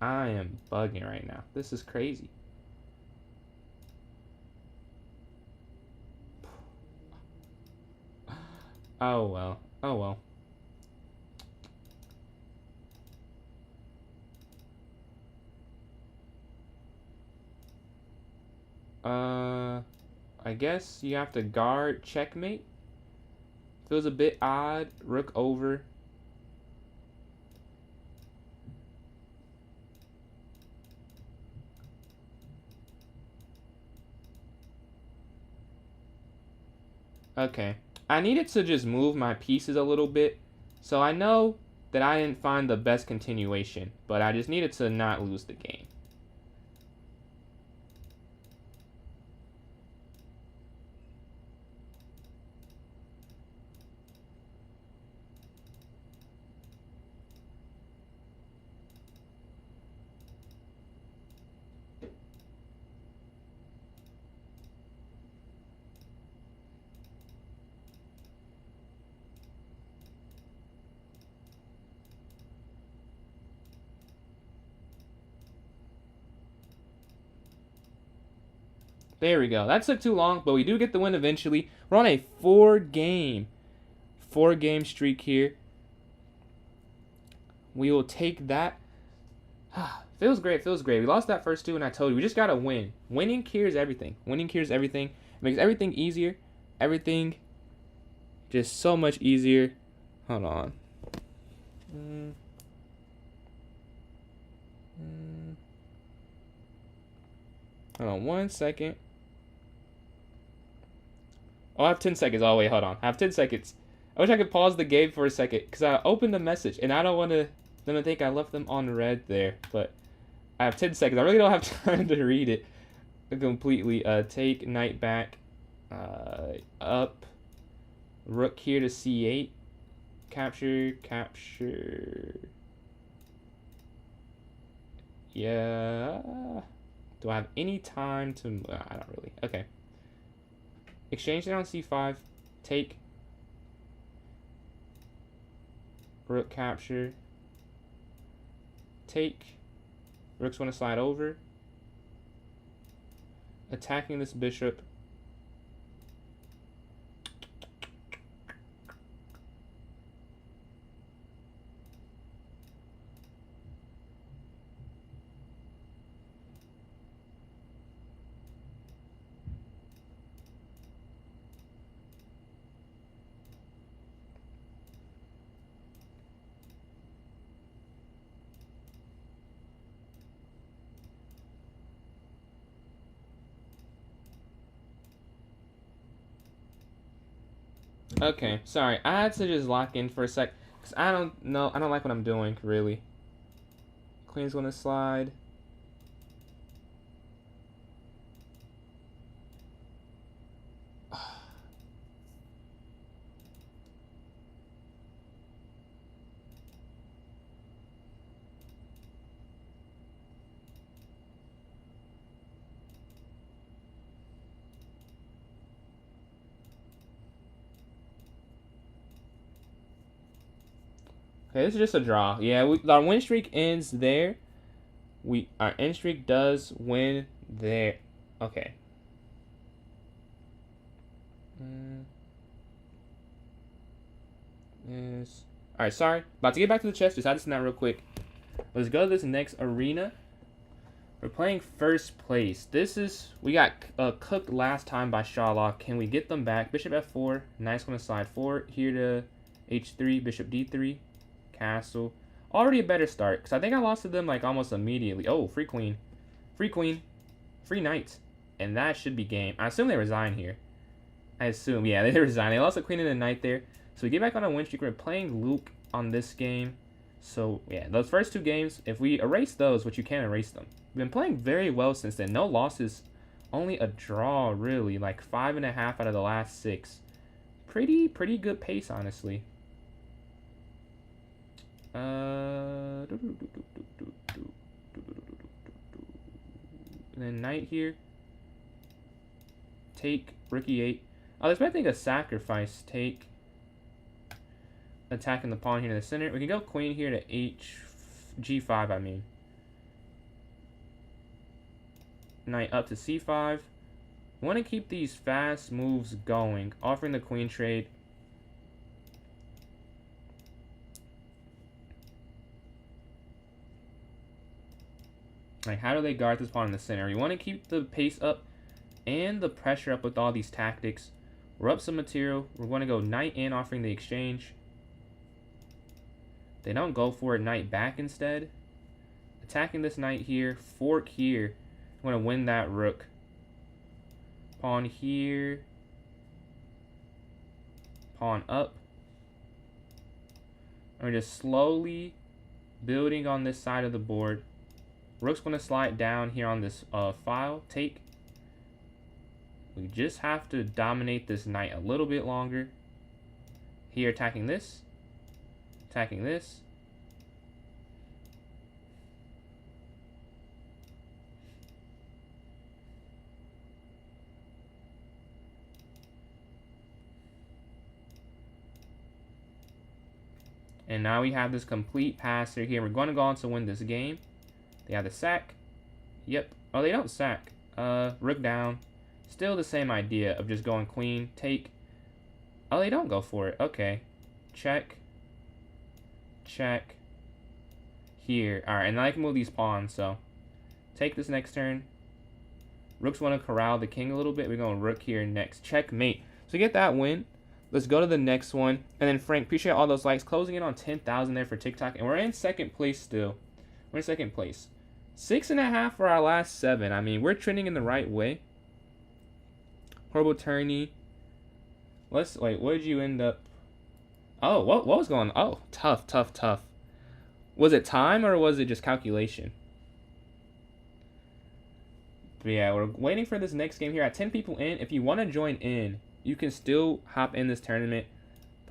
I am bugging right now. This is crazy. Oh well. Oh well. I guess you have to guard checkmate. Feels a bit odd. Rook over. Okay. I needed to just move my pieces a little bit. So I know that I didn't find the best continuation, but I just needed to not lose the game. There we go. That took too long, but we do get the win eventually. We're on a four-game streak here. We will take that. Feels great, feels great. We lost that first two, and I told you, we just got to win. Winning cures everything. Winning cures everything. It makes everything easier. Everything just so much easier. Hold on. Hold on 1 second. Oh, I have 10 seconds. Oh, wait, hold on. I have 10 seconds. I wish I could pause the game for a second because I opened the message and I don't want them to think I left them on red there. But I have 10 seconds. I really don't have time to read it completely. Take knight back. Up. Rook here to c8. Capture. Yeah. Do I have any time to... I don't really. Okay. Exchange it on c5. Take. Rook capture. Take. Rooks want to slide over. Attacking this bishop. Okay, sorry. I had to just lock in for a sec. Because I don't know. I don't like what I'm doing, really. Queen's going to slide. Okay, this is just a draw. Yeah, our win streak ends there. Our end streak does win there. Okay. Yes. All right, sorry. About to get back to the chess. Just had to snap real quick. Let's go to this next arena. We're playing first place. We got cooked last time by Sherlock. Can we get them back? Bishop f4. Knight's going to slide forward. Here to h3. Bishop d3. Castle. Already a better start. Because I think I lost to them like almost immediately. Oh, free queen. Free queen. Free knight. And that should be game. I assume they resign here. I assume. Yeah, they resigned. They lost a queen and a knight there. So we get back on a win streak. We're playing Luke on this game. So, yeah, those first 2 games, if we erase those, which you can't erase them, we've been playing very well since then. No losses, only a draw, really. Like 5.5 out of the last 6. Pretty good pace, honestly. And then knight here. Take, rook e8. I was expecting a sacrifice. Take. Attacking the pawn here in the center. We can go queen here to g5, I mean. Knight up to c5. We want to keep these fast moves going. Offering the queen trade. Like, how do they guard this pawn in the center? We want to keep the pace up and the pressure up with all these tactics. We're up some material. We're going to go knight in, offering the exchange. They don't go for it, knight back instead. Attacking this knight here, fork here. I'm going to win that rook. Pawn here. Pawn up. And we're just slowly building on this side of the board. Rook's going to slide down here on this file. Take. We just have to dominate this knight a little bit longer. Here, attacking this. Attacking this. And now we have this complete passer here. We're going to go on to win this game. They have the sack. Yep. Oh, they don't sack. Rook down. Still the same idea of just going queen, take. Oh, they don't go for it. Okay. Check. Check. Here. Alright, and now I can move these pawns, so. Take this next turn. Rooks want to corral the king a little bit. We're going rook here next. Checkmate. So we get that win. Let's go to the next one. And then, Frank, appreciate all those likes. Closing in on 10,000 there for TikTok. And we're in second place still. We're in second place. 6.5 for our last 7. I mean, we're trending in the right way. Horrible tourney. Wait, what did you end up? Oh, what was going on? Oh, tough. Was it time or was it just calculation? But yeah, we're waiting for this next game here. At 10 people in, if you want to join in, you can still hop in this tournament.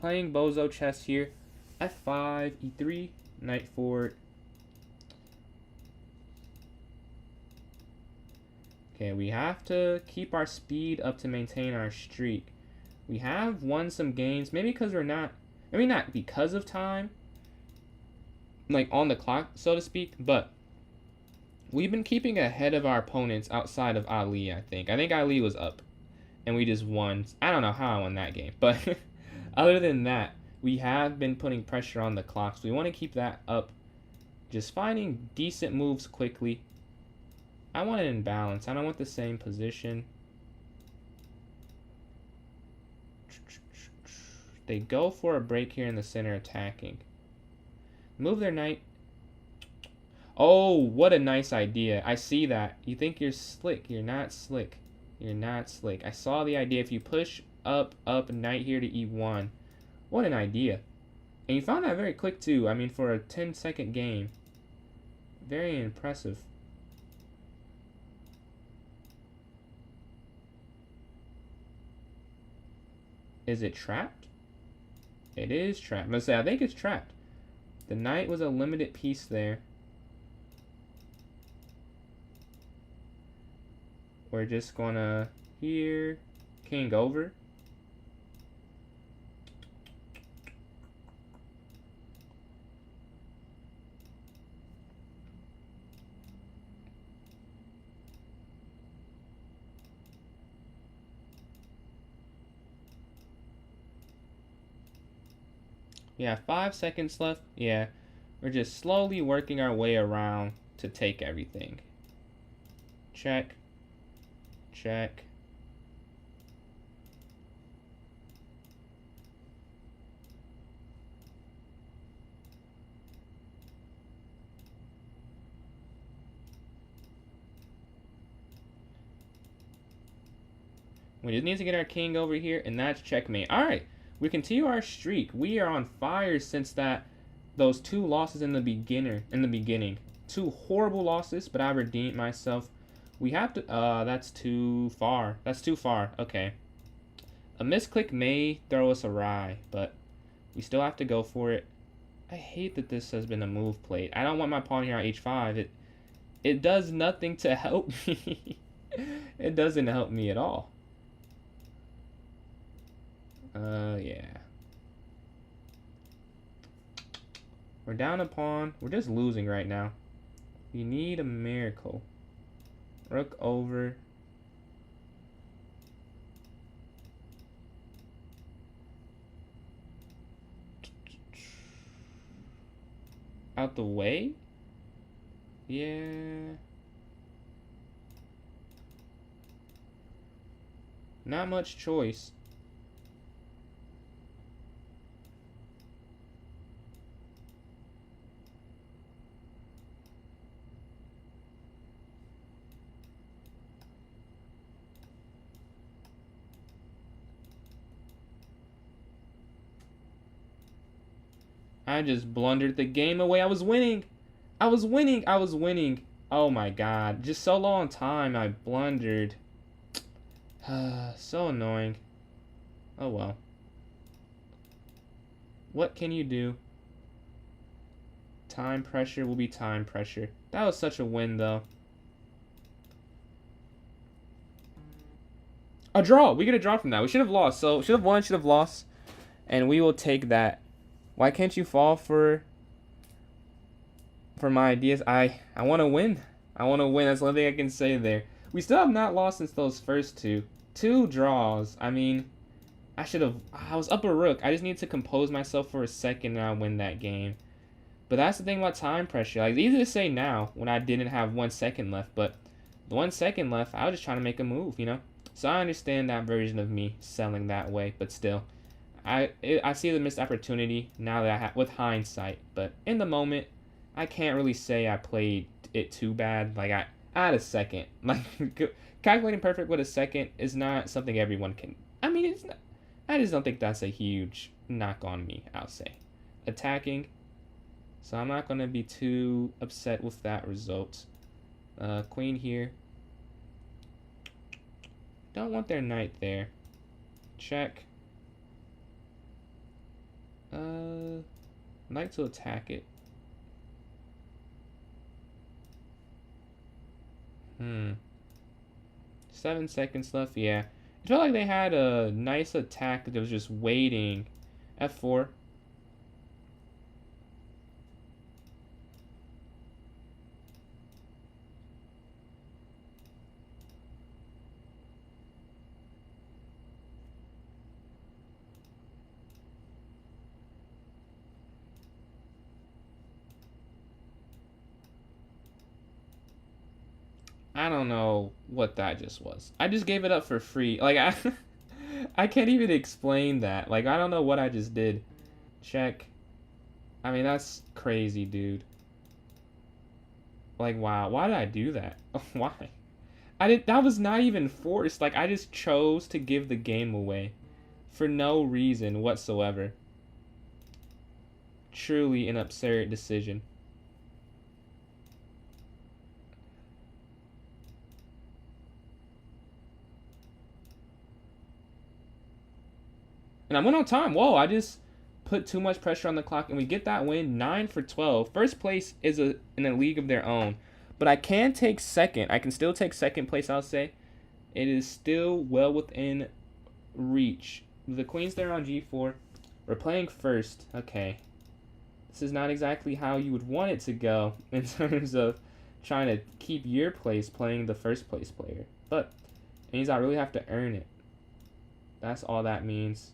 Playing Bozo chess here. F5, E3, knight forward. Okay, we have to keep our speed up to maintain our streak. We have won some games, maybe because we're not, maybe not because of time, like on the clock, so to speak, but we've been keeping ahead of our opponents outside of Ali, I think. I think Ali was up, and we just won. I don't know how I won that game, but other than that, we have been putting pressure on the clock, so we want to keep that up. Just finding decent moves quickly. I want it in balance. I don't want the same position. They go for a break here in the center attacking. Move their knight. Oh, what a nice idea. I see that. You think you're slick. You're not slick. You're not slick. I saw the idea. If you push up, knight here to e1. What an idea. And you found that very quick too. I mean, for a 10-second game. Very impressive. Is it trapped? It is trapped. I'm going to say, I think it's trapped. The knight was a limited piece there. We're just going to here, king over. Yeah, 5 seconds left. Yeah, we're just slowly working our way around to take everything. Check. Check. We just need to get our king over here, and that's checkmate. All right, we continue our streak. We are on fire since those 2 losses in the beginning. 2 horrible losses, but I redeemed myself. We have to. That's too far. That's too far. Okay. A misclick may throw us awry, but we still have to go for it. I hate that this has been a move played. I don't want my pawn here on h5. It does nothing to help me. It doesn't help me at all. Yeah. We're down a pawn. We're just losing right now. We need a miracle. Rook over. Out the way? Yeah. Not much choice. I just blundered the game away. I was winning. I was winning. I was winning. Oh my god. Just so long time I blundered. So annoying. Oh well. What can you do? Time pressure will be time pressure. That was such a win though. A draw. We get a draw from that. We should have lost. So should have won, should have lost. And we will take that. Why can't you fall for my ideas? I want to win. I want to win. That's the only thing I can say there. We still have not lost since those first 2. 2 draws. I mean, I was up a rook. I just need to compose myself for a second and I'll win that game. But that's the thing about time pressure. Like, it's easy to say now when I didn't have 1 second left. But the 1 second left, I was just trying to make a move, you know? So I understand that version of me selling that way. But still. I see the missed opportunity now that I have with hindsight, but in the moment, I can't really say I played it too bad. Like I had a second. Like calculating perfect with a second is not something everyone can. I mean, it's not. I just don't think that's a huge knock on me. I'll say attacking. So I'm not gonna be too upset with that result. Queen here. Don't want their knight there. Check. I'd like to attack it. 7 seconds left, yeah. It felt like they had a nice attack that was just waiting. F4. I don't know what that just was. I just gave it up for free. Like, I can't even explain that. Like, I don't know what I just did. Check. I mean, that's crazy, dude. Like, wow. Why did I do that? Why? That was not even forced. Like, I just chose to give the game away. For no reason whatsoever. Truly an absurd decision. And I went on time. Whoa, I just put too much pressure on the clock, and we get that win, 9 for 12. First place is in a league of their own. But I can take second. I can still take second place, I'll say. It is still well within reach. The queen's there on g4. We're playing first. Okay. This is not exactly how you would want it to go in terms of trying to keep your place playing the first place player. But it means I really have to earn it. That's all that means.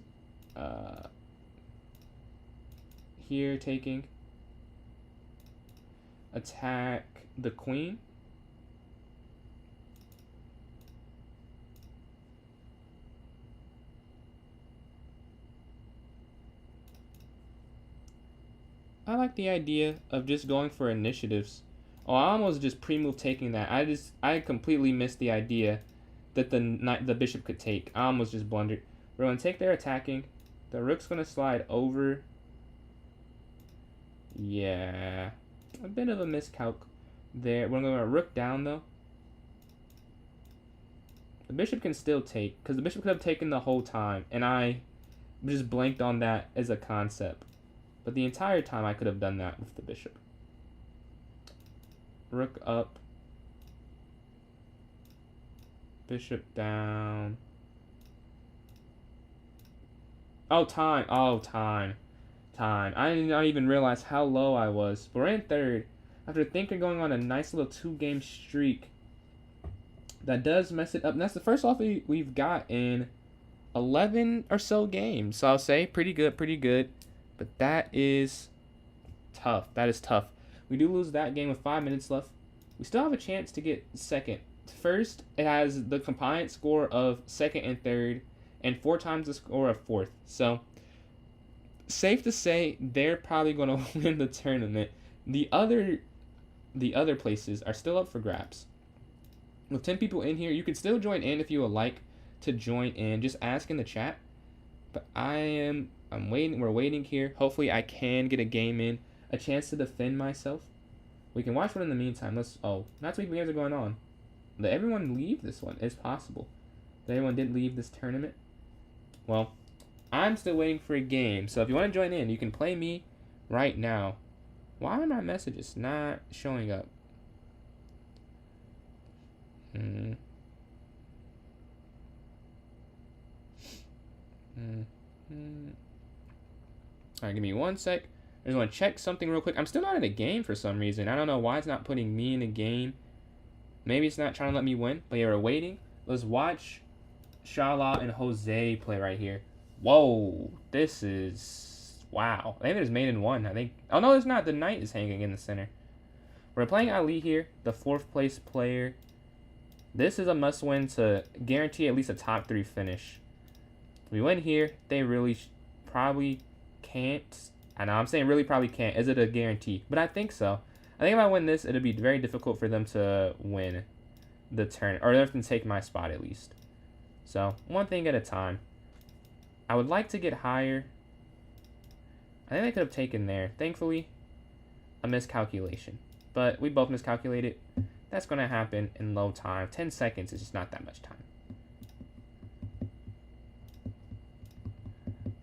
Here taking attack the queen. I like the idea of just going for initiatives. Oh, I almost just pre-move taking that. I completely missed the idea that the bishop could take. I almost just blundered. We're going to take their attacking. The rook's going to slide over. Yeah. A bit of a miscalc there. We're going to rook down, though. The bishop can still take, because the bishop could have taken the whole time, and I just blanked on that as a concept. But the entire time I could have done that with the bishop. Rook up. Bishop down. Oh, time. Oh, time. Time. I did not even realize how low I was. But we're in third. After thinking going on a nice little 2-game streak. That does mess it up. And that's the first off we've got in 11 or so games. So I'll say pretty good, pretty good. But that is tough. That is tough. We do lose that game with 5 minutes left. We still have a chance to get second. First, it has the combined score of second and third, and 4 times the score of fourth. So, safe to say, they're probably going to win the tournament. The other places are still up for grabs. With 10 people in here, you can still join in if you would like to join in. Just ask in the chat. But I'm waiting. We're waiting here. Hopefully, I can get a game in, a chance to defend myself. We can watch one in the meantime. Not too many games are going on. Did everyone leave this one? It's possible that everyone did leave this tournament. Well, I'm still waiting for a game. So if you want to join in, you can play me right now. Why are my messages not showing up? Alright, give me 1 sec. I just want to check something real quick. I'm still not in a game for some reason. I don't know why it's not putting me in a game. Maybe it's not trying to let me win. But yeah, we're waiting. Let's watch Shala and Jose play right here. Whoa. This is... Wow. I think there's mate in 1. I think... Oh, no, there's not. The knight is hanging in the center. We're playing Ali here, the 4th place player. This is a must-win to guarantee at least a top 3 finish. If we win here, they really probably can't. I know, I'm saying really probably can't. Is it a guarantee? But I think so. I think if I win this, it'll be very difficult for them to win the turn. Or they can take my spot at least. So, one thing at a time. I would like to get higher. I think they could have taken there. Thankfully, a miscalculation. But we both miscalculated. That's going to happen in low time. 10 seconds is just not that much time.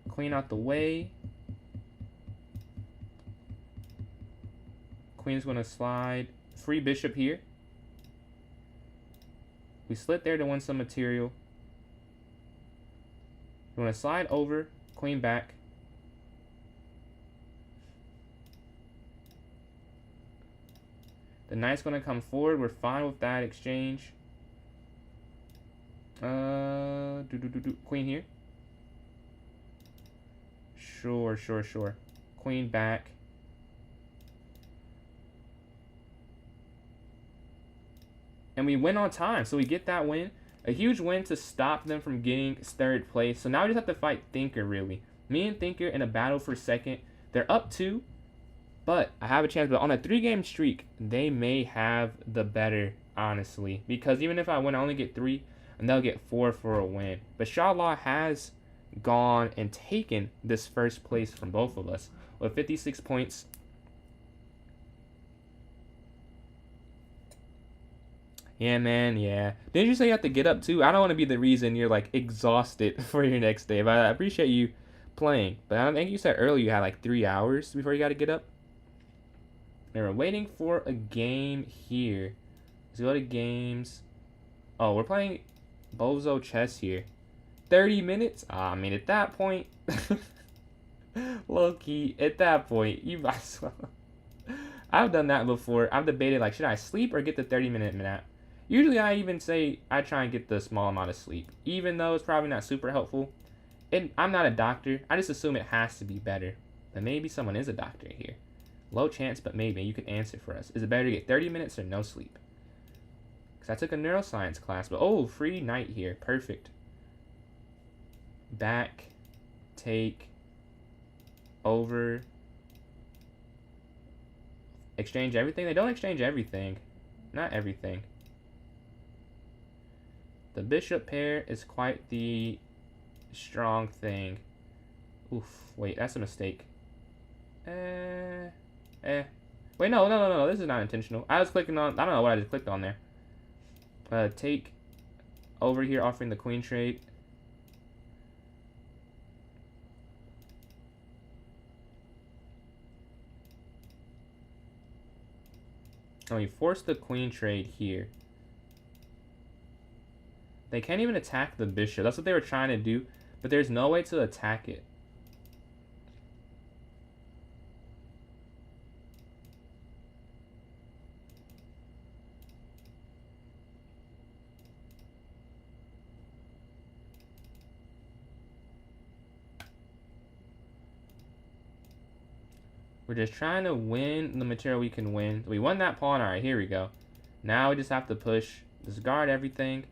Queen out the way. Queen's going to slide. Free bishop here. We slit there to win some material. We want to slide over. Queen back. The knight's going to come forward. We're fine with that exchange. Queen here. Sure. Queen back. And we win on time, so we get that win. A huge win to stop them from getting 3rd place. So now we just have to fight Thinker, really. Me and Thinker in a battle for 2nd. They're up 2, but I have a chance. But on a 3-game streak, they may have the better, honestly. Because even if I win, I only get 3, and they'll get 4 for a win. But Shala has gone and taken this 1st place from both of us with 56 points. Yeah, man, yeah. Didn't you say you have to get up too? I don't want to be the reason you're like exhausted for your next day, but I appreciate you playing. But I think you said earlier you had like 3 hours before you got to get up. And we're waiting for a game here. Let's go to games. Oh, we're playing Bozo chess here. 30 minutes? I mean, at that point, low key, at that point, you might as well. I've done that before. I've debated, like, should I sleep or get the 30-minute nap? Usually I even say I try and get the small amount of sleep, even though it's probably not super helpful. I'm not a doctor. I just assume it has to be better. But maybe someone is a doctor here. Low chance, but maybe. You can answer for us. Is it better to get 30 minutes or no sleep? Because I took a neuroscience class, but oh, free knight here. Perfect. Back, take, over, exchange everything. They don't exchange everything. Not everything. The bishop pair is quite the strong thing. Oof, wait, that's a mistake. Wait, no. This is not intentional. I was clicking on, I don't know what I just clicked on there. Take over here, offering the queen trade. Oh, you force the queen trade here. They can't even attack the bishop. That's what they were trying to do, but there's no way to attack it. We're just trying to win the material we can win. We won that pawn. All right, here we go. Now we just have to push, discard everything.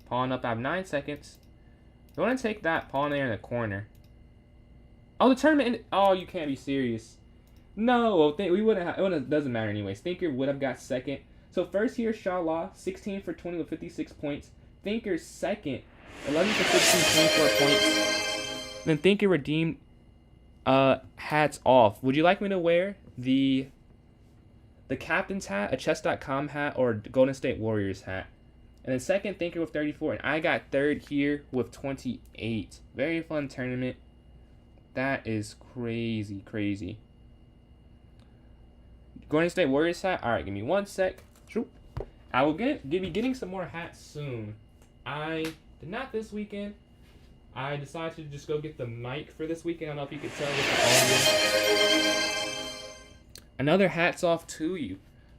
Pawn up. I have 9 seconds. You want to take that pawn there in the corner. Oh, the tournament. Oh, you can't be serious. No, we wouldn't have. It doesn't matter anyways. Thinker would have got second. So first here, Shaw 16 for 20 with 56 points. Thinker second, 11 for 16, 24 points. Then Thinker redeemed. Hats off. Would you like me to wear the captain's hat, a chess.com hat, or Golden State Warriors hat? And then second, Thinker with 34, and I got third here with 28. Very fun tournament. That is crazy, crazy. Golden State Warriors hat. All right, give me 1 sec. I will be getting some more hats soon. I did not this weekend. I decided to just go get the mic for this weekend. I don't know if you could tell with the audio. Another hats off to you.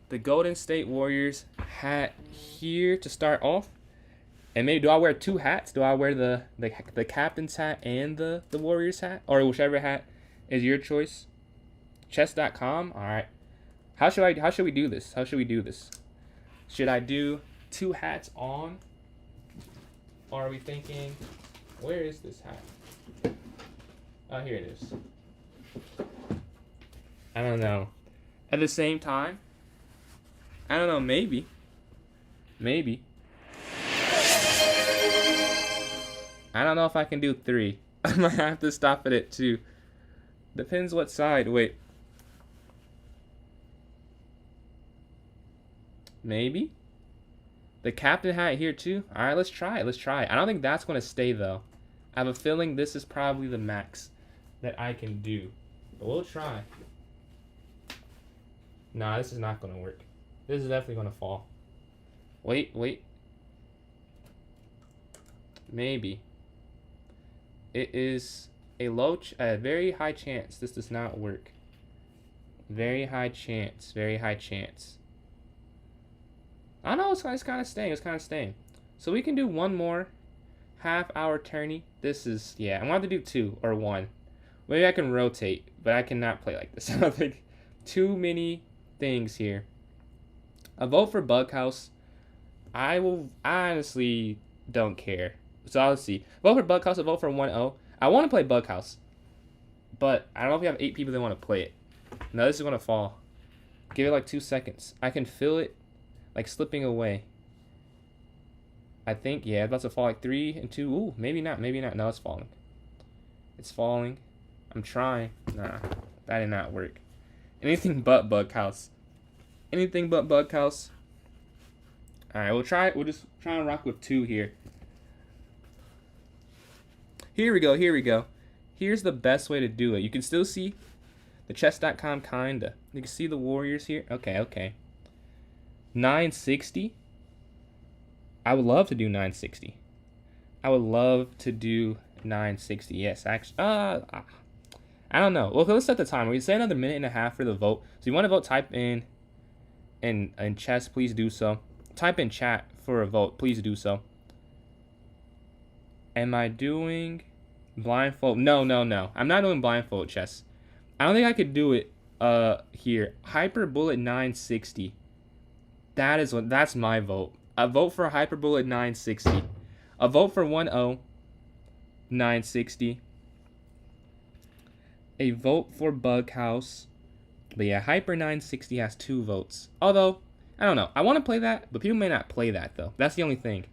The Golden State Warriors hat here to start off. And maybe, do I wear 2 hats? Do I wear the captain's hat and the Warriors hat? Or whichever hat is your choice. Chess.com. All right. How should we do this? How should we do this? Should I do 2 hats on? Or are we thinking, where is this hat? Oh, here it is. I don't know. At the same time, I don't know, maybe. Maybe. I don't know if I can do 3. I might have to stop it at 2. Depends what side. Wait. Maybe? The captain hat here too? Alright, let's try it. Let's try it. I don't think that's going to stay though. I have a feeling this is probably the max that I can do. But we'll try. Nah, this is not going to work. This is definitely going to fall. Wait. Maybe. It is a very high chance this does not work. Very high chance. Very high chance. I don't know, it's kind of staying. It's kind of staying. So we can do one more half-hour tourney. This is, yeah, I want to do 2 or 1. Maybe I can rotate, but I cannot play like this. I don't think too many things here. A vote for Bughouse. I honestly don't care. So I'll see. Vote for Bughouse, a vote for 1-0. I want to play Bughouse, but I don't know if we have 8 people that want to play it. No, this is going to fall. Give it like 2 seconds. I can feel it like slipping away. I think, yeah, it's about to fall like 3 and 2. Ooh, maybe not. No, it's falling. It's falling. I'm trying. Nah, that did not work. Anything but Bughouse. Anything but Bughouse. Alright, we'll try it. We'll just try and rock with 2 here. Here we go. Here's the best way to do it. You can still see the chess.com kinda. You can see the Warriors here. Okay. 960. I would love to do 960. I would love to do 960. Yes, actually. I don't know. Well, let's set the timer. We say another minute and a half for the vote. So you want to vote, type in chess, please do so. Type in chat for a vote, please do so. Am I doing blindfold? No. I'm not doing blindfold chess. I don't think I could do it here. Hyper Bullet 960. That's my vote. A vote for Hyper Bullet 960. A vote for 1-0 960. A vote for Bughouse. But yeah, Hyper 960 has 2 votes. Although, I don't know. I want to play that, but people may not play that though. That's the only thing.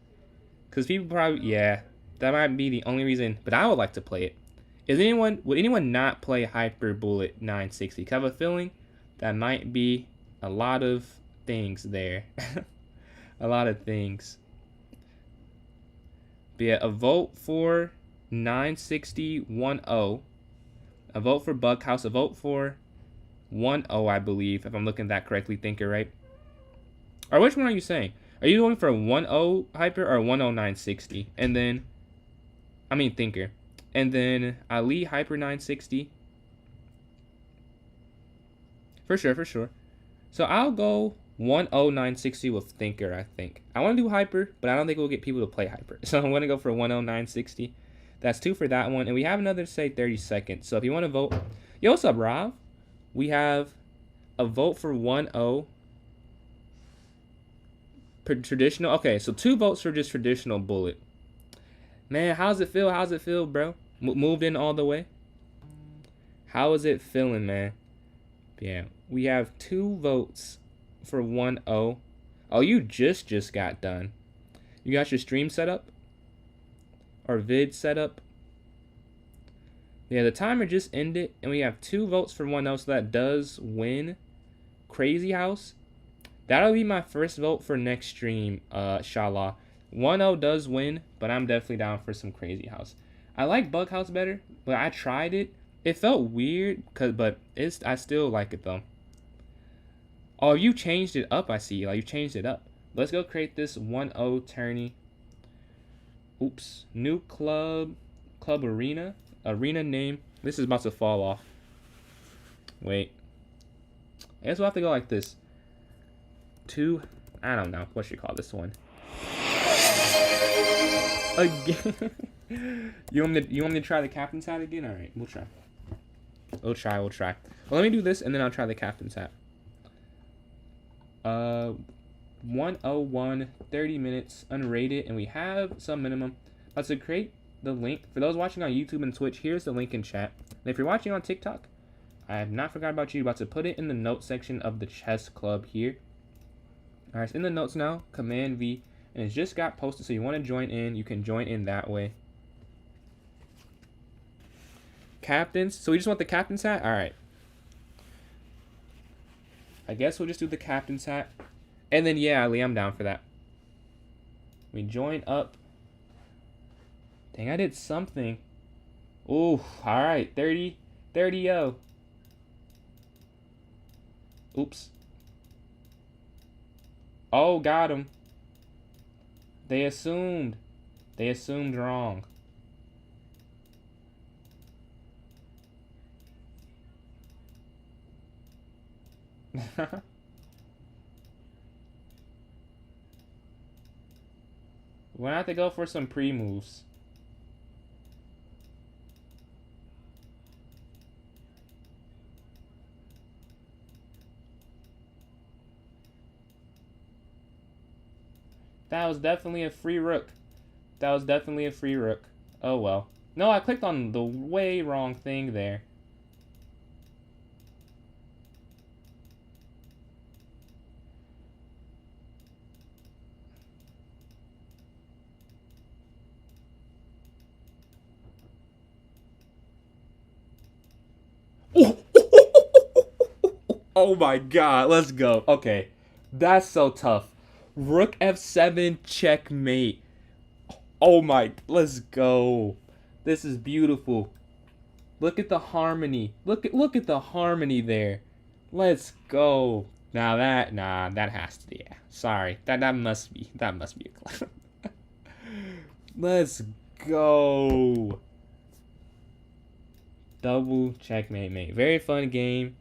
Because people probably, yeah, that might be the only reason. But I would like to play it. Would anyone not play Hyper Bullet 960? 'Cause I have a feeling that might be a lot of things there. A lot of things. But yeah, a vote for 96010. A vote for Bughouse. A vote for 10, I believe, if I'm looking at that correctly, Thinker, right? Or which one are you saying? Are you going for 10 Hyper or 10960? And then, I mean Thinker. And then Ali Hyper 960. For sure, for sure. So I'll go 10960 with Thinker, I think. I want to do Hyper, but I don't think we'll get people to play Hyper. So I'm going to go for 10960. That's 2 for that one. And we have another, say, 30 seconds. So if you want to vote. Yo, what's up, Rob? We have a vote for 10. Traditional. Okay, so 2 votes for just traditional bullet. Man, how's it feel? How's it feel, bro? Moved in all the way? How is it feeling, man? Yeah, we have 2 votes for 10. Oh, you just got done. You got your stream set up? Or vid set up? Yeah, the timer just ended, and we have 2 votes for 10, so that does win Crazy House. That'll be my first vote for next stream, inshallah. 10 does win, but I'm definitely down for some Crazy House. I like Bug House better, but I tried it. It felt weird, but I still like it though. Oh, you changed it up, I see. Like, you changed it up. Let's go create this 10 tourney. Oops. New club arena. Arena name. This is about to fall off. Wait. I guess we'll have to go like this. I don't know. What should we call this one? Again. You want me to try the captain's hat again? Alright, we'll try. We'll try. Well, let me do this and then I'll try the captain's hat. 101, 30 minutes, unrated, and we have some minimum. Let's create the link. For those watching on YouTube and Twitch, here's the link in chat. And if you're watching on TikTok, I have not forgot about you. About to put it in the notes section of the chess club here. Alright, it's in the notes now. Command V. And it's just got posted, so you want to join in. You can join in that way. Captains. So we just want the captain's hat? Alright. I guess we'll just do the captain's hat. And then, yeah, Ali, I'm down for that. We join up. Dang, I did something. Ooh, alright. 30-0. Oops. Oh, got him. They assumed wrong. We're gonna have to go for some pre-moves. That was definitely a free rook. Oh well. No, I clicked on the way wrong thing there. Oh my god, let's go. Okay, that's so tough. Rook F7 checkmate. Oh my, let's go. This is beautiful. Look at the harmony. Look at the harmony there. Let's go. Now that has to, yeah. Sorry. That must be a clip. Let's go. Double checkmate, mate. Very fun game.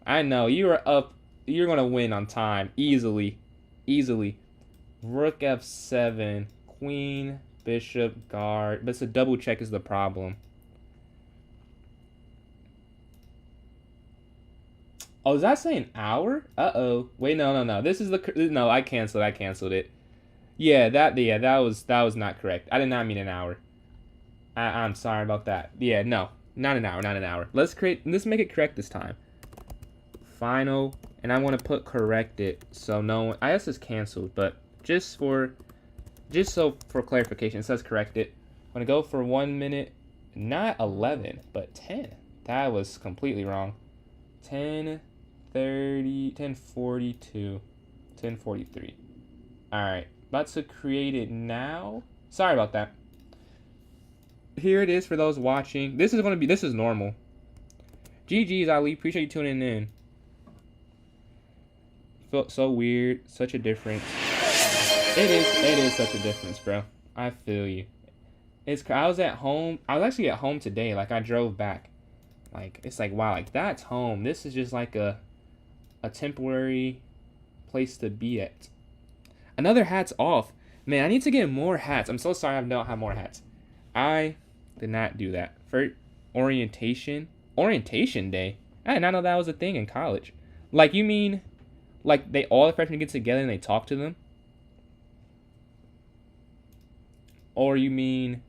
I know you are up. You're gonna win on time easily. Rook F7, Queen, Bishop, Guard. But it's a double check is the problem. Oh, is that saying hour? Uh-oh. Wait, no. This is no, I canceled it. Yeah, that was not correct. I did not mean an hour. I'm sorry about that. Yeah, no. Not an hour. Let's make it correct this time. Final, and I want to put correct it so no one, I guess it's canceled, but just for just so for clarification, it says corrected. I'm going to go for 1 minute, not 11, but 10. That was completely wrong. 10:30, 10:42, 10:43. Alright, about to create it now. Sorry about that. Here it is for those watching. This is normal. GG's, Ali. Appreciate you tuning in. Felt so weird. Such a difference. It is such a difference, bro. I feel you. I was at home. I was actually at home today. Like, I drove back. Like, it's like, wow, like, that's home. This is just like a temporary place to be at. Another hat's off. Man, I need to get more hats. I'm so sorry I don't have more hats. I did not do that. For orientation day. I did not know that was a thing in college. Like, you mean, like, all the freshmen get together and they talk to them? Or you mean,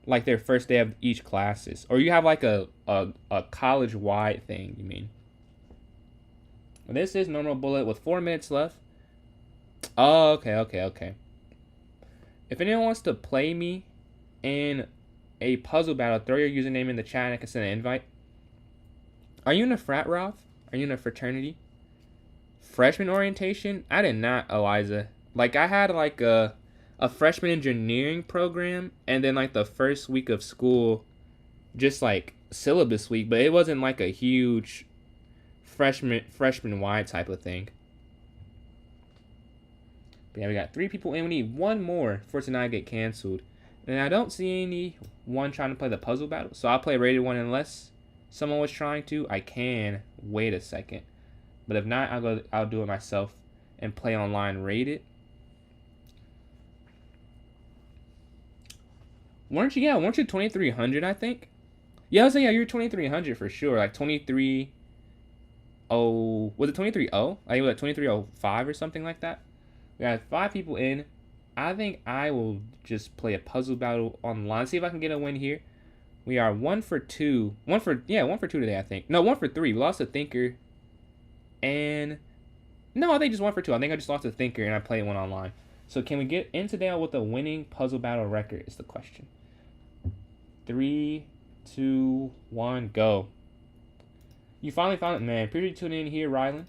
like, their first day of each classes? Or you have, like, a college-wide thing, you mean? This is normal bullet with 4 minutes left. Oh, okay. If anyone wants to play me in a puzzle battle, throw your username in the chat and I can send an invite. Are you in a frat, Ralph? Are you in a fraternity? Freshman orientation? I did not, Eliza. Like, I had, like, a freshman engineering program, and then, like, the first week of school, just, like, syllabus week, but it wasn't, like, a huge freshman-wide type of thing. But yeah, we got 3 people in. We need 1 more for it to not get canceled. And I don't see anyone trying to play the puzzle battle, so I'll play rated 1 unless someone was trying to. I can wait a second. But if not, I'll do it myself and play online rated. Weren't you 2300, I think? Yeah, I was saying, yeah, you're 2300 for sure. Like 23. Oh, was it 23-0? I think it was like 2305 or something like that. We got 5 people in. I think I will just play a puzzle battle online. See if I can get a win here. We are 1 for 2. 1 for 2 today, I think. No, 1 for 3. We lost a thinker. And no, I think just 1 for 2. I think I just lost a thinker and I played 1 online. So can we get in today with a winning puzzle battle record is the question. 3, 2, 1, go. You finally found it, man. Pretty tuned in here, Rylan.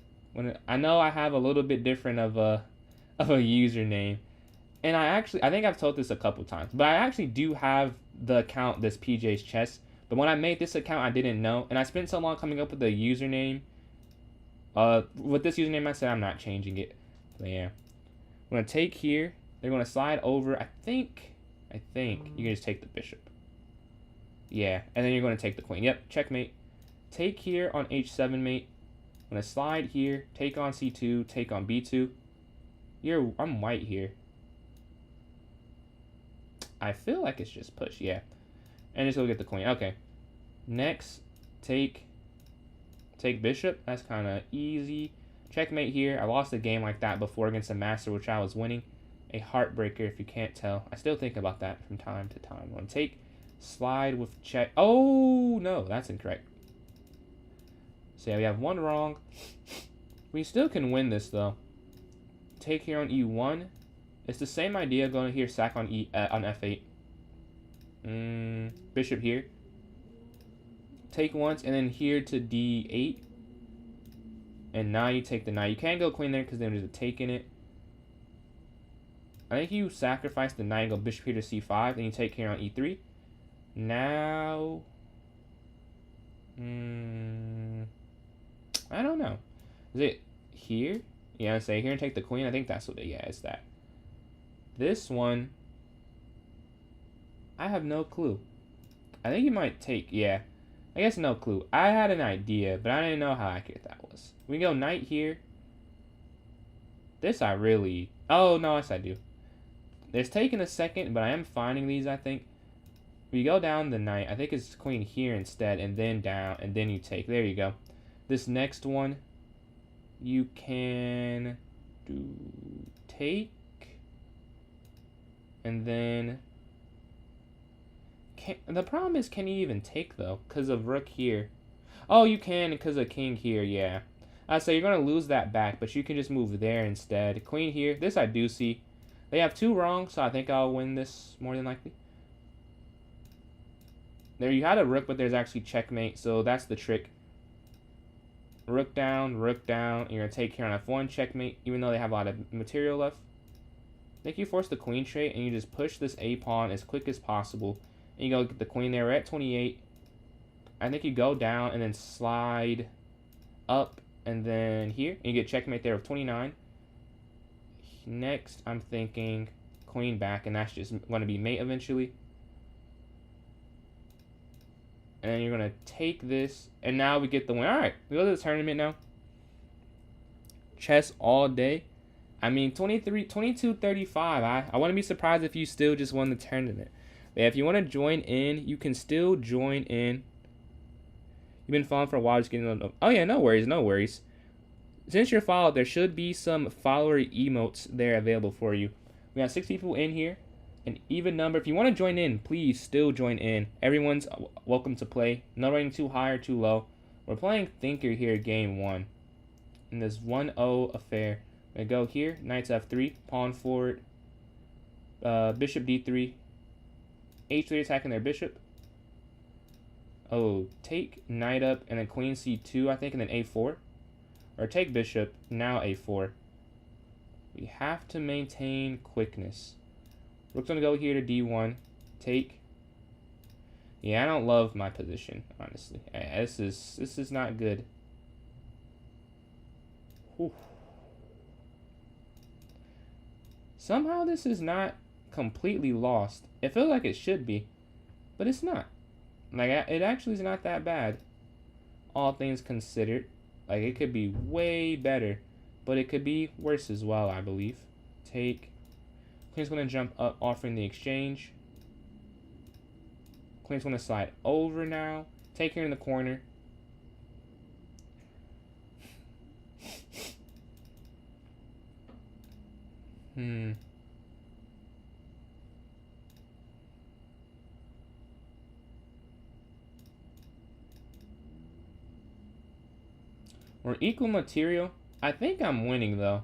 I know I have a little bit different of a username. And I think I've told this a couple times, but I actually do have the account, this PJ's Chess. But when I made this account, I didn't know. And I spent so long coming up with the username. With this username, I said I'm not changing it. So yeah. I'm going to take here. They're going to slide over. I think you can just take the bishop. Yeah, and then you're going to take the queen. Yep, checkmate. Take here on h7, mate. I'm going to slide here. Take on c2. Take on b2. I'm white here. I feel like it's just push, yeah. And just go get the queen. Okay. Next, take bishop. That's kind of easy. Checkmate here. I lost a game like that before against a master, which I was winning. A heartbreaker, if you can't tell. I still think about that from time to time. I'm going to take, slide with check. Oh, no, that's incorrect. So yeah, we have 1 wrong. We still can win this, though. Take here on e1. It's the same idea going here, sack on on f8. Bishop here. Take once, and then here to d8. And now you take the knight. You can't go queen there because there's a take in it. I think you sacrifice the knight and go bishop here to c5. Then you take here on e3. Now... I don't know. Is it here? Yeah, I say here and take the queen. I think that's what it... Yeah, it's that. This one... I have no clue. I think you might take... Yeah. I guess no clue. I had an idea, but I didn't know how accurate that was. We go knight here. This I really... Oh, no, yes I do. There's taking a second, but I am finding these, I think. We go down the knight. I think it's queen here instead, and then down, and then you take. There you go. This next one, you can do take, and then... The problem is, can you even take, though? Because of rook here. Oh, you can because of king here, yeah. So you're going to lose that back, but you can just move there instead. Queen here. This I do see. They have 2 wrong, so I think I'll win this more than likely. There you had a rook, but there's actually checkmate, so that's the trick. Rook down, and you're going to take here on f1, checkmate, even though they have a lot of material left. I think you force the queen trait, and you just push this a pawn as quick as possible. And you go get the queen there. We're at 28. I think you go down and then slide up, and then here. And you get checkmate there with 29. Next, I'm thinking queen back, and that's just going to be mate eventually. And then you're going to take this, and now we get the win. All right, we go to the tournament now. Chess all day. I mean, 22-35. I wouldn't be surprised if you still just won the tournament. But if you want to join in, you can still join in. You've been following for a while, just getting. Oh yeah, no worries, no worries. Since you're followed, there should be some follower emotes there available for you. We got 6 people in here, an even number. If you want to join in, please still join in. Everyone's welcome to play. No rating too high or too low. We're playing Thinker here, game 1, in this 1-0 affair. I go here, knight to f3, pawn forward, bishop d3, h3 attacking their bishop. Oh, take knight up, and then queen c2, I think, and then a4. Or take bishop, now a4. We have to maintain quickness. Rook's going to go here to d1, take. Yeah, I don't love my position, honestly. This is not good. Whew. Somehow this is not completely lost. It feels like it should be, but it's not. Like, it actually is not that bad, all things considered. Like, it could be way better, but it could be worse as well, I believe. Take. Queen's going to jump up, offering the exchange. Queen's going to slide over now. Take here in the corner. We're equal material. I think I'm winning, though,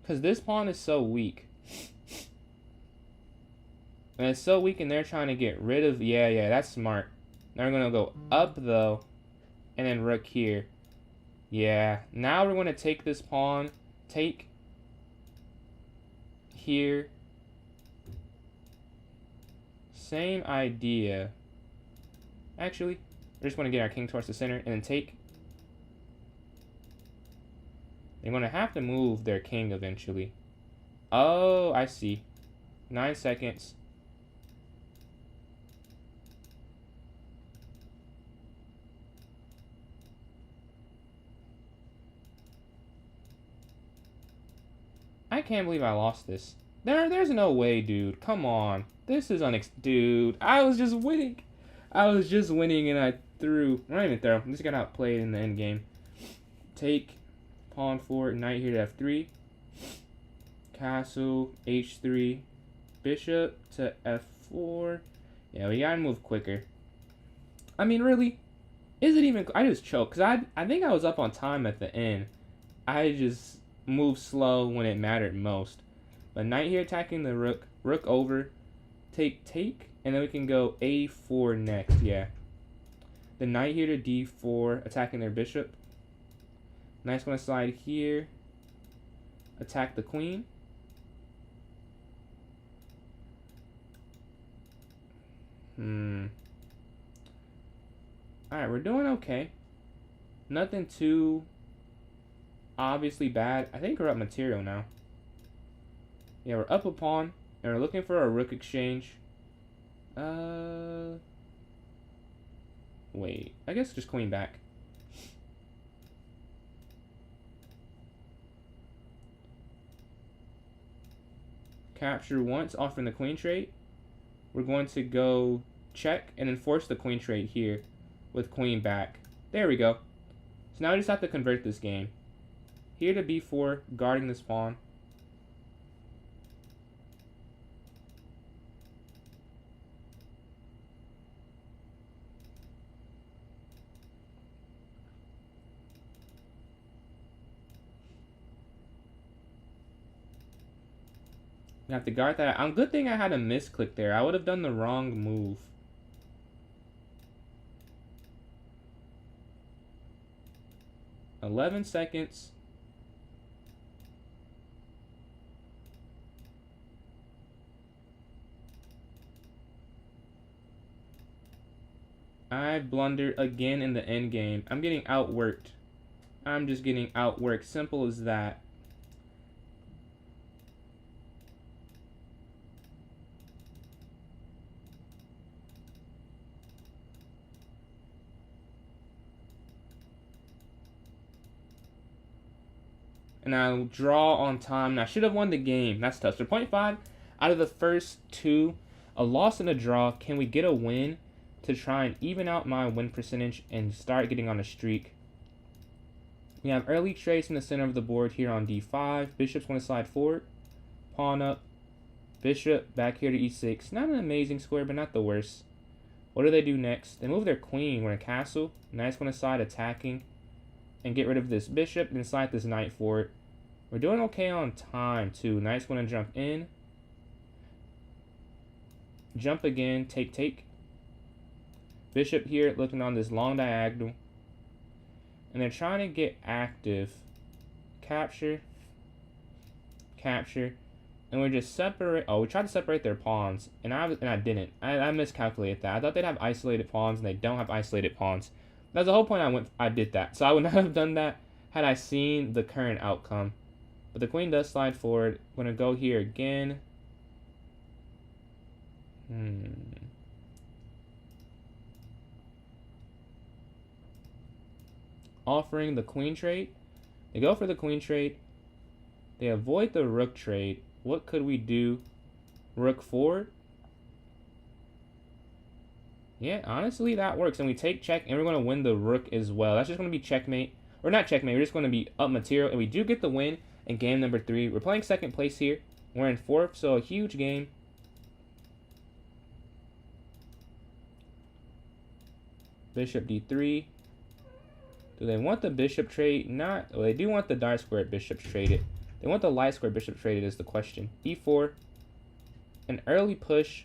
because this pawn is so weak. And it's so weak, and they're trying to get rid of... Yeah, that's smart. Now we're going to go up, though, and then rook here. Yeah, now we're going to take this pawn. Take here. Same idea. Actually, we're just going to get our king towards the center, and then take. They're going to have to move their king eventually. Oh, I see. 9 seconds. I can't believe I lost this. There's no way, dude. Come on. This is dude, I was just winning. And I threw. Not even throw. I just got outplayed in the end game. Take. Pawn forward. Knight here to f3. Castle. h3. Bishop to f4. Yeah, we gotta move quicker. I mean, really? Is it even... I just choked. Because I think I was up on time at the end. I just moved slow when it mattered most. But knight here attacking the rook. Rook over. Take. And then we can go a4 next. Yeah. The knight here to d4. Attacking their bishop. Knight's going to slide here. Attack the queen. Alright, we're doing okay. Nothing too obviously bad. I think we're up material now. Yeah, we're up a pawn. And we're looking for a rook exchange. Wait. I guess just queen back. Capture once, offering the queen trait. We're going to go check and then force the queen trait here with queen back. There we go. So now we just have to convert this game. Here to b4, guarding this pawn. You have to guard that. Good thing I had a misclick there. I would have done the wrong move. $11 seconds. I blundered again in the end game. I'm getting outworked. I'm just getting outworked. Simple as that. And I'll draw on time. And I should have won the game. That's tough. So 0.5 out of the first two. A loss and a draw. Can we get a win to try and even out my win percentage and start getting on a streak? We have early trace in the center of the board here on d5. Bishop's going to slide forward. Pawn up. Bishop back here to e6. Not an amazing square, but not the worst. What do they do next? They move their queen. We're in castle. Knight's going to slide attacking and get rid of this bishop and slide this knight forward. We're doing okay on time, too. Knight's going to jump in. Jump again. Take, take. Bishop here looking on this long diagonal. And they're trying to get active. Capture. Capture. And we're just separate. Oh, we tried to separate their pawns. And I didn't. I miscalculated that. I thought they'd have isolated pawns, and they don't have isolated pawns. That's the whole point I did that. So I would not have done that had I seen the current outcome. But the queen does slide forward. I'm going to go here again. Offering the queen trade. They go for the queen trade. They avoid the rook trade. What could we do? Rook forward. Yeah, honestly, that works. And we take check, and we're going to win the rook as well. That's just going to be checkmate. Or not checkmate. We're just going to be up material. And we do get the win in game number 3. We're playing second place here. We're in 4th, so a huge game. Bishop d3. Do they want the bishop trade? Not. Well, they do want the dark square bishop traded. They want the light square bishop traded is the question. e4. An early push.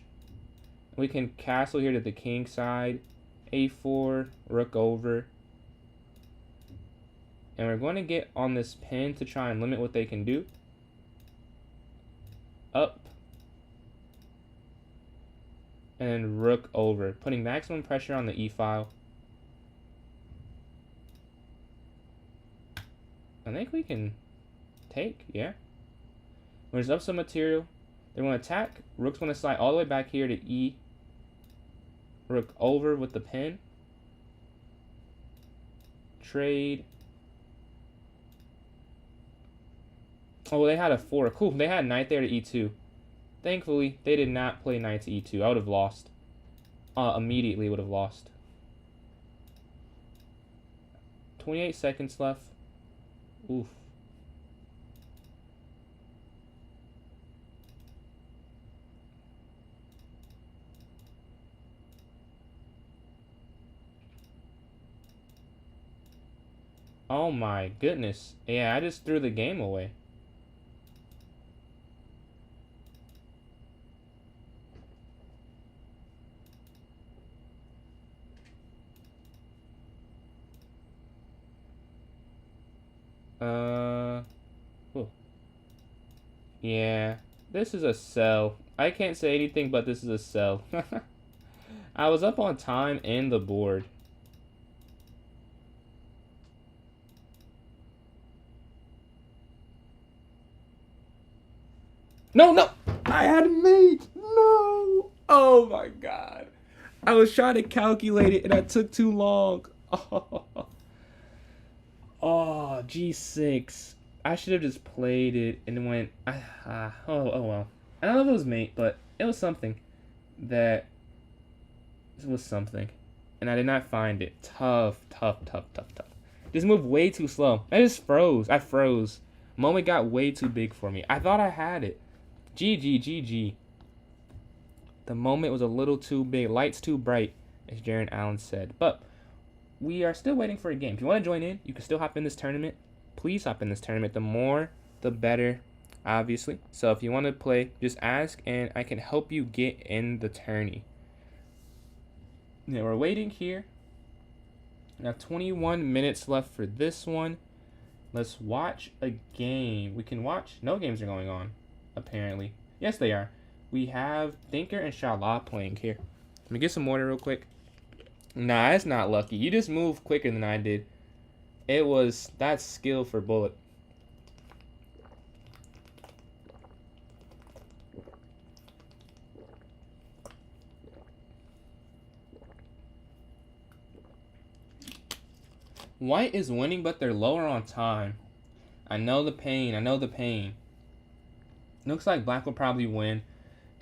We can castle here to the king side. a4. Rook over. And we're going to get on this pin to try and limit what they can do. Up. And rook over. Putting maximum pressure on the e-file. I think we can take, yeah. There's up some material. They're going to attack. Rook's going to slide all the way back here to e. Rook over with the pin. Trade. Oh, they had a 4. Cool. They had knight there to e2. Thankfully, they did not play knight to e2. I would have lost. Immediately would have lost. 28 seconds left. Oof. Oh my goodness. Yeah, I just threw the game away. Ooh. Yeah, this is a sell. I can't say anything, but this is a sell. I was up on time and the board. No, no! I had mate! No! Oh my god. I was trying to calculate it and I took too long. Oh, G6. I should have just played it and went, oh well. I don't know if it was mate, but it was something that was something. And I did not find it. Tough. This moved way too slow. I just froze. I froze. Moment got way too big for me. I thought I had it. GG. The moment was a little too big. Lights too bright, as Jaron Allen said. But we are still waiting for a game. If you want to join in, you can still hop in this tournament. Please hop in this tournament. The more, the better. obviously. So if you want to play, just ask and I can help you get in the tourney. Now we're waiting here. Now 21 minutes left for this one. Let's watch a game. We can watch. No games are going on, apparently. Yes, they are. We have Thinker and Shala playing here. Let me get some water real quick. Nah, it's not lucky. You just moved quicker than I did. That's skill for bullet. White is winning, but they're lower on time. I know the pain. I know the pain. Looks like black will probably win,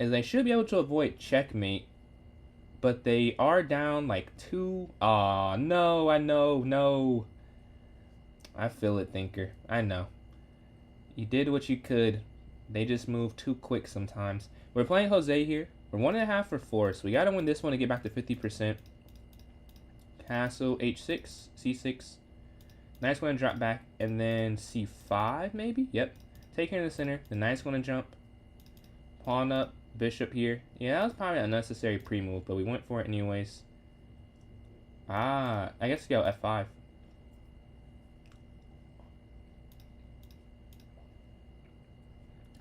as they should be able to avoid checkmate. But they are down like 2. Aw, no, I know, no. I feel it, Thinker. I know. You did what you could. They just move too quick sometimes. We're playing Jose here. We're 1.5 for 4, so we gotta win this one to get back to 50%. Castle, H6, C6. Knight's gonna drop back, and then C5 maybe? Yep. Take care in the center. The knight's gonna jump. Pawn up, bishop here. Yeah, that was probably an unnecessary pre-move, but we went for it anyways. I guess we go F5.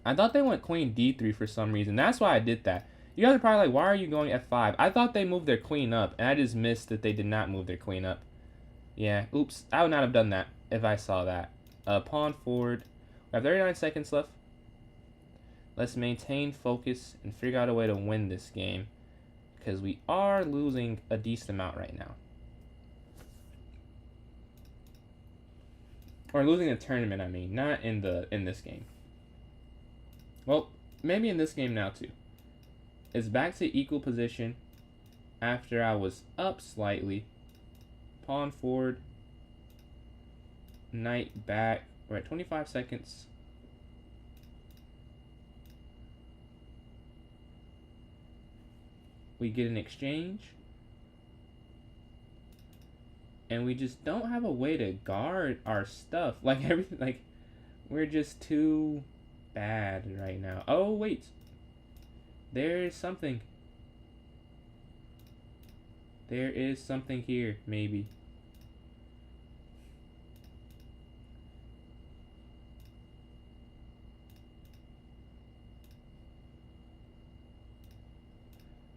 I thought they went queen D3 for some reason. That's why I did that. You guys are probably like, why are you going F5? I thought they moved their queen up, and I just missed that they did not move their queen up. Yeah, oops. I would not have done that if I saw that. Pawn forward. We have 39 seconds left. Let's maintain focus and figure out a way to win this game, because we are losing a decent amount right now. Or losing a tournament, I mean, not in this game. Well, maybe in this game now too. It's back to equal position after I was up slightly. Pawn forward. Knight back. We're at 25 seconds. We get an exchange. And we just don't have a way to guard our stuff. Like everything, like we're just too bad right now. Oh, wait. There's something. There is something here, maybe.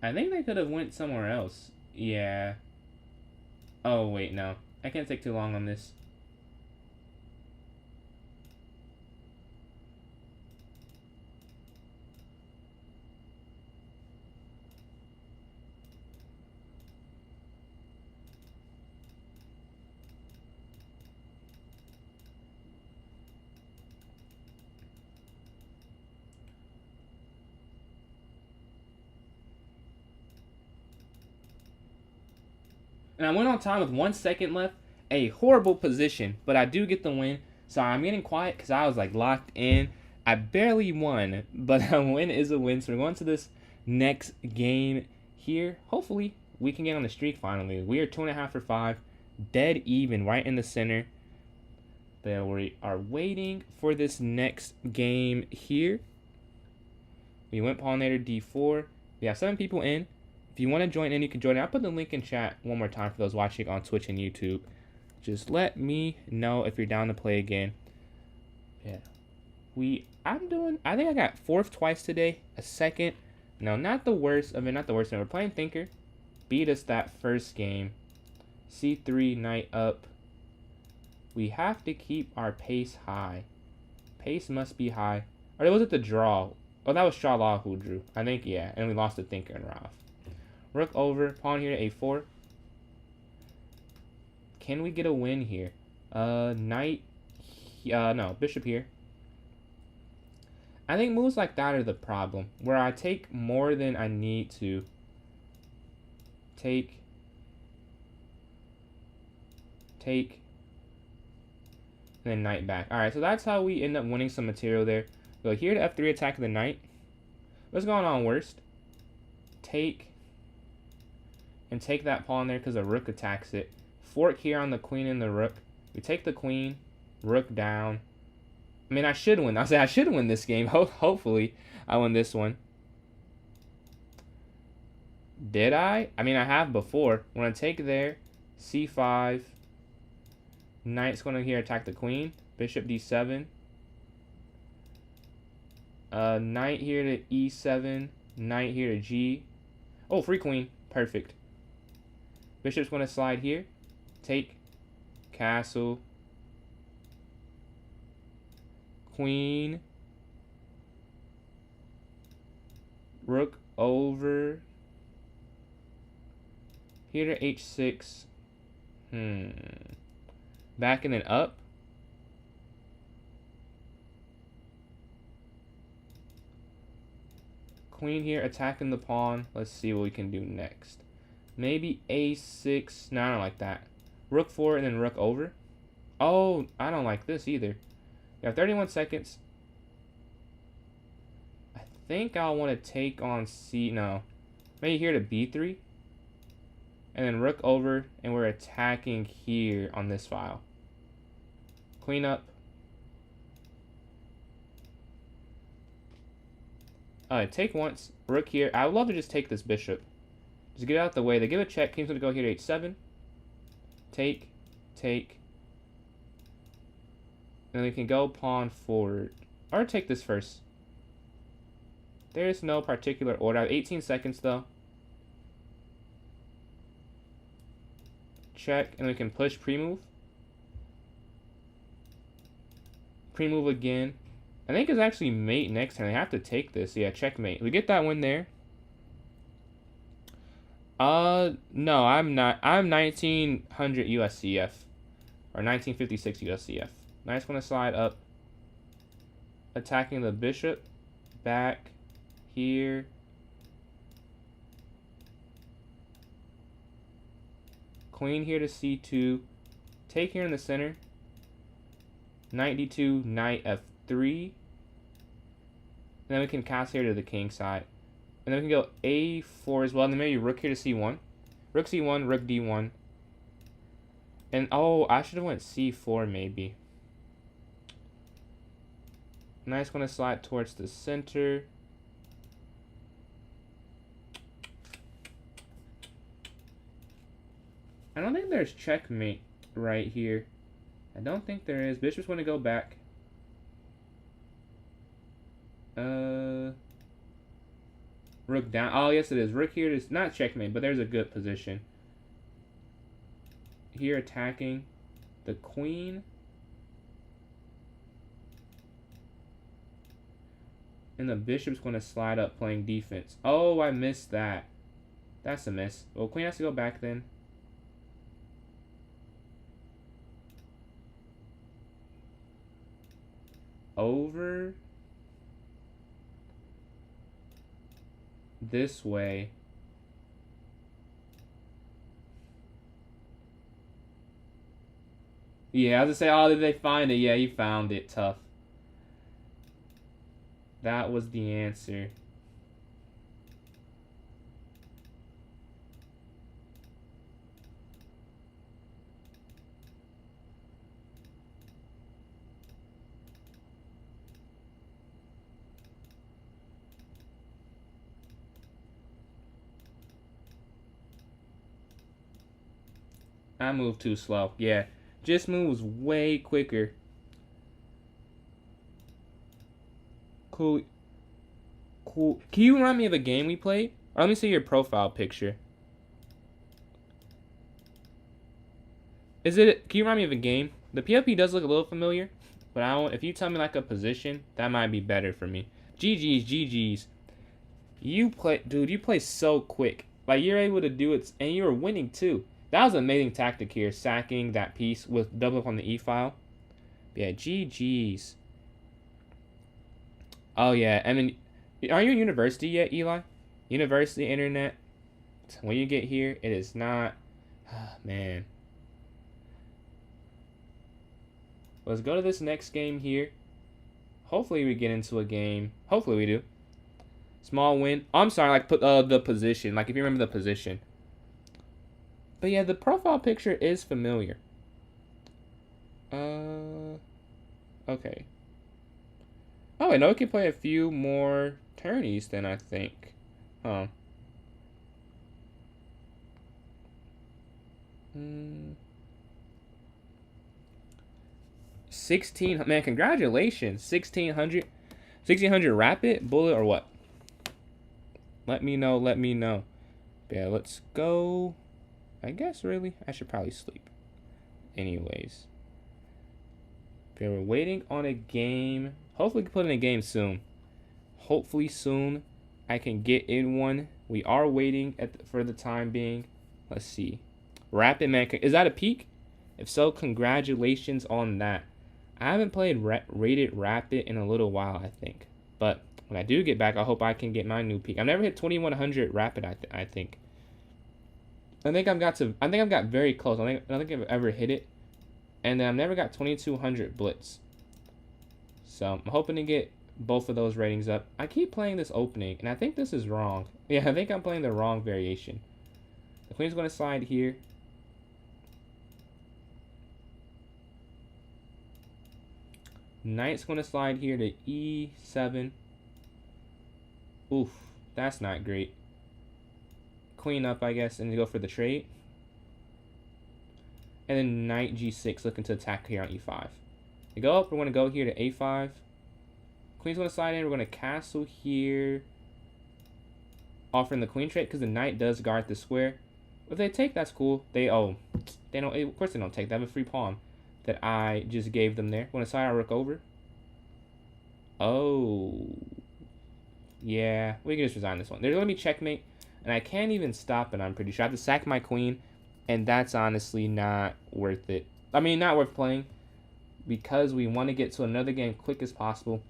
I think they could have went somewhere else. Yeah. Oh, wait, no. I can't take too long on this. And I went on time with 1 second left. A horrible position, but I do get the win. So I'm getting quiet because I was like locked in. I barely won, but a win is a win. So we're going to this next game here. Hopefully we can get on the streak finally. We are 2.5 for 5. Dead even right in the center. They are waiting for this next game here. We went pollinator D4. We have 7 people in. If you want to join in, you can join in. I'll put the link in chat one more time for those watching on Twitch and YouTube. Just let me know if you're down to play again. Yeah. I think I got 4th twice today. A 2nd. No, not the worst of it. Not the worst of it. We're playing Thinker. Beat us that first game. C3, knight up. We have to keep our pace high. Pace must be high. Or was it the draw? Oh, that was Shala who drew. I think, yeah. And we lost to Thinker and Ralph. Rook over, pawn here to A4. Can we get a win here? Knight, no, bishop here. I think moves like that are the problem, where I take more than I need to. Take, and then knight back. Alright, so that's how we end up winning some material there. Go here to F3, attack the knight. What's going on worst? Take, and take that pawn there because the rook attacks it. Fork here on the queen and the rook. We take the queen, rook down. I mean, I should win. I say I should win this game. Hopefully, I win this one. Did I? I mean, I have before. We're going to take there. C5. Knight's going to here attack the queen. Bishop D7. Knight here to E7. Knight here to G. Oh, free queen. Perfect. Bishop's going to slide here. Take. Castle. Queen. Rook over. Here to H6. Backing it up. Queen here attacking the pawn. Let's see what we can do next. Maybe A6. No, I don't like that. Rook 4 and then rook over. Oh, I don't like this either. You have 31 seconds. I think I'll want to take on C. No. Maybe here to B3. And then rook over. And we're attacking here on this file. Queen up. Take once. Rook here. I would love to just take this bishop. Just get out the way. They give a check. King's going to go here to H7. Take. Take. And we can go pawn forward. Or take this first. There's no particular order. I have 18 seconds though. Check. And we can push pre-move. Pre-move again. I think it's actually mate next turn. They have to take this. Yeah, checkmate. We get that win there. No, I'm not. I'm 1900 USCF. Or 1956 USCF. Knight's going to slide up. Attacking the bishop. Back. Here. Queen here to C2. Take here in the center. Knight D2. Knight F3. And then we can cast here to the king side. And then we can go A4 as well. And then maybe rook here to C1. Rook C1, rook D1. And oh, I should have went C4 maybe. Knight's going to slide towards the center. I don't think there's checkmate right here. I don't think there is. Bishop's going to go back. Rook down. Oh, yes it is. Rook here is not checkmate, but there's a good position. Here attacking the queen. And the bishop's going to slide up playing defense. Oh, I missed that. That's a miss. Well, queen has to go back then. Over. This way. Yeah, I was gonna say, oh, did they find it? Yeah, you found it. Tough. That was the answer. I moved too slow. Yeah, just moves way quicker. Cool. Cool. Can you remind me of a game we played? Or let me see your profile picture. Is it? Can you remind me of a game? The PLP does look a little familiar, but I don't. If you tell me like a position, that might be better for me. GG's, GG's. You play, dude. You play so quick. Like you're able to do it, and you were winning too. That was an amazing tactic here, sacking that piece with double up on the E file. Yeah, GG's. Oh yeah, I mean, are you in university yet, Eli? University internet. When you get here, it is not. Man. Let's go to this next game here. Hopefully we get into a game. Hopefully we do. Small win. Oh, I'm sorry, like put the position. Like if you remember the position. But yeah, the profile picture is familiar. Okay. Oh, I know we can play a few more tourneys then, I think. Huh. 16, man, congratulations. 1600 rapid bullet or what? Let me know, let me know. Yeah, let's go. I guess really, I should probably sleep. Anyways. Okay, we're waiting on a game. Hopefully we can put in a game soon. Hopefully soon I can get in one. We are waiting for the time being. Let's see. Rapid man, is that a peak? If so, congratulations on that. I haven't played rated rapid in a little while, I think. But when I do get back, I hope I can get my new peak. I've never hit 2100 rapid. I think. I think I've got very close. I don't think I've ever hit it, and then I've never got 2200 blitz. So I'm hoping to get both of those ratings up. I keep playing this opening, and I think this is wrong. Yeah, I think I'm playing the wrong variation. The queen's going to slide here. Knight's going to slide here to e7. Oof, that's not great. Queen up, I guess, and go for the trade. And then knight g6, looking to attack here on e5. To go up, we're going to go here to a5. Queen's going to slide in. We're going to castle here, offering the queen trade because the knight does guard the square. If they take, that's cool. They don't. Of course, they don't take. They have a free pawn that I just gave them there. Want to slide our rook over? Oh, yeah. We can just resign this one. There's going to be checkmate, and I can't even stop it. I'm pretty sure I have to sack my queen, and that's honestly not worth it. I mean, not worth playing because we want to get to another game quick as possible.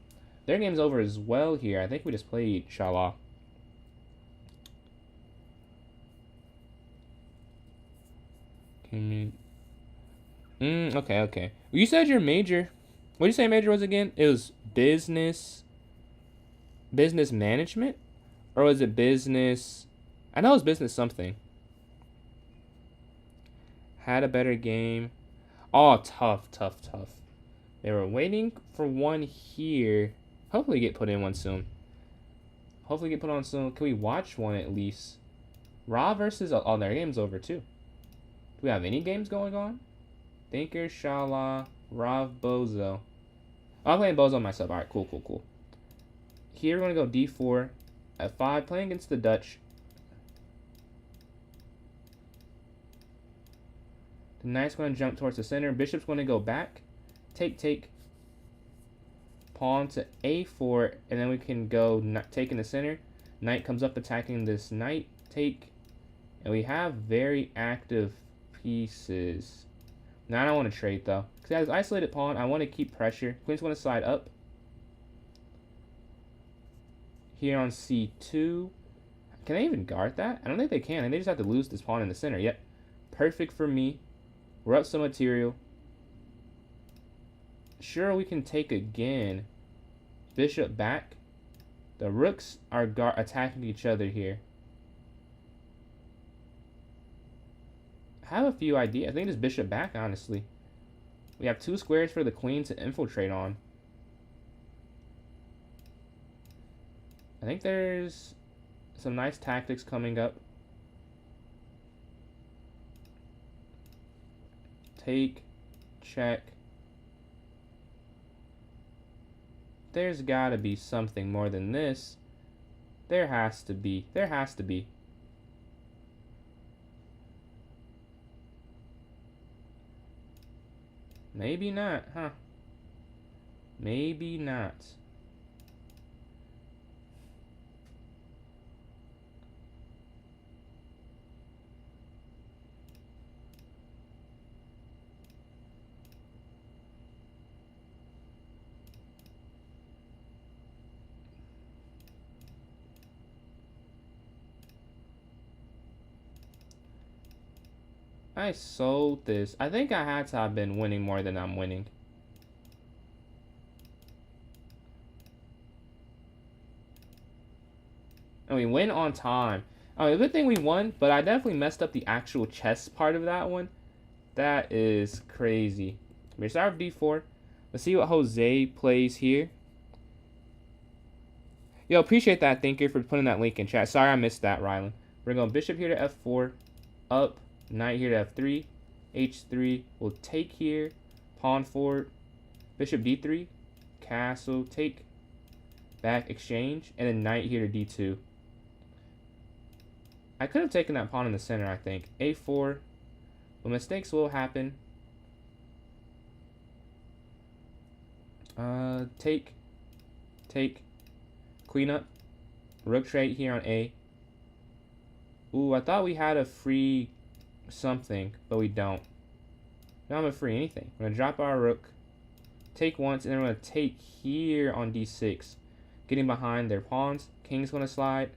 Their game's over as well here. I think we just played Shala. Okay. You said your major. What did you say major was again? It was business management? Or was it business? I know it was business something. Had a better game. Oh, tough. They were waiting for one here. Hopefully get put in one soon. Can we watch one at least? Ra versus... Oh, their game's over too. Do we have any games going on? Thinker, Shala, Rav, Bozo. Oh, I'm playing Bozo myself. Alright, cool. Here we're going to go d4. f5, playing against the Dutch. The knight's going to jump towards the center. Bishop's going to go back. Take. Pawn to a4, and then we can go taking the center. Knight comes up attacking this knight. Take. And we have very active pieces. Now I don't want to trade though, because as isolated pawn, I want to keep pressure. Queen's going to slide up. Here on c2. Can they even guard that? I don't think they can, and they just have to lose this pawn in the center. Yep. Perfect for me. We're up some material. Sure, we can take again. Bishop back. The rooks are attacking each other here. I have a few ideas. I think it's bishop back, honestly. We have two squares for the queen to infiltrate on. I think there's some nice tactics coming up. Take, check. There's gotta be something more than this. There has to be. Maybe not, huh? Maybe not. I sold this. I think I had to have been winning more than I'm winning. And we win on time. I mean, a good thing we won, but I definitely messed up the actual chess part of that one. That is crazy. We start with d4. Let's see what Jose plays here. Yo, appreciate that, thinker, for putting that link in chat. Sorry I missed that, Rylan. We're going bishop here to f4, up, knight here to f3, h3. We'll take here, pawn forward, bishop d3, castle, take, back, exchange, and then knight here to d2. I could have taken that pawn in the center, I think. a4, but mistakes will happen. Take, queen up, rook trade here on a. Ooh, I thought we had a free something, but we don't. Now I'm a free anything. We're gonna drop our rook, take once, and then we're gonna take here on d6, getting behind their pawns. King's gonna slide.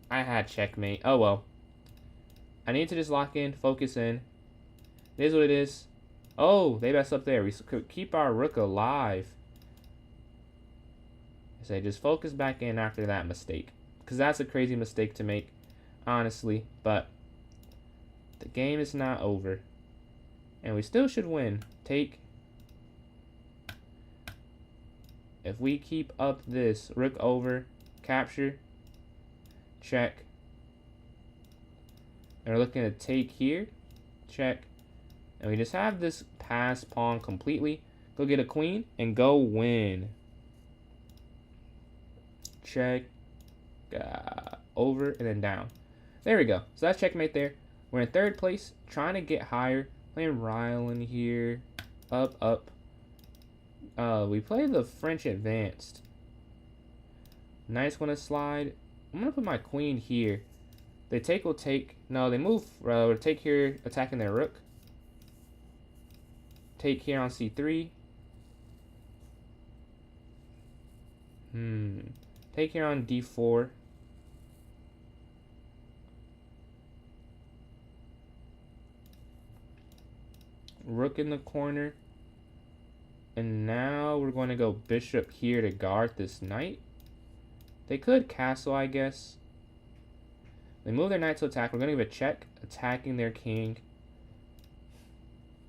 I had checkmate. Oh well. I need to just lock in, focus in. It is what it is. Oh, they messed up there. We could keep our rook alive. I say just focus back in after that mistake, because that's a crazy mistake to make, honestly. But the game is not over, and we still should win. Take. If we keep up this, rook over, capture, check. And we're looking to take here, check. And we just have this pass pawn completely. Go get a queen and go win. Check, over, and then down. There we go. So that's checkmate there. We're in third place, trying to get higher. Playing Rylan here. Up, up. We play the French advanced. Knight's gonna slide. I'm gonna put my queen here. They take will take. No, they move. Take here, attacking their rook. Take here on c3. Take here on d4. Rook in the corner. And now we're going to go bishop here to guard this knight. They could castle, I guess. They move their knight to attack. We're going to give a check, attacking their king.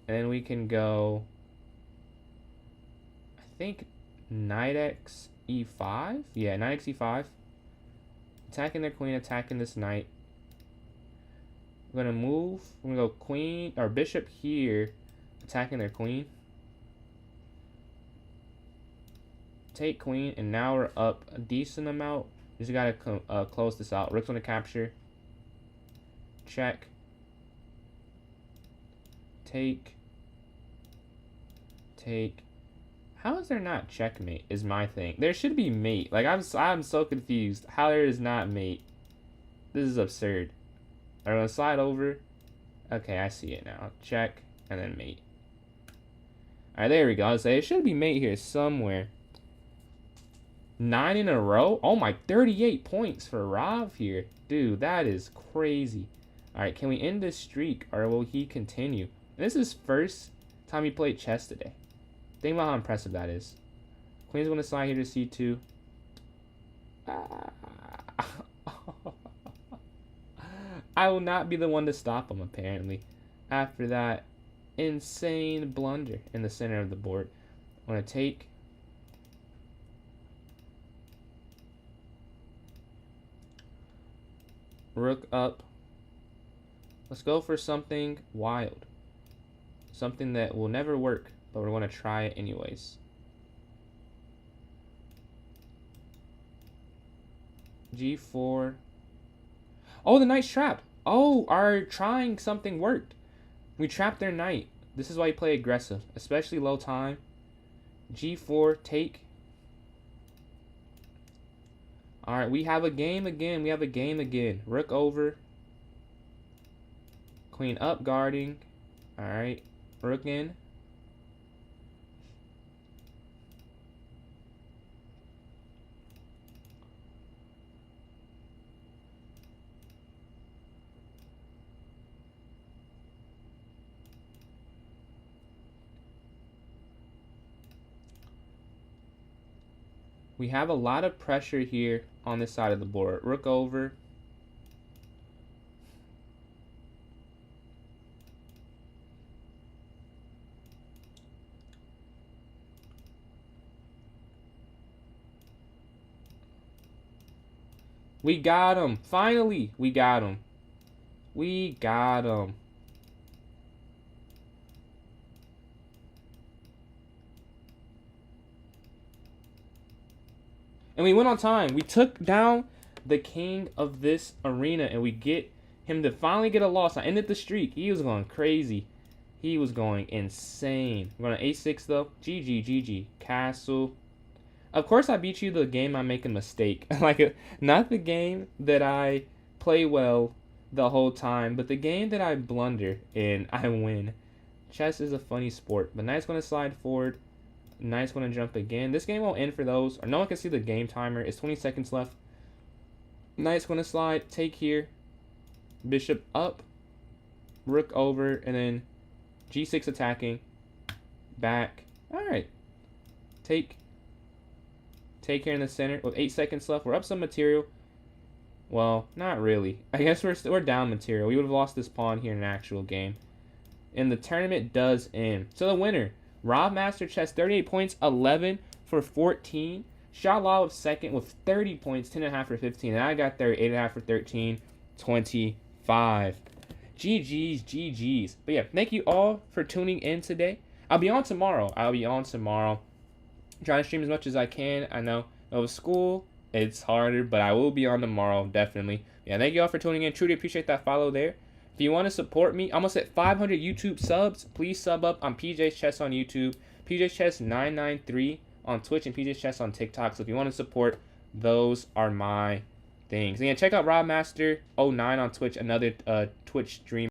And then we can go, I think, knight x e5. Yeah, knight x e5. Attacking their queen, attacking this knight. We're going to move. We're going to go queen, or bishop here, attacking their queen. Take queen, and now we're up a decent amount. Just gotta close this out. Rook's gonna capture. Check. Take. Take. How is there not checkmate? Is my thing. There should be mate. Like I'm so confused. How there is not mate? This is absurd. I'm gonna slide over. Okay, I see it now. Check and then mate. All right, there we go. I was saying it should be mate here somewhere. 9 in a row? Oh my, 38 points for Rob here. Dude, that is crazy. Alright, can we end this streak or will he continue? And this is first time he played chess today. Think about how impressive that is. Queen's going to slide here to c2. I will not be the one to stop him, apparently. After that insane blunder in the center of the board. I'm going to take. Rook up. Let's go for something wild. Something that will never work, but we're going to try it anyways. G4. Oh, the knight's trapped. Oh, our trying something worked. We trapped their knight. This is why you play aggressive, especially low time. G4, take. Alright, we have a game again. We have a game again. Rook over. Queen up, guarding. Alright, rook in. We have a lot of pressure here on this side of the board. Rook over. We got him. Finally, we got him. We got him. And we went on time. We took down the king of this arena, and we get him to finally get a loss. I ended the streak. He was going crazy. He was going insane. We're going to A6 though. GG, GG. Castle. Of course, I beat you the game I make a mistake. Like, not the game that I play well the whole time, but the game that I blunder and I win. Chess is a funny sport, but Knight's going to slide forward. Knight's going to jump again. This game won't end for those, or no one can see the game timer. It's 20 seconds left. Knight's going to slide. Take here. Bishop up. Rook over, and then G6 attacking. Back. All right. Take here in the center with 8 seconds left. We're up some material. Well, not really. I guess we're down material. We would have lost this pawn here in an actual game. And the tournament does end. So the winner, Rob Master Chess, 38 points, 11 for 14. Shot Law of second with 30 points, 10.5 for 15. And I got there, 8.5 for 13, 25. GG's, GG's. But yeah, thank you all for tuning in today. I'll be on tomorrow. Try to stream as much as I can. I know with school, it's harder, but I will be on tomorrow, definitely. Yeah, thank you all for tuning in. Truly appreciate that follow there. If you want to support me, almost at 500 YouTube subs, please sub up on PJ's Chess on YouTube, PJ's Chess 993 on Twitch, and PJ's Chess on TikTok. So if you want to support, those are my things. And yeah, check out Rob Master 09 on Twitch, another Twitch stream.